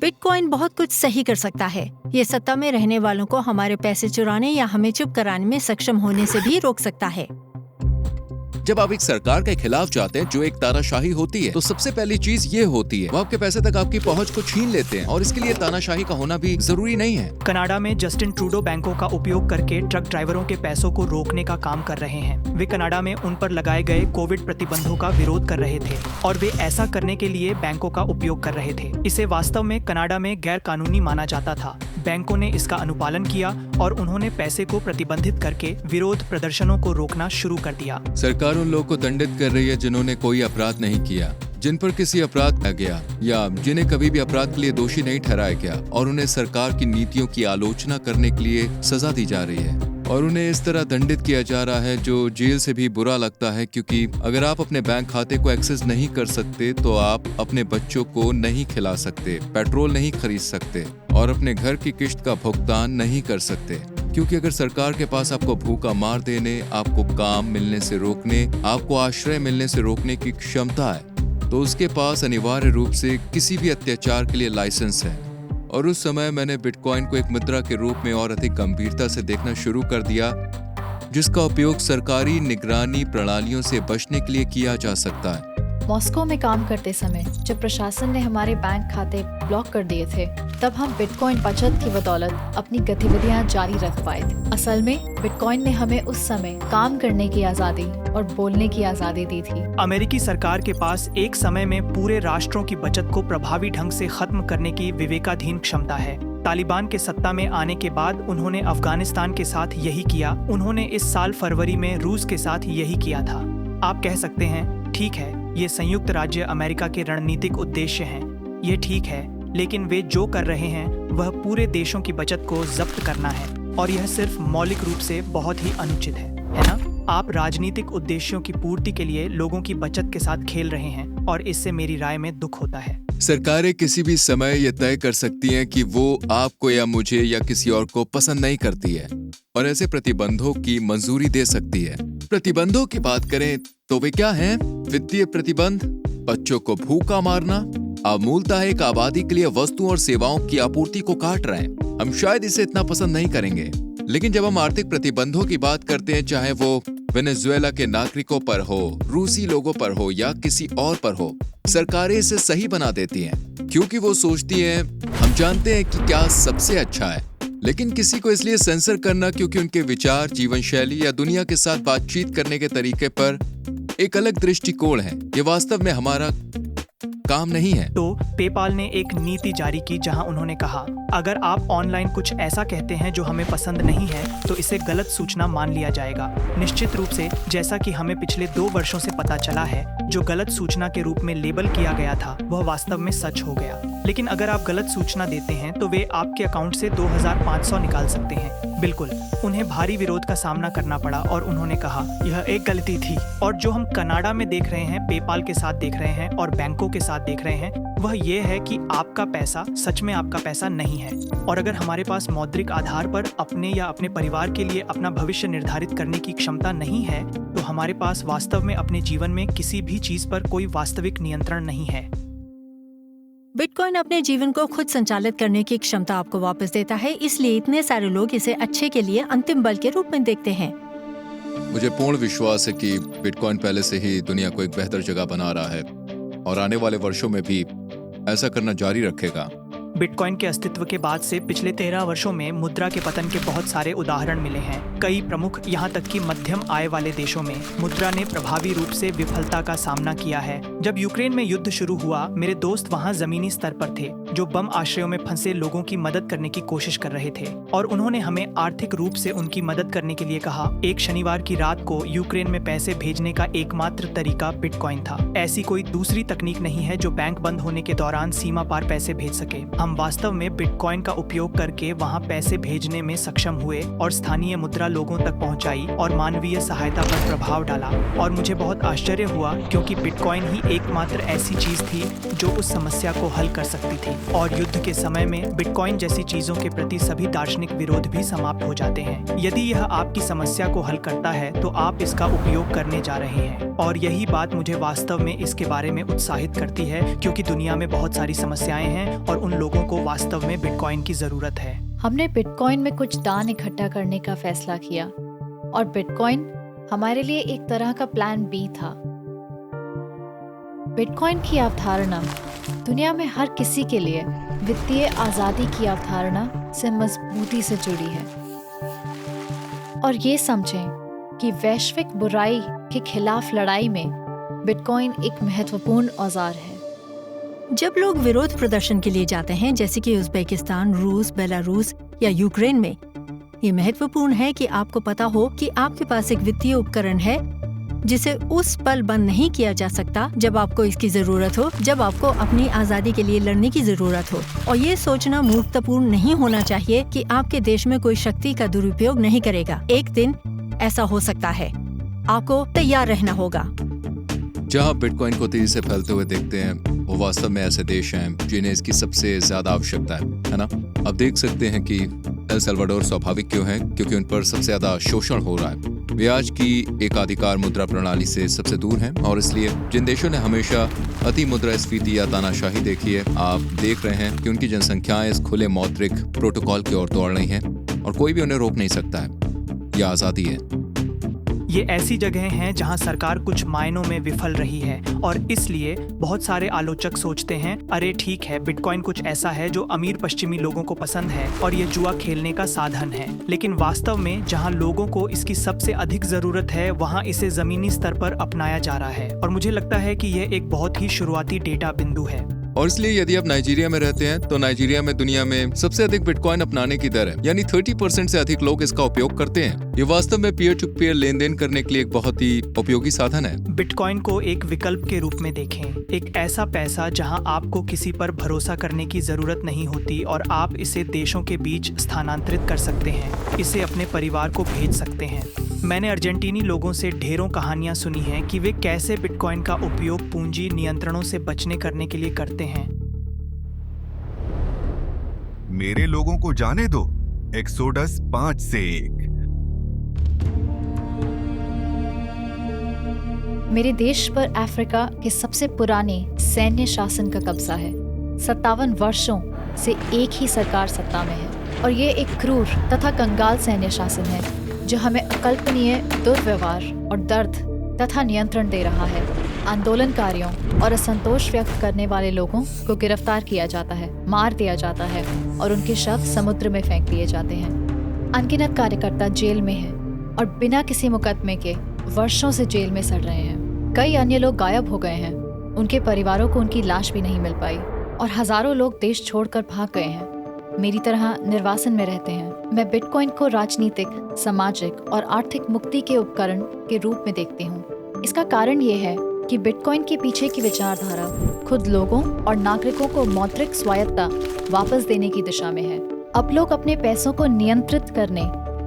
बिटकॉइन बहुत कुछ सही कर सकता है। ये सत्ता में रहने वालों को हमारे पैसे चुराने या हमें चुप कराने में सक्षम होने से भी रोक सकता है। जब आप एक सरकार के खिलाफ जाते हैं जो एक तानाशाही होती है, तो सबसे पहली चीज ये होती है वो आपके पैसे तक आपकी पहुंच को छीन लेते हैं और इसके लिए तानाशाही का होना भी जरूरी नहीं है। कनाडा में जस्टिन ट्रूडो बैंकों का उपयोग करके ट्रक ड्राइवरों के पैसों को रोकने का काम कर रहे हैं। वे कनाडा में उन पर लगाए गए कोविड प्रतिबंधों का विरोध कर रहे थे और वे ऐसा करने के लिए बैंकों का उपयोग कर रहे थे। इसे वास्तव में कनाडा में गैर कानूनी माना जाता था। बैंकों ने इसका अनुपालन किया और उन्होंने पैसे को प्रतिबंधित करके विरोध प्रदर्शनों को रोकना शुरू कर दिया। सरकार उन लोगों को दंडित कर रही है जिन्होंने कोई अपराध नहीं किया, जिन पर किसी अपराध किया गया या जिन्हें कभी भी अपराध के लिए दोषी नहीं ठहराया गया, और उन्हें सरकार की नीतियों की आलोचना करने के लिए सजा दी जा रही है और उन्हें इस तरह दंडित किया जा रहा है जो जेल से भी बुरा लगता है। क्योंकि अगर आप अपने बैंक खाते को एक्सेस नहीं कर सकते तो आप अपने बच्चों को नहीं खिला सकते, पेट्रोल नहीं खरीद सकते और अपने घर की किश्त का भुगतान नहीं कर सकते। क्योंकि अगर सरकार के पास आपको भूखा मार देने, आपको काम मिलने से रोकने, आपको आश्रय मिलने से रोकने की क्षमता है, तो उसके पास अनिवार्य रूप से किसी भी अत्याचार के लिए लाइसेंस है। और उस समय मैंने बिटकॉइन को एक मुद्रा के रूप में और अधिक गंभीरता से देखना शुरू कर दिया, जिसका उपयोग सरकारी निगरानी प्रणालियों से बचने के लिए किया जा सकता है। मॉस्को में काम करते समय जब प्रशासन ने हमारे बैंक खाते ब्लॉक कर दिए थे, तब हम बिटकॉइन बचत की बदौलत अपनी गतिविधियां जारी रख पाए थे। असल में बिटकॉइन ने हमें उस समय काम करने की आजादी और बोलने की आजादी दी थी। अमेरिकी सरकार के पास एक समय में पूरे राष्ट्रों की बचत को प्रभावी ढंग से खत्म करने की विवेकाधीन क्षमता है। तालिबान के सत्ता में आने के बाद उन्होंने अफगानिस्तान के साथ यही किया। उन्होंने इस साल फरवरी में रूस के साथ यही किया था। आप कह सकते हैं, ठीक है, ये संयुक्त राज्य अमेरिका के रणनीतिक उद्देश्य हैं। ये ठीक है, लेकिन वे जो कर रहे हैं वह पूरे देशों की बचत को जब्त करना है और यह सिर्फ मौलिक रूप से बहुत ही अनुचित है ना? आप राजनीतिक उद्देश्यों की पूर्ति के लिए लोगों की बचत के साथ खेल रहे हैं और इससे मेरी राय में दुख होता है। सरकारें किसी भी समय यह तय कर सकती हैं कि वो आपको या मुझे या किसी और को पसंद नहीं करती है और ऐसे प्रतिबंधों की मंजूरी दे सकती है। प्रतिबंधों की बात करें तो वे क्या हैं? वित्तीय प्रतिबंध, बच्चों को भूखा मारना। आप मूलतः एक आबादी के लिए वस्तुओं और सेवाओं की आपूर्ति को काट रहे हैं। हम शायद इसे इतना पसंद नहीं करेंगे, लेकिन जब हम आर्थिक प्रतिबंधों की बात करते हैं, चाहे वो वेनेजुएला के नागरिकों पर हो, रूसी लोगों पर हो या किसी और पर हो, सरकारें इसे सही बना देती हैं क्योंकि वो सोचती हैं हम जानते हैं कि क्या सबसे अच्छा है। लेकिन किसी को इसलिए सेंसर करना क्योंकि उनके विचार, जीवन शैली या दुनिया के साथ बातचीत करने के तरीके पर एक अलग दृष्टिकोण है, ये वास्तव में हमारा काम नहीं है। तो पेपाल ने एक नीति जारी की जहां उन्होंने कहा, अगर आप ऑनलाइन कुछ ऐसा कहते हैं जो हमें पसंद नहीं है तो इसे गलत सूचना मान लिया जाएगा। निश्चित रूप से, जैसा कि हमें पिछले 2 वर्षों से पता चला है, जो गलत सूचना के रूप में लेबल किया गया था वह वास्तव में सच हो गया। लेकिन अगर आप गलत सूचना देते हैं तो वे आपके अकाउंट से 2500 निकाल सकते हैं। बिल्कुल, उन्हें भारी विरोध का सामना करना पड़ा और उन्होंने कहा यह एक गलती थी। और जो हम कनाडा में देख रहे हैं, पेपाल के साथ देख रहे हैं और बैंकों के साथ देख रहे हैं, वह ये है कि आपका पैसा सच में आपका पैसा नहीं है। और अगर हमारे पास मौद्रिक आधार पर अपने या अपने परिवार के लिए अपना भविष्य निर्धारित करने की क्षमता नहीं है, तो हमारे पास वास्तव में अपने जीवन में किसी भी चीज पर कोई वास्तविक नियंत्रण नहीं है। बिटकॉइन अपने जीवन को खुद संचालित करने की क्षमता आपको वापस देता है, इसलिए इतने सारे लोग इसे अच्छे के लिए अंतिम बल के रूप में देखते हैं। मुझे पूर्ण विश्वास है कि बिटकॉइन पहले से ही दुनिया को एक बेहतर जगह बना रहा है और आने वाले वर्षों में भी ऐसा करना जारी रखेगा। बिटकॉइन के अस्तित्व के बाद से पिछले 13 वर्षों में मुद्रा के पतन के बहुत सारे उदाहरण मिले हैं। कई प्रमुख, यहाँ तक कि मध्यम आय वाले देशों में मुद्रा ने प्रभावी रूप से विफलता का सामना किया है। जब यूक्रेन में युद्ध शुरू हुआ, मेरे दोस्त वहाँ जमीनी स्तर पर थे जो बम आश्रयों में फंसे लोगों की मदद करने की कोशिश कर रहे थे और उन्होंने हमें आर्थिक रूप से उनकी मदद करने के लिए कहा। एक शनिवार की रात को यूक्रेन में पैसे भेजने का एकमात्र तरीका बिटकॉइन था। ऐसी कोई दूसरी तकनीक नहीं है जो बैंक बंद होने के दौरान सीमा पार पैसे भेज सके। हम वास्तव में बिटकॉइन का उपयोग करके वहां पैसे भेजने में सक्षम हुए और स्थानीय मुद्रा लोगों तक पहुंचाई और मानवीय सहायता पर प्रभाव डाला। और मुझे बहुत आश्चर्य हुआ क्योंकि बिटकॉइन ही एकमात्र ऐसी चीज थी जो उस समस्या को हल कर सकती थी। और युद्ध के समय में बिटकॉइन जैसी चीजों के प्रति सभी दार्शनिक विरोध भी समाप्त हो जाते हैं। यदि यह आपकी समस्या को हल करता है तो आप इसका उपयोग करने जा रहे हैं। और यही बात मुझे वास्तव में इसके बारे में उत्साहित करती है क्योंकि दुनिया में बहुत सारी समस्याएं हैं और उन लोगों को वास्तव में बिटकॉइन की जरूरत है। हमने बिटकॉइन में कुछ दान इकट्ठा करने का फैसला किया और बिटकॉइन हमारे लिए एक तरह का प्लान बी था। बिटकॉइन की अवधारणा दुनिया में हर किसी के लिए वित्तीय आजादी की अवधारणा से मजबूती से जुड़ी है। और ये समझें कि वैश्विक बुराई के खिलाफ लड़ाई में बिटकॉइन एक महत्वपूर्ण औजार है। जब लोग विरोध प्रदर्शन के लिए जाते हैं, जैसे कि उज्बेकिस्तान, रूस, बेलारूस या यूक्रेन में, ये महत्वपूर्ण है कि आपको पता हो कि आपके पास एक वित्तीय उपकरण है जिसे उस पल बंद नहीं किया जा सकता जब आपको इसकी जरूरत हो, जब आपको अपनी आजादी के लिए लड़ने की जरूरत हो। और ये सोचना मूर्खतापूर्ण नहीं होना चाहिए कि आपके देश में कोई शक्ति का दुरुपयोग नहीं करेगा। एक दिन ऐसा हो सकता है, आपको तैयार रहना होगा। जहां बिटकॉइन को तेजी से फैलते हुए देखते हैं, वो वास्तव में ऐसे देश हैं जिन्हें इसकी सबसे ज्यादा आवश्यकता है ना? अब देख सकते हैं कि एल सल्वाडोर स्वाभाविक क्यों है, क्योंकि उन पर सबसे ज्यादा शोषण हो रहा है। वे आज की एकाधिकार मुद्रा प्रणाली से सबसे दूर हैं, और इसलिए जिन देशों ने हमेशा अति मुद्रास्फीति या तानाशाही देखी है, आप देख रहे हैं कि उनकी जनसंख्याएं इस खुले मौद्रिक प्रोटोकॉल की ओर दौड़ रही हैं, और कोई भी उन्हें रोक नहीं सकता है। यह आजादी है। ये ऐसी जगह हैं जहां सरकार कुछ मायनों में विफल रही है, और इसलिए बहुत सारे आलोचक सोचते हैं, अरे ठीक है, बिटकॉइन कुछ ऐसा है जो अमीर पश्चिमी लोगों को पसंद है और ये जुआ खेलने का साधन है। लेकिन वास्तव में जहां लोगों को इसकी सबसे अधिक जरूरत है, वहां इसे जमीनी स्तर पर अपनाया जा रहा है। और मुझे लगता है कि यह एक बहुत ही शुरुआती डेटा बिंदु है। और इसलिए यदि आप नाइजीरिया में रहते हैं, तो नाइजीरिया में दुनिया में सबसे अधिक बिटकॉइन अपनाने की दर है, यानी 30% से अधिक लोग इसका उपयोग करते हैं। ये वास्तव में पीयर टू पीयर लेन देन करने के लिए एक बहुत ही उपयोगी साधन है। बिटकॉइन को एक विकल्प के रूप में देखें, एक ऐसा पैसा जहां आपको किसी पर भरोसा करने की जरूरत नहीं होती और आप इसे देशों के बीच स्थानांतरित कर सकते हैं, इसे अपने परिवार को भेज सकते हैं। मैंने अर्जेंटीनी लोगों से ढेरों कहानियां सुनी हैं कि वे कैसे बिटकॉइन का उपयोग पूंजी नियंत्रणों से बचने करने के लिए करते हैं। मेरे लोगों को जाने दो। एक्सोडस 5 से 1। मेरे देश पर अफ्रीका के सबसे पुराने सैन्य शासन का कब्जा है। 57 वर्षों से एक ही सरकार सत्ता में है, और ये एक क्रूर तथा कंगाल सैन्य शासन है जो हमें अकल्पनीय दुर्व्यवहार और दर्द तथा नियंत्रण दे रहा है। आंदोलनकारियों और असंतोष व्यक्त करने वाले लोगों को गिरफ्तार किया जाता है, मार दिया जाता है और उनके शव समुद्र में फेंक दिए जाते हैं। अनगिनत कार्यकर्ता जेल में हैं और बिना किसी मुकदमे के वर्षों से जेल में सड़ रहे हैं। कई अन्य लोग गायब हो गए हैं, उनके परिवारों को उनकी लाश भी नहीं मिल पाई, और हजारों लोग देश छोड़कर भाग गए हैं। मेरी तरह निर्वासन में रहते हैं। मैं बिटकॉइन को राजनीतिक, सामाजिक और आर्थिक मुक्ति के उपकरण के रूप में देखती हूँ। इसका कारण ये है कि बिटकॉइन के पीछे की विचारधारा खुद लोगों और नागरिकों को मौद्रिक स्वायत्तता वापस देने की दिशा में है। अब लोग अपने पैसों को नियंत्रित करने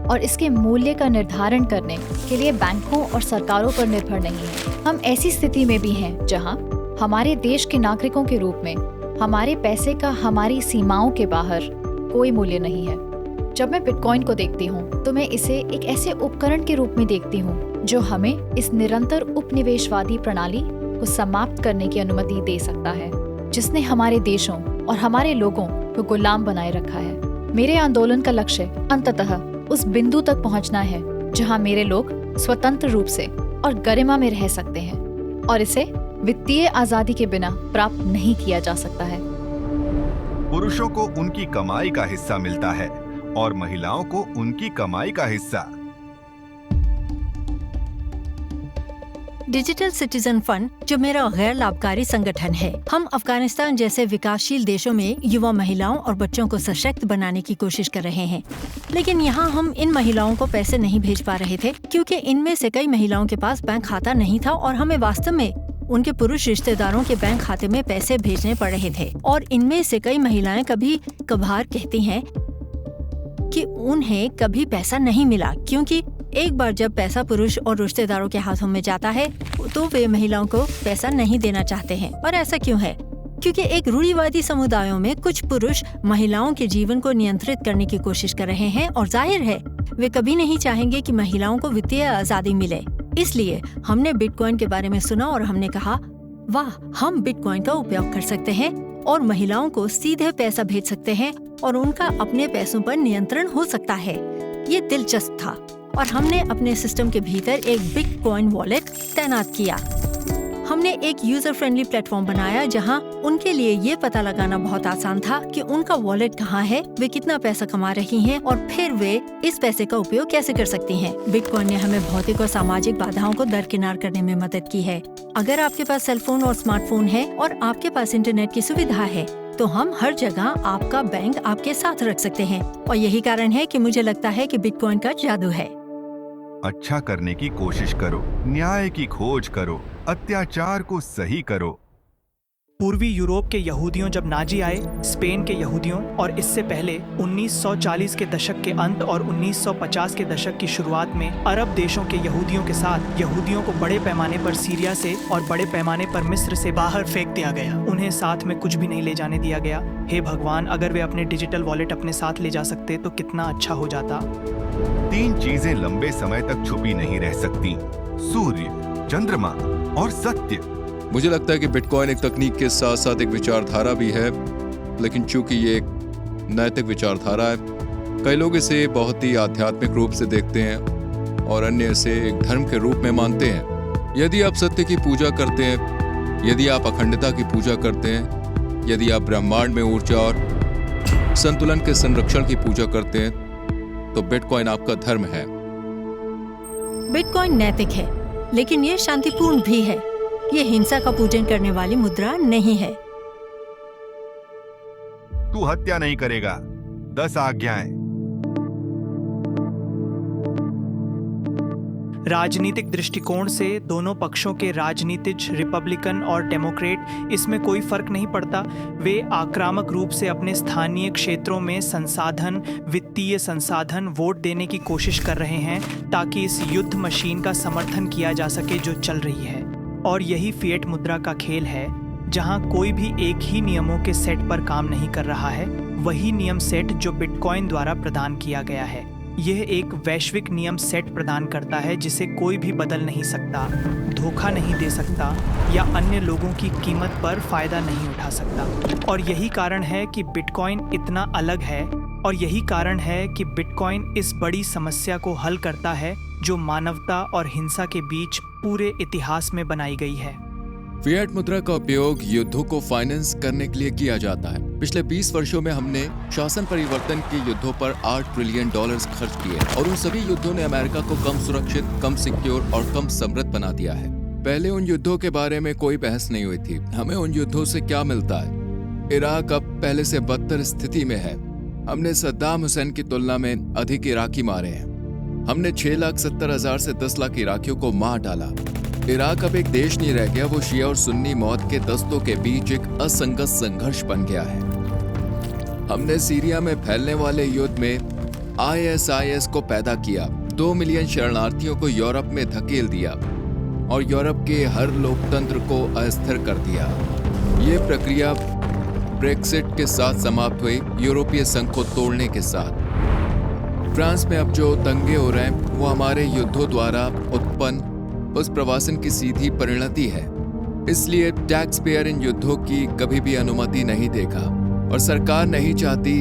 और इसके मूल्य का निर्धारण करने के लिए बैंकों और सरकारों पर निर्भर नहीं है। हम ऐसी स्थिति में भी हैं जहाँ हमारे देश के नागरिकों के रूप में हमारे पैसे का हमारी सीमाओं के बाहर कोई मूल्य नहीं है। जब मैं बिटकॉइन को देखती हूँ तो मैं इसे एक ऐसे उपकरण के रूप में देखती हूँ जो हमें इस निरंतर उपनिवेशवादी प्रणाली को समाप्त करने की अनुमति दे सकता है, जिसने हमारे देशों और हमारे लोगों को गुलाम बनाए रखा है। मेरे आंदोलन का लक्ष्य अंततः उस बिंदु तक पहुँचना है जहाँ मेरे लोग स्वतंत्र रूप से और गरिमा में रह सकते हैं, और इसे वित्तीय आजादी के बिना प्राप्त नहीं किया जा सकता है। पुरुषों को उनकी कमाई का हिस्सा मिलता है और महिलाओं को उनकी कमाई का हिस्सा। डिजिटल सिटीजन फंड, जो मेरा गैर लाभकारी संगठन है, हम अफगानिस्तान जैसे विकासशील देशों में युवा महिलाओं और बच्चों को सशक्त बनाने की कोशिश कर रहे हैं। लेकिन यहाँ हम इन महिलाओं को पैसे नहीं भेज पा रहे थे, क्योंकि इनमें से कई महिलाओं के पास बैंक खाता नहीं था और हमें वास्तव में उनके पुरुष रिश्तेदारों के बैंक खाते में पैसे भेजने पड़ रहे थे। और इनमें से कई महिलाएं कभी कभार कहती हैं कि उन्हें कभी पैसा नहीं मिला, क्योंकि एक बार जब पैसा पुरुष और रिश्तेदारों के हाथों में जाता है तो वे महिलाओं को पैसा नहीं देना चाहते हैं। और ऐसा क्यों है? क्योंकि एक रूढ़िवादी समुदायों में कुछ पुरुष महिलाओं के जीवन को नियंत्रित करने की कोशिश कर रहे हैं, और जाहिर है वे कभी नहीं चाहेंगे कि महिलाओं को वित्तीय आजादी मिले। इसलिए हमने बिटकॉइन के बारे में सुना और हमने कहा, वाह, हम बिटकॉइन का उपयोग कर सकते हैं और महिलाओं को सीधे पैसा भेज सकते हैं और उनका अपने पैसों पर नियंत्रण हो सकता है। ये दिलचस्प था और हमने अपने सिस्टम के भीतर एक बिटकॉइन वॉलेट तैनात किया। हमने एक यूजर फ्रेंडली प्लेटफॉर्म बनाया जहां उनके लिए ये पता लगाना बहुत आसान था कि उनका वॉलेट कहाँ है, वे कितना पैसा कमा रही हैं और फिर वे इस पैसे का उपयोग कैसे कर सकती हैं। बिटकॉइन ने हमें भौतिक और सामाजिक बाधाओं को दरकिनार करने में मदद की है। अगर आपके पास सेलफोन और स्मार्टफोन है और आपके पास इंटरनेट की सुविधा है तो हम हर जगह आपका बैंक आपके साथ रख सकते हैं। और यही कारण है कि मुझे लगता है कि बिटकॉइन का जादू है। अच्छा करने की कोशिश करो, न्याय की खोज करो, अत्याचार को सही करो। पूर्वी यूरोप के यहूदियों जब नाजी आए, स्पेन के यहूदियों और इससे पहले 1940 के दशक के अंत और 1950 के दशक की शुरुआत में अरब देशों के यहूदियों के साथ यहूदियों को बड़े पैमाने पर सीरिया से और बड़े पैमाने पर मिस्र से बाहर फेंक दिया गया। उन्हें साथ में कुछ भी नहीं ले जाने दिया गया। हे भगवान, अगर वे अपने डिजिटल वॉलेट अपने साथ ले जा सकते तो कितना अच्छा हो जाता। 3 चीजें लंबे समय तक छुपी नहीं रह सकती: सूर्य, चंद्रमा और सत्य। मुझे लगता है कि बिटकॉइन एक तकनीक के साथ साथ एक विचारधारा भी है, लेकिन चूंकि ये एक नैतिक विचारधारा है, कई लोग इसे बहुत ही आध्यात्मिक रूप से देखते हैं और अन्य इसे एक धर्म के रूप में मानते हैं। यदि आप सत्य की पूजा करते हैं, यदि आप अखंडता की पूजा करते हैं, यदि आप ब्रह्मांड में ऊर्जा और संतुलन के संरक्षण की पूजा करते हैं, तो बिटकॉइन आपका धर्म है। बिटकॉइन नैतिक है, लेकिन ये शांतिपूर्ण भी है। ये हिंसा का पूजन करने वाली मुद्रा नहीं है। तू हत्या नहीं करेगा। 10 आज्ञाएं। राजनीतिक दृष्टिकोण से दोनों पक्षों के राजनीतिज, रिपब्लिकन और डेमोक्रेट, इसमें कोई फर्क नहीं पड़ता। वे आक्रामक रूप से अपने स्थानीय क्षेत्रों में संसाधन, वित्तीय संसाधन, वोट देने की कोशिश कर रहे हैं ताकि इस युद्ध मशीन का समर्थन किया जा सके जो चल रही है। और यही फिएट मुद्रा का खेल है, जहां कोई भी एक ही नियमों के सेट पर काम नहीं कर रहा है। वही नियम सेट जो बिटकॉइन द्वारा प्रदान किया गया है। यह एक वैश्विक नियम सेट प्रदान करता है जिसे कोई भी बदल नहीं सकता, धोखा नहीं दे सकता या अन्य लोगों की कीमत पर फायदा नहीं उठा सकता। और यही कारण है कि बिटकॉइन इतना अलग है, और यही कारण है कि बिटकॉइन इस बड़ी समस्या को हल करता है जो मानवता और हिंसा के बीच पूरे इतिहास में बनाई गई है। फिएट मुद्रा का उपयोग युद्धों को फाइनेंस करने के लिए किया जाता है। पिछले 20 वर्षों में हमने शासन परिवर्तन के युद्धों पर $8 ट्रिलियन खर्च किए और उन सभी युद्धों ने अमेरिका को कम सुरक्षित, कम सिक्योर और कम समृद्ध बना दिया है। पहले उन युद्धों के बारे में कोई बहस नहीं हुई थी। हमें उन युद्धों से क्या मिलता है? इराक अब पहले से बदतर स्थिति में है। हमने सद्दाम हुसैन की तुलना में अधिक इराकी मारे हैं। हमने 6,70,000 से 10 लाख इराकियों को मार डाला। इराक अब एक देश नहीं रह गया, वो शिया और सुन्नी मौत के दस्तों के बीच एक असंगत संघर्ष बन गया है। हमने सीरिया में फैलने वाले युद्ध में ISIS को पैदा किया, 2 मिलियन शरणार्थियों को यूरोप में धकेल दिया और यूरोप के हर लोकतंत्र को अस्थिर कर दिया। ये प्रक्रिया ब्रेक्सिट के साथ समाप्त हुई, यूरोपीय संघ को तोड़ने के साथ। फ्रांस में अब जो दंगे हो रहे हैं वो हमारे युद्धों द्वारा उत्पन्न उस प्रवासन की सीधी परिणति है। इसलिए टैक्स पेयर इन युद्धों की कभी भी अनुमति नहीं देगा और सरकार नहीं चाहती,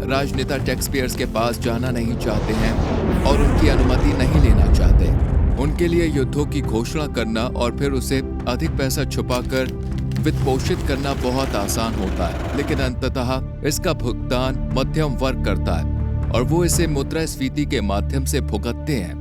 राजनेता टैक्स पेयर्स के पास जाना नहीं चाहते हैं और उनकी अनुमति नहीं लेना चाहते। उनके लिए युद्धों की घोषणा करना और फिर उसे अधिक पैसा छुपाकर वित्त पोषित करना बहुत आसान होता है, लेकिन अंततः इसका भुगतान मध्यम वर्ग करता है और वो इसे मुद्रास्फीति के माध्यम से भुगतते हैं।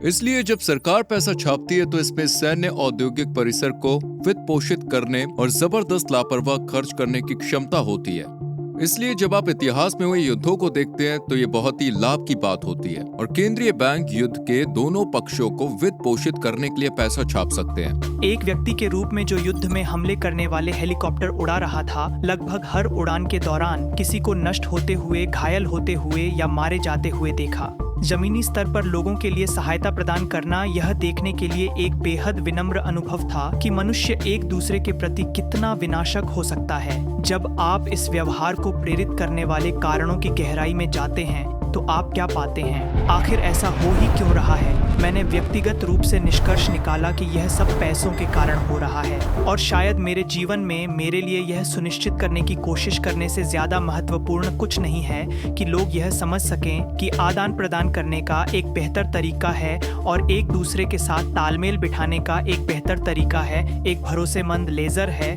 इसलिए जब सरकार पैसा छापती है तो इसमें सैन्य औद्योगिक परिसर को वित्त पोषित करने और जबरदस्त लापरवाह खर्च करने की क्षमता होती है। इसलिए जब आप इतिहास में हुए युद्धों को देखते हैं तो ये बहुत ही लाभ की बात होती है और केंद्रीय बैंक युद्ध के दोनों पक्षों को वित्त पोषित करने के लिए पैसा छाप सकते हैं। एक व्यक्ति के रूप में जो युद्ध में हमले करने वाले हेलीकॉप्टर उड़ा रहा था, लगभग हर उड़ान के दौरान किसी को नष्ट होते हुए, घायल होते हुए या मारे जाते हुए देखा। जमीनी स्तर पर लोगों के लिए सहायता प्रदान करना यह देखने के लिए एक बेहद विनम्र अनुभव था कि मनुष्य एक दूसरे के प्रति कितना विनाशक हो सकता है। जब आप इस व्यवहार को प्रेरित करने वाले कारणों की गहराई में जाते हैं तो आप क्या पाते हैं? आखिर ऐसा हो ही क्यों रहा है? मैंने व्यक्तिगत रूप से निष्कर्ष निकाला कि यह सब पैसों के कारण हो रहा है, और शायद मेरे जीवन में मेरे लिए यह सुनिश्चित करने की कोशिश करने से ज्यादा महत्वपूर्ण कुछ नहीं है कि लोग यह समझ सकें कि आदान प्रदान करने का एक बेहतर तरीका है और एक दूसरे के साथ तालमेल बिठाने का एक बेहतर तरीका है, एक भरोसेमंद लेजर है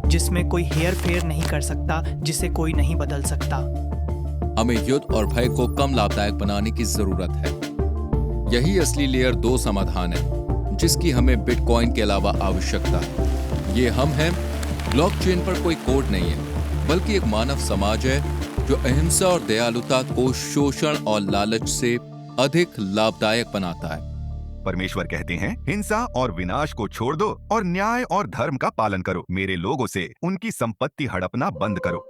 जिसमें कोई हेर फेर नहीं कर सकता, जिसे कोई नहीं बदल सकता। हमें युद्ध और भय को कम लाभदायक बनाने की जरूरत है। यही असली लेयर 2 समाधान है जिसकी हमें बिटकॉइन के अलावा आवश्यकता है। ये हम हैं। ब्लॉकचेन पर कोई कोड नहीं है, बल्कि एक मानव समाज है जो अहिंसा और दयालुता को शोषण और लालच से अधिक लाभदायक बनाता है। परमेश्वर कहते हैं, हिंसा और विनाश को छोड़ दो और न्याय और धर्म का पालन करो। मेरे लोगों से उनकी संपत्ति हड़पना बंद करो।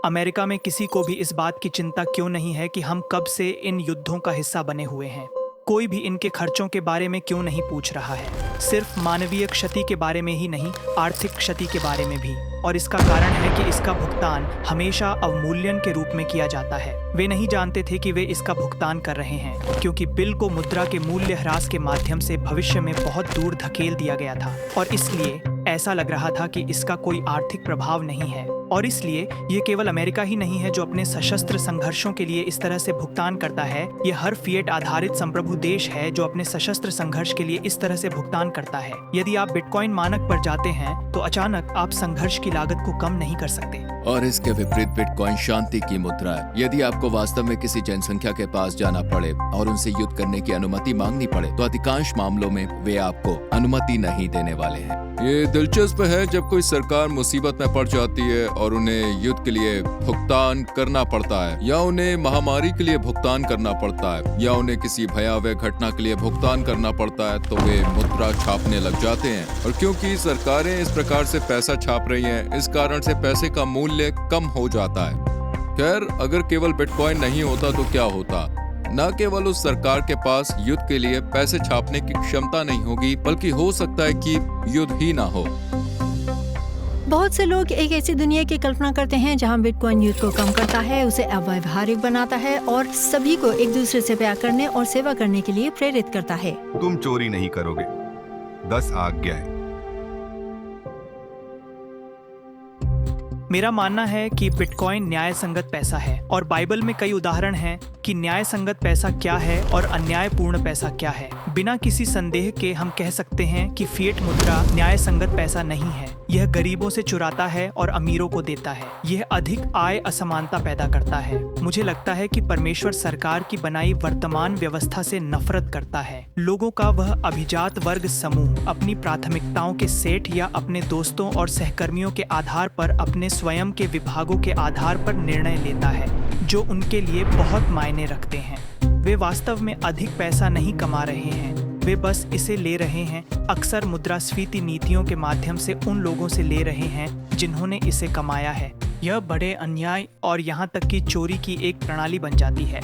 अमेरिका में किसी को भी इस बात की चिंता क्यों नहीं है कि हम कब से इन युद्धों का हिस्सा बने हुए हैं। कोई भी इनके खर्चों के बारे में क्यों नहीं पूछ रहा है। सिर्फ मानवीय क्षति के बारे में ही नहीं, आर्थिक क्षति के बारे में भी। और इसका कारण है कि इसका भुगतान हमेशा अवमूल्यन के रूप में किया जाता है। वे नहीं जानते थे कि वे इसका भुगतान कर रहे हैं, क्योंकि बिल को मुद्रा के मूल्य ह्रास के माध्यम से भविष्य में बहुत दूर धकेल दिया गया था, और इसलिए ऐसा लग रहा था कि इसका कोई आर्थिक प्रभाव नहीं है। और इसलिए ये केवल अमेरिका ही नहीं है जो अपने सशस्त्र संघर्षों के लिए इस तरह से भुगतान करता है। ये हर फिएट आधारित संप्रभु देश है जो अपने सशस्त्र संघर्ष के लिए इस तरह से भुगतान करता है। यदि आप बिटकॉइन मानक पर जाते हैं तो अचानक आप संघर्ष की लागत को कम नहीं कर सकते। और इसके विपरीत बिटकॉइन शांति की मुद्रा है। यदि आपको वास्तव में किसी जनसंख्या के पास जाना पड़े और उनसे युद्ध करने की अनुमति मांगनी पड़े, तो अधिकांश मामलों में वे आपको अनुमति नहीं देने वाले हैं। ये दिलचस्प है जब कोई सरकार मुसीबत में पड़ जाती है और उन्हें युद्ध के लिए भुगतान करना पड़ता है, या उन्हें महामारी के लिए भुगतान करना पड़ता है, या उन्हें किसी भयावह घटना के लिए भुगतान करना पड़ता है, तो वे मुद्रा छापने लग जाते हैं। और क्योंकि सरकारें इस प्रकार से पैसा छाप रही हैं, इस कारण से पैसे का मूल्य कम हो जाता है। खैर, अगर केवल बिटकॉइन नहीं होता तो क्या होता? न केवल उस सरकार के पास युद्ध के लिए पैसे छापने की क्षमता नहीं होगी, बल्कि हो सकता है कि युद्ध ही ना हो। बहुत से लोग एक ऐसी दुनिया की कल्पना करते हैं जहां बिटकॉइन युद्ध को कम करता है, उसे अव्यावहारिक बनाता है और सभी को एक दूसरे से प्यार करने और सेवा करने के लिए प्रेरित करता है। तुम चोरी नहीं करोगे। 10 आज्ञाएं। मेरा मानना है कि बिटकॉइन न्याय संगत पैसा है, और बाइबल में कई उदाहरण हैं कि न्याय संगत पैसा क्या है और अन्यायपूर्ण पैसा क्या है। बिना किसी संदेह के हम कह सकते हैं कि फिएट मुद्रा न्याय संगत पैसा नहीं है। यह गरीबों से चुराता है और अमीरों को देता है। यह अधिक आय असमानता पैदा करता है। मुझे लगता है कि परमेश्वर सरकार की बनाई वर्तमान व्यवस्था से नफरत करता है। लोगों का वह अभिजात वर्ग समूह अपनी प्राथमिकताओं के सेट या अपने दोस्तों और सहकर्मियों के आधार पर अपने स्वयं के विभागों के आधार पर निर्णय लेता है जो उनके लिए बहुत मायने रखते हैं। वे वास्तव में अधिक पैसा नहीं कमा रहे हैं, वे बस इसे ले रहे हैं, अक्सर मुद्रास्फीति नीतियों के माध्यम से उन लोगों से ले रहे हैं जिन्होंने इसे कमाया है। यह बड़े अन्याय और यहाँ तक कि चोरी की एक प्रणाली बन जाती है।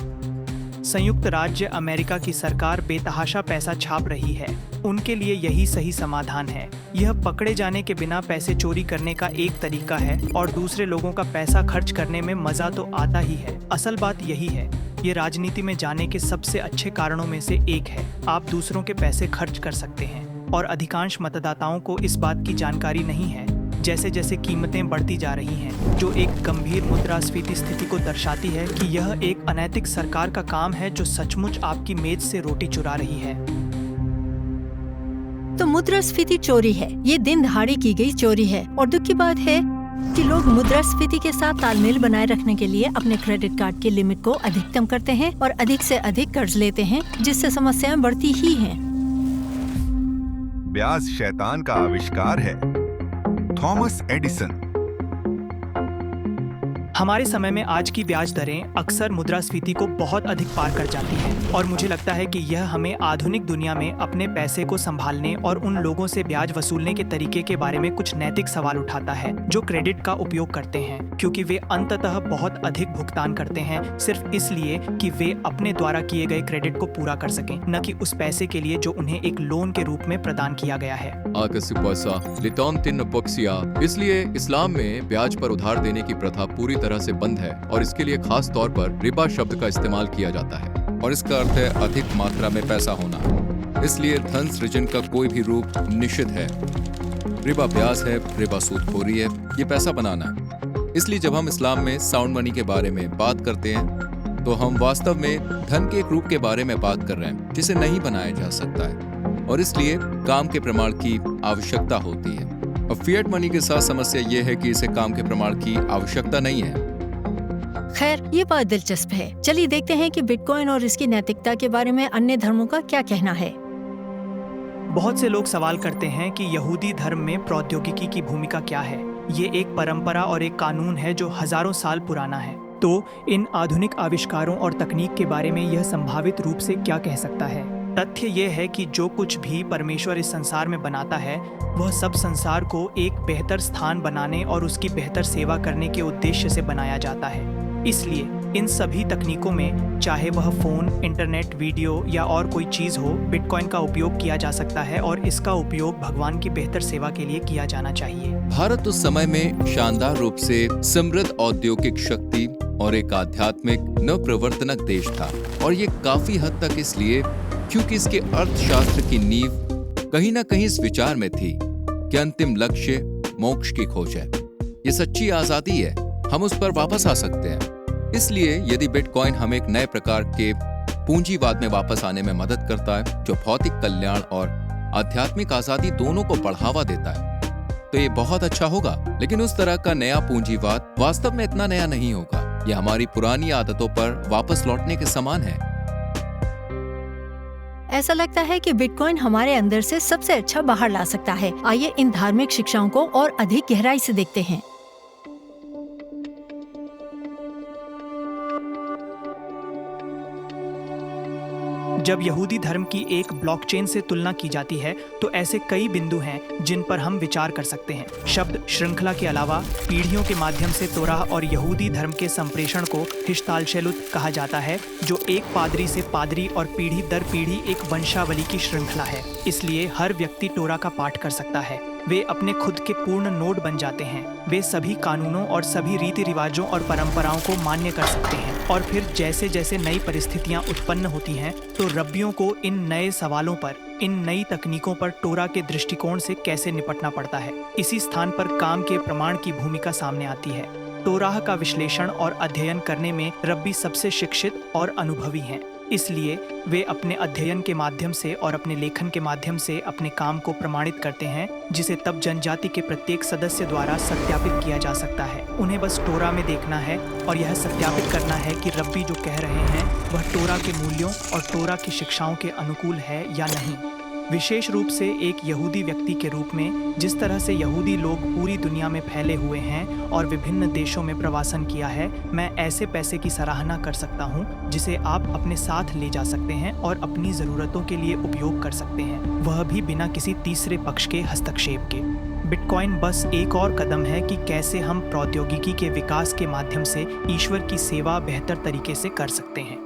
संयुक्त राज्य अमेरिका की सरकार बेतहाशा पैसा छाप रही है। उनके लिए यही सही समाधान है। यह पकड़े जाने के बिना पैसे चोरी करने का एक तरीका है, और दूसरे लोगों का पैसा खर्च करने में मजा तो आता ही है। असल बात यही है। ये राजनीति में जाने के सबसे अच्छे कारणों में से एक है। आप दूसरों के पैसे खर्च कर सकते हैं, और अधिकांश मतदाताओं को इस बात की जानकारी नहीं है। जैसे जैसे कीमतें बढ़ती जा रही हैं, जो एक गंभीर मुद्रास्फीति स्थिति को दर्शाती है कि यह एक अनैतिक सरकार का काम है जो सचमुच आपकी मेज से रोटी चुरा रही है। तो मुद्रास्फीति चोरी है। ये दिन दहाड़े की गई चोरी है, और दुख की बात है कि लोग मुद्रास्फीति के साथ तालमेल बनाए रखने के लिए अपने क्रेडिट कार्ड की लिमिट को अधिकतम करते हैं और अधिक से अधिक कर्ज लेते हैं, जिससे समस्याएं बढ़ती ही हैं। ब्याज शैतान का आविष्कार है। Thomas Edison. हमारे समय में आज की ब्याज दरें अक्सर मुद्रास्फीति को बहुत अधिक पार कर जाती हैं, और मुझे लगता है कि यह हमें आधुनिक दुनिया में अपने पैसे को संभालने और उन लोगों से ब्याज वसूलने के तरीके के बारे में कुछ नैतिक सवाल उठाता है जो क्रेडिट का उपयोग करते हैं, क्योंकि वे अंततः बहुत अधिक भुगतान करते हैं सिर्फ इसलिए कि वे अपने द्वारा किए गए क्रेडिट को पूरा कर सकें, न कि उस पैसे के लिए जो उन्हें एक लोन के रूप में प्रदान किया गया है। इसलिए इस्लाम में ब्याज पर उधार देने की प्रथा पूरी तरह से बंद है, और इसके लिए खास तौर पर रिबा शब्द का इस्तेमाल किया जाता है। और इसका अर्थ है अधिक मात्रा में पैसा होना। इसलिए धन सृजन का कोई भी रूप निषिद्ध है। रिबा ब्याज है, रिबा सूदखोरी है, ये पैसा बनाना है। इसलिए जब हम इस्लाम में साउंड मनी के बारे में बात करते हैं तो हम वास्तव में धन के एक रूप के बारे में बात कर रहे हैं जिसे नहीं बनाया जा सकता है, और इसलिए काम के प्रमाण की आवश्यकता होती है। अब फिएट मनी के साथ समस्या ये है कि इसे काम के प्रमाण की आवश्यकता नहीं है। खैर, ये बात दिलचस्प है। चलिए देखते हैं कि बिटकॉइन और इसकी नैतिकता के बारे में अन्य धर्मों का क्या कहना है। बहुत से लोग सवाल करते हैं कि यहूदी धर्म में प्रौद्योगिकी की भूमिका क्या है। ये एक परंपरा और एक कानून है जो हजारों साल पुराना है। तो इन आधुनिक आविष्कारों और तकनीक के बारे में यह संभावित रूप से क्या कह सकता है? तथ्य यह है कि जो कुछ भी परमेश्वर इस संसार में बनाता है वह सब संसार को एक बेहतर स्थान बनाने और उसकी बेहतर सेवा करने के उद्देश्य से बनाया जाता है। इसलिए इन सभी तकनीकों में, चाहे वह फोन, इंटरनेट, वीडियो या और कोई चीज हो, बिटकॉइन का उपयोग किया जा सकता है और इसका उपयोग भगवान की बेहतर सेवा के लिए किया जाना चाहिए। भारत उस समय में शानदार रूप से समृद्ध औद्योगिक शक्ति और एक आध्यात्मिक नवप्रवर्तनक देश था, और ये काफी हद तक इसलिए क्योंकि इसके अर्थशास्त्र की नींव कहीं ना कहीं इस विचार में थी कि अंतिम लक्ष्य मोक्ष की खोज है। ये सच्ची आजादी है, हम उस पर वापस आ सकते हैं। इसलिए यदि बिटकॉइन हमें एक नए प्रकार के पूंजीवाद में वापस आने में मदद करता है जो भौतिक कल्याण और आध्यात्मिक आजादी दोनों को बढ़ावा देता है, तो ये बहुत अच्छा होगा। लेकिन उस तरह का नया पूंजीवाद वास्तव में इतना नया नहीं होगा। यह हमारी पुरानी आदतों पर वापस लौटने के समान है। ऐसा लगता है कि बिटकॉइन हमारे अंदर से सबसे अच्छा बाहर ला सकता है। आइए इन धार्मिक शिक्षाओं को और अधिक गहराई से देखते हैं। जब यहूदी धर्म की एक ब्लॉकचेन से तुलना की जाती है तो ऐसे कई बिंदु हैं जिन पर हम विचार कर सकते हैं। शब्द श्रृंखला के अलावा पीढ़ियों के माध्यम से तोराह और यहूदी धर्म के संप्रेषण को हिश्तालशेलुत कहा जाता है, जो एक पादरी से पादरी और पीढ़ी दर पीढ़ी एक वंशावली की श्रृंखला है। इसलिए हर व्यक्ति टोरा का पाठ कर सकता है। वे अपने खुद के पूर्ण नोड बन जाते हैं। वे सभी कानूनों और सभी रीति रिवाजों और परंपराओं को मान्य कर सकते हैं, और फिर जैसे जैसे नई परिस्थितियां उत्पन्न होती हैं तो रब्बियों को इन नए सवालों पर, इन नई तकनीकों पर टोरा के दृष्टिकोण से कैसे निपटना पड़ता है। इसी स्थान पर काम के प्रमाण की भूमिका सामने आती है। टोराह का विश्लेषण और अध्ययन करने में रब्बी सबसे शिक्षित और अनुभवी हैं। इसलिए वे अपने अध्ययन के माध्यम से और अपने लेखन के माध्यम से अपने काम को प्रमाणित करते हैं, जिसे तब जनजाति के प्रत्येक सदस्य द्वारा सत्यापित किया जा सकता है। उन्हें बस टोरा में देखना है और यह सत्यापित करना है कि रब्बी जो कह रहे हैं वह टोरा के मूल्यों और टोरा की शिक्षाओं के अनुकूल है या नहीं। विशेष रूप से एक यहूदी व्यक्ति के रूप में, जिस तरह से यहूदी लोग पूरी दुनिया में फैले हुए हैं और विभिन्न देशों में प्रवासन किया है, मैं ऐसे पैसे की सराहना कर सकता हूं जिसे आप अपने साथ ले जा सकते हैं और अपनी ज़रूरतों के लिए उपयोग कर सकते हैं, वह भी बिना किसी तीसरे पक्ष के हस्तक्षेप के। बिटकॉइन बस एक और कदम है कि कैसे हम प्रौद्योगिकी के विकास के माध्यम से ईश्वर की सेवा बेहतर तरीके से कर सकते हैं।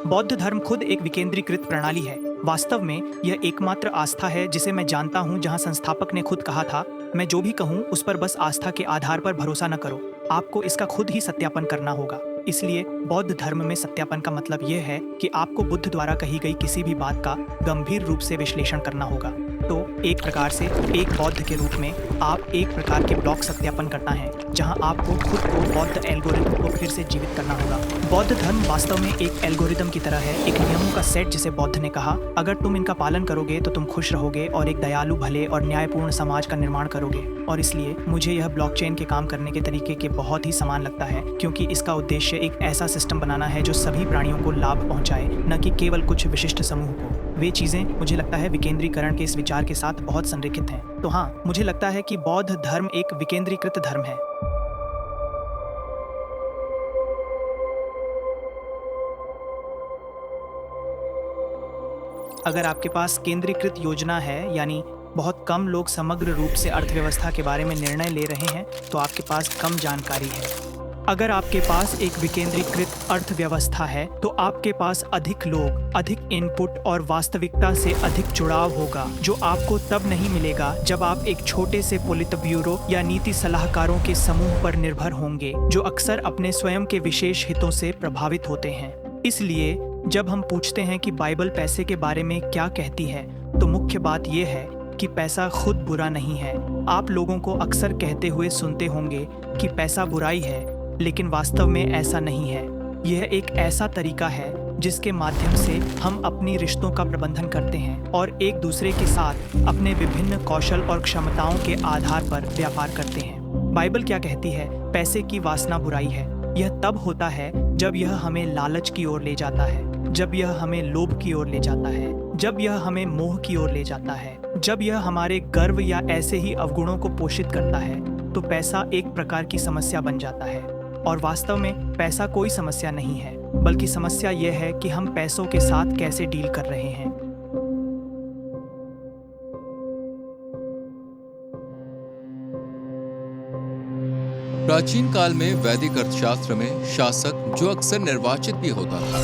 बौद्ध धर्म खुद एक विकेंद्रीकृत प्रणाली है। वास्तव में यह एकमात्र आस्था है जिसे मैं जानता हूं जहां संस्थापक ने खुद कहा था, मैं जो भी कहूं उस पर बस आस्था के आधार पर भरोसा न करो, आपको इसका खुद ही सत्यापन करना होगा। इसलिए बौद्ध धर्म में सत्यापन का मतलब यह है कि आपको बुद्ध द्वारा कही गई किसी भी बात का गंभीर रूप से विश्लेषण करना होगा। तो एक प्रकार से एक बौद्ध के रूप में आप एक प्रकार के ब्लॉक सत्यापन करना है, जहां आपको खुद को बौद्ध एल्गोरिदम को फिर से जीवित करना होगा। बौद्ध धर्म वास्तव में एक एल्गोरिदम की तरह है, एक नियमों का सेट जिसे बौद्ध ने कहा, अगर तुम इनका पालन करोगे तो तुम खुश रहोगे और एक दयालु, भले और न्यायपूर्ण समाज का निर्माण करोगे। और इसलिए मुझे यह ब्लॉकचेन के काम करने के तरीके के बहुत ही समान लगता है, क्योंकि इसका उद्देश्य एक ऐसा सिस्टम बनाना है जो सभी प्राणियों को लाभ पहुंचाए, न कि केवल कुछ विशिष्ट समूह को। वे चीजें मुझे लगता है विकेंद्रीकरण के इस विचार के साथ बहुत संरेखित हैं। तो हाँ, मुझे लगता है कि बौद्ध धर्म एक विकेंद्रीकृत धर्म है। अगर आपके पास केंद्रीकृत योजना है, यानी बहुत कम लोग समग्र रूप से अर्थव्यवस्था के बारे में निर्णय ले रहे हैं, तो आपके पास कम जानकारी है। अगर आपके पास एक विकेंद्रीकृत अर्थव्यवस्था है तो आपके पास अधिक लोग, अधिक इनपुट और वास्तविकता से अधिक जुड़ाव होगा, जो आपको तब नहीं मिलेगा जब आप एक छोटे से पोलित ब्यूरो या नीति सलाहकारों के समूह पर निर्भर होंगे, जो अक्सर अपने स्वयं के विशेष हितों से प्रभावित होते हैं। इसलिए जब हम पूछते हैं कि बाइबल पैसे के बारे में क्या कहती है, तो मुख्य बात यह है कि पैसा खुद बुरा नहीं है। आप लोगों को अक्सर कहते हुए सुनते होंगे कि पैसा बुराई है, लेकिन वास्तव में ऐसा नहीं है। यह एक ऐसा तरीका है जिसके माध्यम से हम अपनी रिश्तों का प्रबंधन करते हैं और एक दूसरे के साथ अपने विभिन्न कौशल और क्षमताओं के आधार पर व्यापार करते हैं। बाइबल क्या कहती है? पैसे की वासना बुराई है। यह तब होता है जब यह हमें लालच की ओर ले जाता है, जब यह हमें लोभ की ओर ले जाता है, जब यह हमें मोह की ओर ले जाता है, जब यह हमारे गर्व या ऐसे ही अवगुणों को पोषित करता है, तो पैसा एक प्रकार की समस्या बन जाता है। और वास्तव में पैसा कोई समस्या नहीं है, बल्कि समस्या यह है कि हम पैसों के साथ कैसे डील कर रहे हैं। प्राचीन काल में वैदिक अर्थशास्त्र में शासक, जो अक्सर निर्वाचित भी होता था,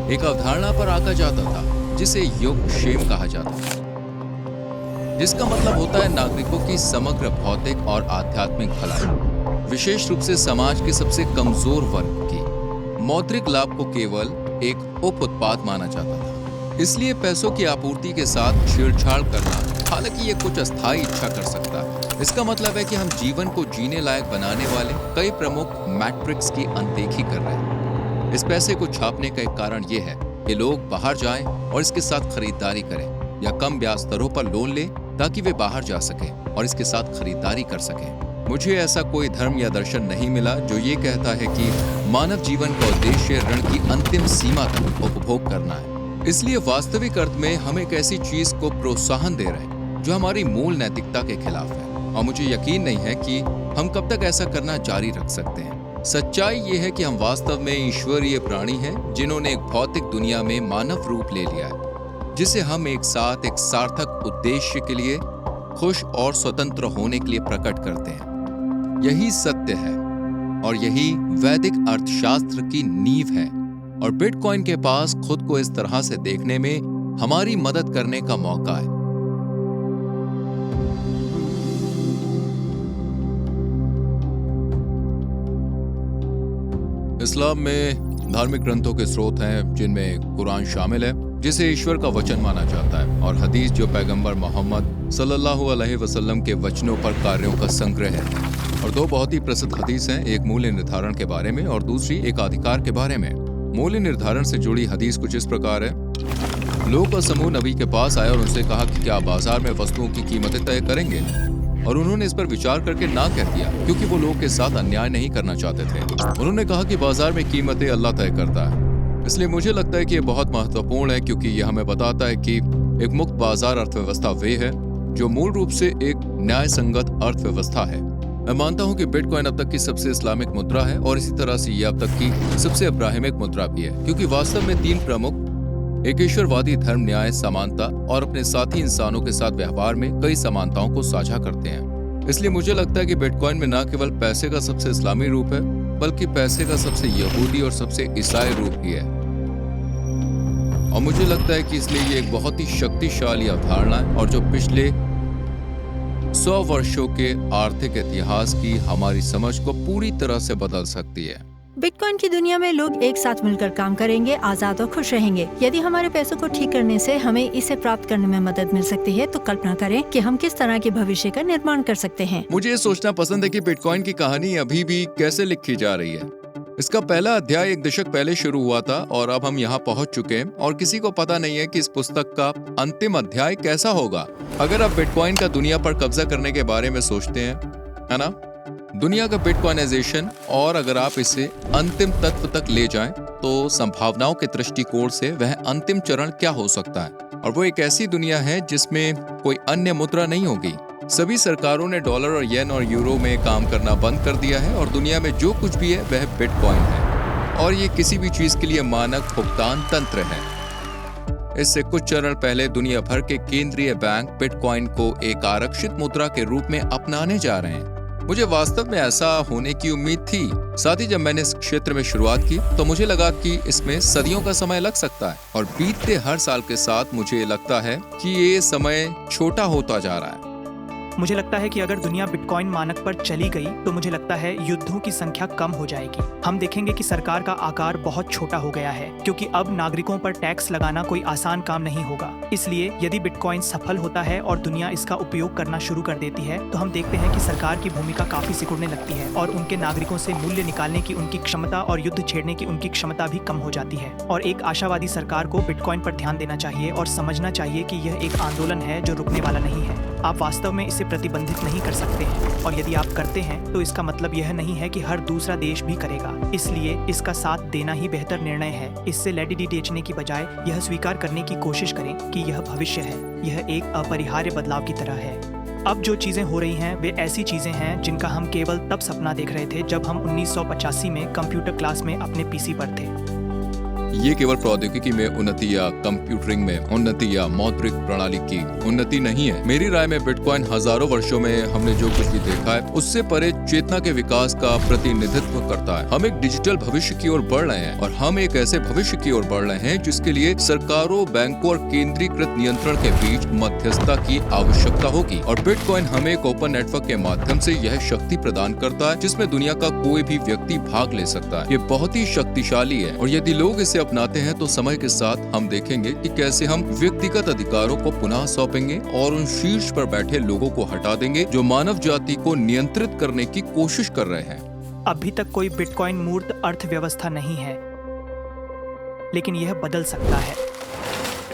एक अवधारणा पर आका जाता था जिसे योग क्षेम कहा जाता था, जिसका मतलब होता है नागरिकों की समग्र भौतिक और आध्यात्मिक भलाई, विशेष रूप से समाज के सबसे कमजोर वर्ग की। मौद्रिक लाभ को केवल एक उप उत्पाद माना जाता था, इसलिए पैसों की आपूर्ति के साथ छेड़छाड़ करना, हालांकि ये कुछ अस्थायी इच्छा कर सकता है। इसका मतलब है कि हम जीवन को जीने लायक बनाने वाले कई प्रमुख मैट्रिक्स की अनदेखी कर रहे हैं। इस पैसे को छापने का एक कारण ये है कि लोग बाहर जाएं और इसके साथ खरीदारी करें या कम ब्याज दरों पर लोन लें ताकि वे बाहर जा सकें और इसके साथ खरीदारी कर सकें। मुझे ऐसा कोई धर्म या दर्शन नहीं मिला जो ये कहता है कि मानव जीवन का उद्देश्य ऋण की अंतिम सीमा तक उपभोग करना है। इसलिए वास्तविक अर्थ में हम एक ऐसी चीज को प्रोत्साहन दे रहे हैं जो हमारी मूल नैतिकता के खिलाफ है, और मुझे यकीन नहीं है कि हम कब तक ऐसा करना जारी रख सकते हैं। सच्चाई ये है कि हम वास्तव में ईश्वरीय प्राणी हैं जिन्होंने एक भौतिक दुनिया में मानव रूप ले लिया है, जिसे हम एक साथ एक सार्थक उद्देश्य के लिए खुश और स्वतंत्र होने के लिए प्रकट करते हैं। यही सत्य है और यही वैदिक अर्थशास्त्र की नींव है, और बिटकॉइन के पास खुद को इस तरह से देखने में हमारी मदद करने का मौका है। इस्लाम में धार्मिक ग्रंथों के स्रोत हैं जिनमें कुरान शामिल है, जिसे ईश्वर का वचन माना जाता है, और हदीस जो पैगंबर मोहम्मद सल्लल्लाहु अलैहि वसल्लम के वचनों पर कार्यों का संग्रह है। और दो बहुत ही प्रसिद्ध हदीस हैं, एक मूल्य निर्धारण के बारे में और दूसरी एकाधिकार के बारे में। मूल्य निर्धारण से जुड़ी हदीस कुछ इस प्रकार है। लोगों का समूह नबी के पास आया और उनसे कहा कि क्या बाजार में वस्तुओं की कीमतें तय करेंगे, और उन्होंने इस पर विचार करके ना कह दिया, क्योंकि वो लोगों के साथ अन्याय नहीं करना चाहते थे। उन्होंने कहा कि बाजार में कीमतें अल्लाह तय करता है। इसलिए मुझे लगता है कि ये बहुत महत्वपूर्ण है, क्योंकि यह हमें बताता है कि एक मुक्त बाजार अर्थव्यवस्था वे है जो मूल रूप से एक न्याय संगत अर्थव्यवस्था है। मैं मानता हूं कि बिटकॉइन अब तक की सबसे इस्लामिक मुद्रा है, और इसी तरह से यह अब तक की सबसे अब्राहिमिक मुद्रा भी है, क्योंकि वास्तव में तीन प्रमुख, एक ईश्वरवादी धर्म, न्याय, समानता और अपने साथी इंसानों के साथ व्यवहार में कई समानताओं को साझा करते हैं। इसलिए मुझे लगता है कि बिटकॉइन में न केवल पैसे का सबसे इस्लामी रूप है, बल्कि पैसे का सबसे यहूदी और सबसे ईसाई रूप भी है। और मुझे लगता है कि इसलिए ये एक बहुत ही शक्तिशाली अवधारणा है, और जो पिछले 100 वर्षों के आर्थिक इतिहास की हमारी समझ को पूरी तरह से बदल सकती है। बिटकॉइन की दुनिया में लोग एक साथ मिलकर काम करेंगे, आजाद और खुश रहेंगे। यदि हमारे पैसों को ठीक करने से हमें इसे प्राप्त करने में मदद मिल सकती है, तो कल्पना करें कि हम किस तरह के भविष्य का निर्माण कर सकते हैं। मुझे ये सोचना पसंद है कि बिटकॉइन की कहानी अभी भी कैसे लिखी जा रही है। इसका पहला अध्याय 1 दशक पहले शुरू हुआ था, और अब हम यहाँ पहुँच चुके हैं, और किसी को पता नहीं है कि इस पुस्तक का अंतिम अध्याय कैसा होगा। अगर आप बिटकॉइन का दुनिया पर कब्जा करने के बारे में सोचते हैं, है ना, दुनिया का बिटकॉइनाइजेशन, और अगर आप इसे अंतिम तत्व तक ले जाएं, तो संभावनाओं के दृष्टिकोण से वह अंतिम चरण क्या हो सकता है। और वो एक ऐसी दुनिया है जिसमें कोई अन्य मुद्रा नहीं होगी। सभी सरकारों ने डॉलर और येन और यूरो में काम करना बंद कर दिया है, और दुनिया में जो कुछ भी है वह बिटकॉइन है, और ये किसी भी चीज के लिए मानक भुगतान तंत्र है। इससे कुछ चरण पहले दुनिया भर के केंद्रीय बैंक बिटकॉइन को एक आरक्षित मुद्रा के रूप में अपनाने जा रहे हैं। मुझे वास्तव में ऐसा होने की उम्मीद थी। साथ ही जब मैंने इस क्षेत्र में शुरुआत की तो मुझे लगा कि इसमें सदियों का समय लग सकता है, और बीतते हर साल के साथ मुझे लगता है कि ये समय छोटा होता जा रहा है। मुझे लगता है कि अगर दुनिया बिटकॉइन मानक पर चली गई तो मुझे लगता है युद्धों की संख्या कम हो जाएगी। हम देखेंगे कि सरकार का आकार बहुत छोटा हो गया है, क्योंकि अब नागरिकों पर टैक्स लगाना कोई आसान काम नहीं होगा। इसलिए यदि बिटकॉइन सफल होता है और दुनिया इसका उपयोग करना शुरू कर देती है तो हम देखते हैं कि सरकार की भूमिका काफी सिकुड़ने लगती है और उनके नागरिकों से मूल्य निकालने की उनकी क्षमता और युद्ध छेड़ने की उनकी क्षमता भी कम हो जाती है। और एक आशावादी सरकार को बिटकॉइन पर ध्यान देना चाहिए और समझना चाहिए कि यह एक आंदोलन है जो रुकने वाला नहीं है। आप वास्तव में इसे प्रतिबंधित नहीं कर सकते हैं, और यदि आप करते हैं तो इसका मतलब यह नहीं है कि हर दूसरा देश भी करेगा। इसलिए इसका साथ देना ही बेहतर निर्णय है। इससे लेडिडी बेचने की बजाय यह स्वीकार करने की कोशिश करें कि यह भविष्य है, यह एक अपरिहार्य बदलाव की तरह है। अब जो चीजें हो रही हैं वे ऐसी चीजें हैं जिनका हम केवल तब सपना देख रहे थे जब हम 1985 में कंप्यूटर क्लास में अपने पीसी पर थे। ये केवल प्रौद्योगिकी में उन्नति या कंप्यूटरिंग में उन्नति या मौद्रिक प्रणाली की उन्नति नहीं है। मेरी राय में बिटकॉइन हजारों वर्षों में हमने जो कुछ भी देखा है उससे परे चेतना के विकास का प्रतिनिधित्व करता है। हम एक डिजिटल भविष्य की ओर बढ़ रहे हैं, और हम एक ऐसे भविष्य की ओर बढ़ रहे हैं जिसके लिए सरकारों, बैंकों और केंद्रीकृत नियंत्रण के बीच मध्यस्थता की आवश्यकता होगी। और बिटकॉइन हमें एक ओपन नेटवर्क के माध्यम से यह शक्ति प्रदान करता है जिसमें दुनिया का कोई भी व्यक्ति भाग ले सकता है। ये बहुत ही शक्तिशाली है, और यदि लोग इसे अपनाते हैं तो समय के साथ हम देखेंगे कि कैसे हम व्यक्तिगत अधिकारों को पुनः सौंपेंगे और उन शीर्ष पर बैठे लोगों को हटा देंगे जो मानव जाति को नियंत्रित करने की कोशिश कर रहे हैं। अभी तक कोई बिटकॉइन मूर्त अर्थव्यवस्था नहीं है, लेकिन यह बदल सकता है।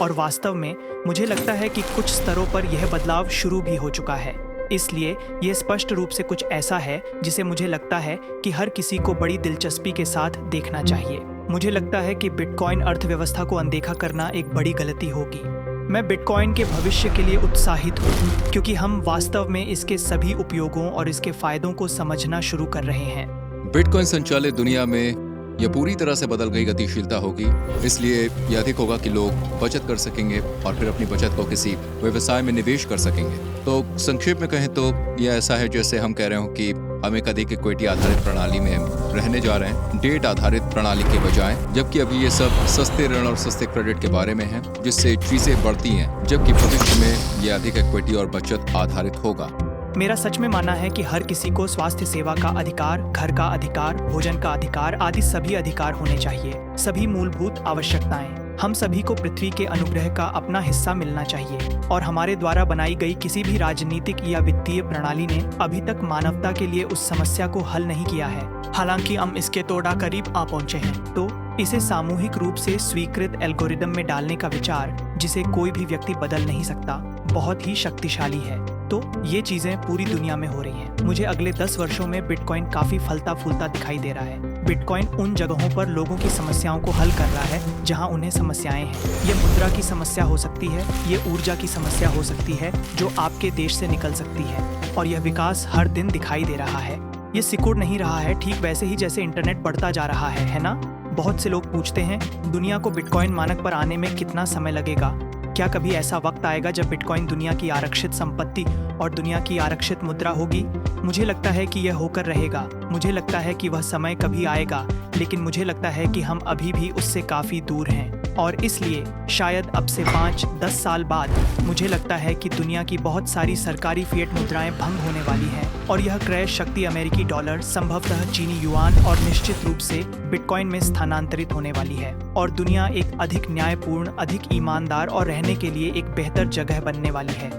और वास्तव में मुझे लगता है कि कुछ स्तरों पर यह बदलाव शुरू भी हो चुका है। इसलिए यह स्पष्ट रूप से कुछ ऐसा है जिसे मुझे लगता है कि हर किसी को बड़ी दिलचस्पी के साथ देखना चाहिए। मुझे लगता है कि बिटकॉइन अर्थव्यवस्था को अनदेखा करना एक बड़ी गलती होगी। मैं बिटकॉइन के भविष्य के लिए उत्साहित हूँ, क्योंकि हम वास्तव में इसके सभी उपयोगों और इसके फायदों को समझना शुरू कर रहे हैं। बिटकॉइन संचालित दुनिया में यह पूरी तरह से बदल गई गतिशीलता होगी, इसलिए यह अधिक होगा कि लोग बचत कर सकेंगे और फिर अपनी बचत को किसी व्यवसाय में निवेश कर सकेंगे। तो संक्षेप में कहें तो यह ऐसा है जैसे हम कह रहे हो कि हम एक अधिक इक्विटी आधारित प्रणाली में रहने जा रहे हैं, डेट आधारित प्रणाली के बजाय, जबकि अभी ये सब सस्ते ऋण और सस्ते क्रेडिट के बारे में है, जिससे चीजें बढ़ती हैं, जबकि भविष्य में यह अधिक इक्विटी और बचत आधारित होगा। मेरा सच में मानना है कि हर किसी को स्वास्थ्य सेवा का अधिकार, घर का अधिकार, भोजन का अधिकार आदि सभी अधिकार होने चाहिए। सभी मूलभूत आवश्यकताएं। हम सभी को पृथ्वी के अनुग्रह का अपना हिस्सा मिलना चाहिए, और हमारे द्वारा बनाई गई किसी भी राजनीतिक या वित्तीय प्रणाली ने अभी तक मानवता के लिए उस समस्या को हल नहीं किया है। हालांकि हम इसके थोड़ा करीब आ पहुंचे हैं। तो इसे सामूहिक रूप से स्वीकृत एल्गोरिदम में डालने का विचार, जिसे कोई भी व्यक्ति बदल नहीं सकता, बहुत ही शक्तिशाली है। तो ये चीजें पूरी दुनिया में हो रही हैं। मुझे अगले 10 वर्षों में बिटकॉइन काफी फलता फूलता दिखाई दे रहा है। बिटकॉइन उन जगहों पर लोगों की समस्याओं को हल कर रहा है जहां उन्हें समस्याएं हैं। ये मुद्रा की समस्या हो सकती है, ये ऊर्जा की समस्या हो सकती है जो आपके देश से निकल सकती है, और यह विकास हर दिन दिखाई दे रहा है। ये सिकुड़ नहीं रहा है, ठीक वैसे ही जैसे इंटरनेट बढ़ता जा रहा है ना? बहुत से लोग पूछते हैं, दुनिया को बिटकॉइन मानक पर आने में कितना समय लगेगा? क्या कभी ऐसा वक्त आएगा जब बिटकॉइन दुनिया की आरक्षित संपत्ति और दुनिया की आरक्षित मुद्रा होगी? मुझे लगता है कि यह होकर रहेगा। मुझे लगता है कि वह समय कभी आएगा, लेकिन मुझे लगता है कि हम अभी भी उससे काफी दूर हैं। और इसलिए शायद अब से 5-10 साल बाद मुझे लगता है कि दुनिया की बहुत सारी सरकारी फिएट मुद्राएं भंग होने वाली हैं, और यह क्रय शक्ति अमेरिकी डॉलर, संभवतः चीनी युआन और निश्चित रूप से बिटकॉइन में स्थानांतरित होने वाली है, और दुनिया एक अधिक न्यायपूर्ण, अधिक ईमानदार और रहने के लिए एक बेहतर जगह बनने वाली है।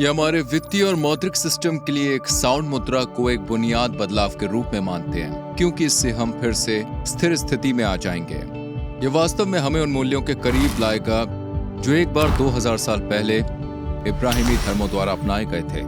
ये हमारे वित्तीय और मौद्रिक सिस्टम के लिए एक साउंड मुद्रा को एक बुनियाद बदलाव के रूप में मानते हैं, क्योंकि इससे हम फिर से स्थिर स्थिति में आ जाएंगे। ये वास्तव में हमें उन मूल्यों के करीब लाएगा जो एक बार 2000 साल पहले इब्राहिमी धर्मों द्वारा अपनाए गए थे।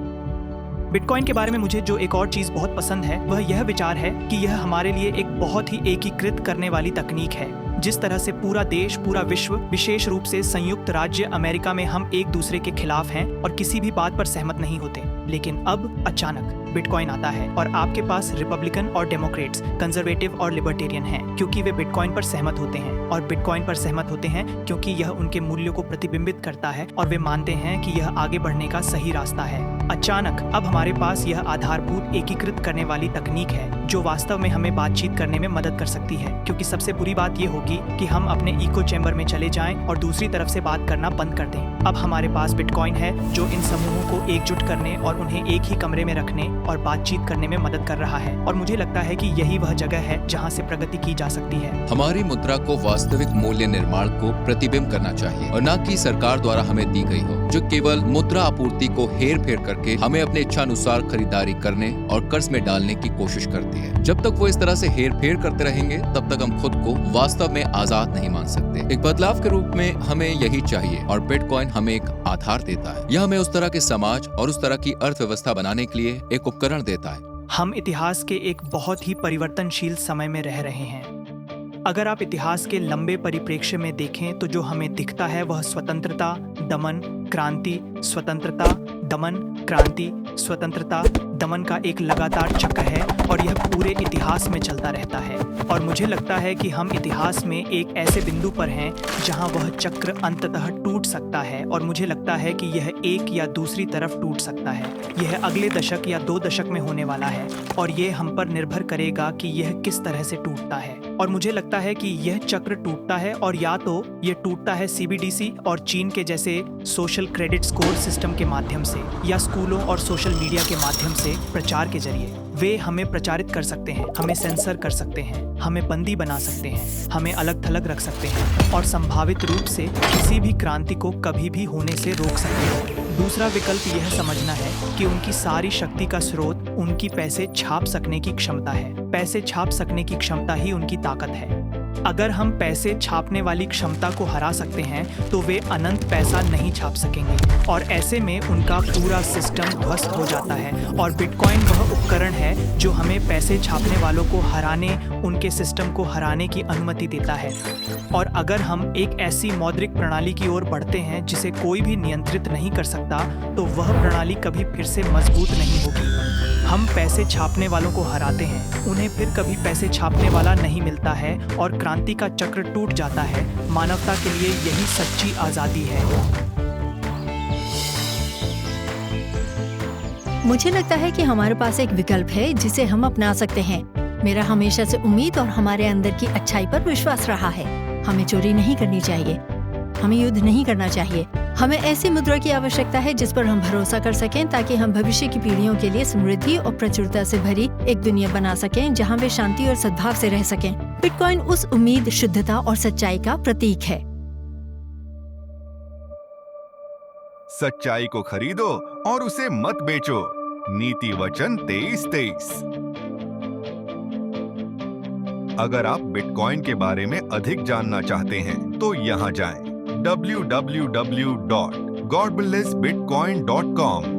बिटकॉइन के बारे में मुझे जो एक और चीज बहुत पसंद है वह यह विचार है कि यह हमारे लिए एक बहुत ही एकीकृत करने वाली तकनीक है। जिस तरह से पूरा देश, पूरा विश्व, विशेष रूप से संयुक्त राज्य अमेरिका में हम एक दूसरे के खिलाफ हैं और किसी भी बात पर सहमत नहीं होते, लेकिन अब अचानक बिटकॉइन आता है और आपके पास रिपब्लिकन और डेमोक्रेट्स, कंजर्वेटिव और लिबर्टेरियन हैं, क्योंकि वे बिटकॉइन पर सहमत होते हैं और बिटकॉइन पर सहमत होते हैं क्योंकि यह उनके मूल्यों को प्रतिबिंबित करता है और वे मानते हैं कि यह आगे बढ़ने का सही रास्ता है। अचानक अब हमारे पास यह आधारभूत एकीकृत करने वाली तकनीक है जो वास्तव में हमें बातचीत करने में मदद कर सकती है, क्योंकि सबसे बुरी बात यह होगी कि हम अपने इको चैम्बर में चले जाएं और दूसरी तरफ से बात करना बंद कर दें। अब हमारे पास बिटकॉइन है जो इन समूहों को एकजुट करने और उन्हें एक ही कमरे में रखने और बातचीत करने में मदद कर रहा है, और मुझे लगता है कि यही वह जगह है जहां से प्रगति की जा सकती है। हमारी मुद्रा को वास्तविक मूल्य निर्माण को प्रतिबिंब करना चाहिए और न कि सरकार द्वारा हमें दी गई हो, जो केवल मुद्रा आपूर्ति को हेर फेर करके हमें अपने इच्छानुसार खरीदारी करने और कर्ज में डालने की कोशिश करती है। जब तक वो इस तरह से हेर फेर करते रहेंगे तब तक हम खुद को वास्तव में आजाद नहीं मान सकते। एक बदलाव के रूप में हमें यही चाहिए और बिटकॉइन हमें एक आधार देता है। यह हमें उस तरह के समाज और उस तरह की अर्थव्यवस्था बनाने के लिए एक उपकरण देता है। हम इतिहास के एक बहुत ही परिवर्तनशील समय में रह रहे हैं। अगर आप इतिहास के लंबे परिप्रेक्ष्य में देखें तो जो हमें दिखता है वह स्वतंत्रता, दमन, क्रांति, स्वतंत्रता, दमन, क्रांति, स्वतंत्रता, दमन का एक लगातार चक्र है और यह पूरे इतिहास में चलता रहता है। और मुझे लगता है कि हम इतिहास में एक ऐसे बिंदु पर हैं जहां वह चक्र अंततः टूट सकता है, और मुझे लगता है कि यह एक या दूसरी तरफ टूट सकता है। यह अगले दशक या 2 दशक में होने वाला है और यह हम पर निर्भर करेगा कि यह किस तरह से टूटता है। और मुझे लगता है कि यह चक्र टूटता है, और या तो यह टूटता है CBDC और चीन के जैसे सोशल क्रेडिट स्कोर सिस्टम के माध्यम से, या स्कूलों और सोशल मीडिया के माध्यम से प्रचार के जरिए। वे हमें प्रचारित कर सकते हैं, हमें सेंसर कर सकते हैं, हमें बंदी बना सकते हैं, हमें अलग थलग रख सकते हैं और संभावित रूप से किसी भी क्रांति को कभी भी होने से रोक सकते हैं। दूसरा विकल्प यह समझना है कि उनकी सारी शक्ति का स्रोत उनकी पैसे छाप सकने की क्षमता है। पैसे छाप सकने की क्षमता ही उनकी ताकत है। अगर हम पैसे छापने वाली क्षमता को हरा सकते हैं तो वे अनंत पैसा नहीं छाप सकेंगे, और ऐसे में उनका पूरा सिस्टम ध्वस्त हो जाता है। और बिटकॉइन वह उपकरण है जो हमें पैसे छापने वालों को हराने, उनके सिस्टम को हराने की अनुमति देता है। और अगर हम एक ऐसी मौद्रिक प्रणाली की ओर बढ़ते हैं जिसे कोई भी नियंत्रित नहीं कर सकता, तो वह प्रणाली कभी फिर से मजबूत नहीं होगी। हम पैसे छापने वालों को हराते हैं, उन्हें फिर कभी पैसे छापने वाला नहीं मिलता है और क्रांति का चक्र टूट जाता है। मानवता के लिए यही सच्ची आजादी है। मुझे लगता है कि हमारे पास एक विकल्प है जिसे हम अपना सकते हैं। मेरा हमेशा से उम्मीद और हमारे अंदर की अच्छाई पर विश्वास रहा है। हमें चोरी नहीं करनी चाहिए, हमें युद्ध नहीं करना चाहिए। हमें ऐसी मुद्रा की आवश्यकता है जिस पर हम भरोसा कर सकें, ताकि हम भविष्य की पीढ़ियों के लिए समृद्धि और प्रचुरता से भरी एक दुनिया बना सकें जहां वे शांति और सद्भाव से रह सकें। बिटकॉइन उस उम्मीद, शुद्धता और सच्चाई का प्रतीक है। सच्चाई को खरीदो और उसे मत बेचो। नीति वचन 23-23। अगर आप बिटकॉइन के बारे में अधिक जानना चाहते हैं तो यहाँ जाएं www.godblessbitcoin.com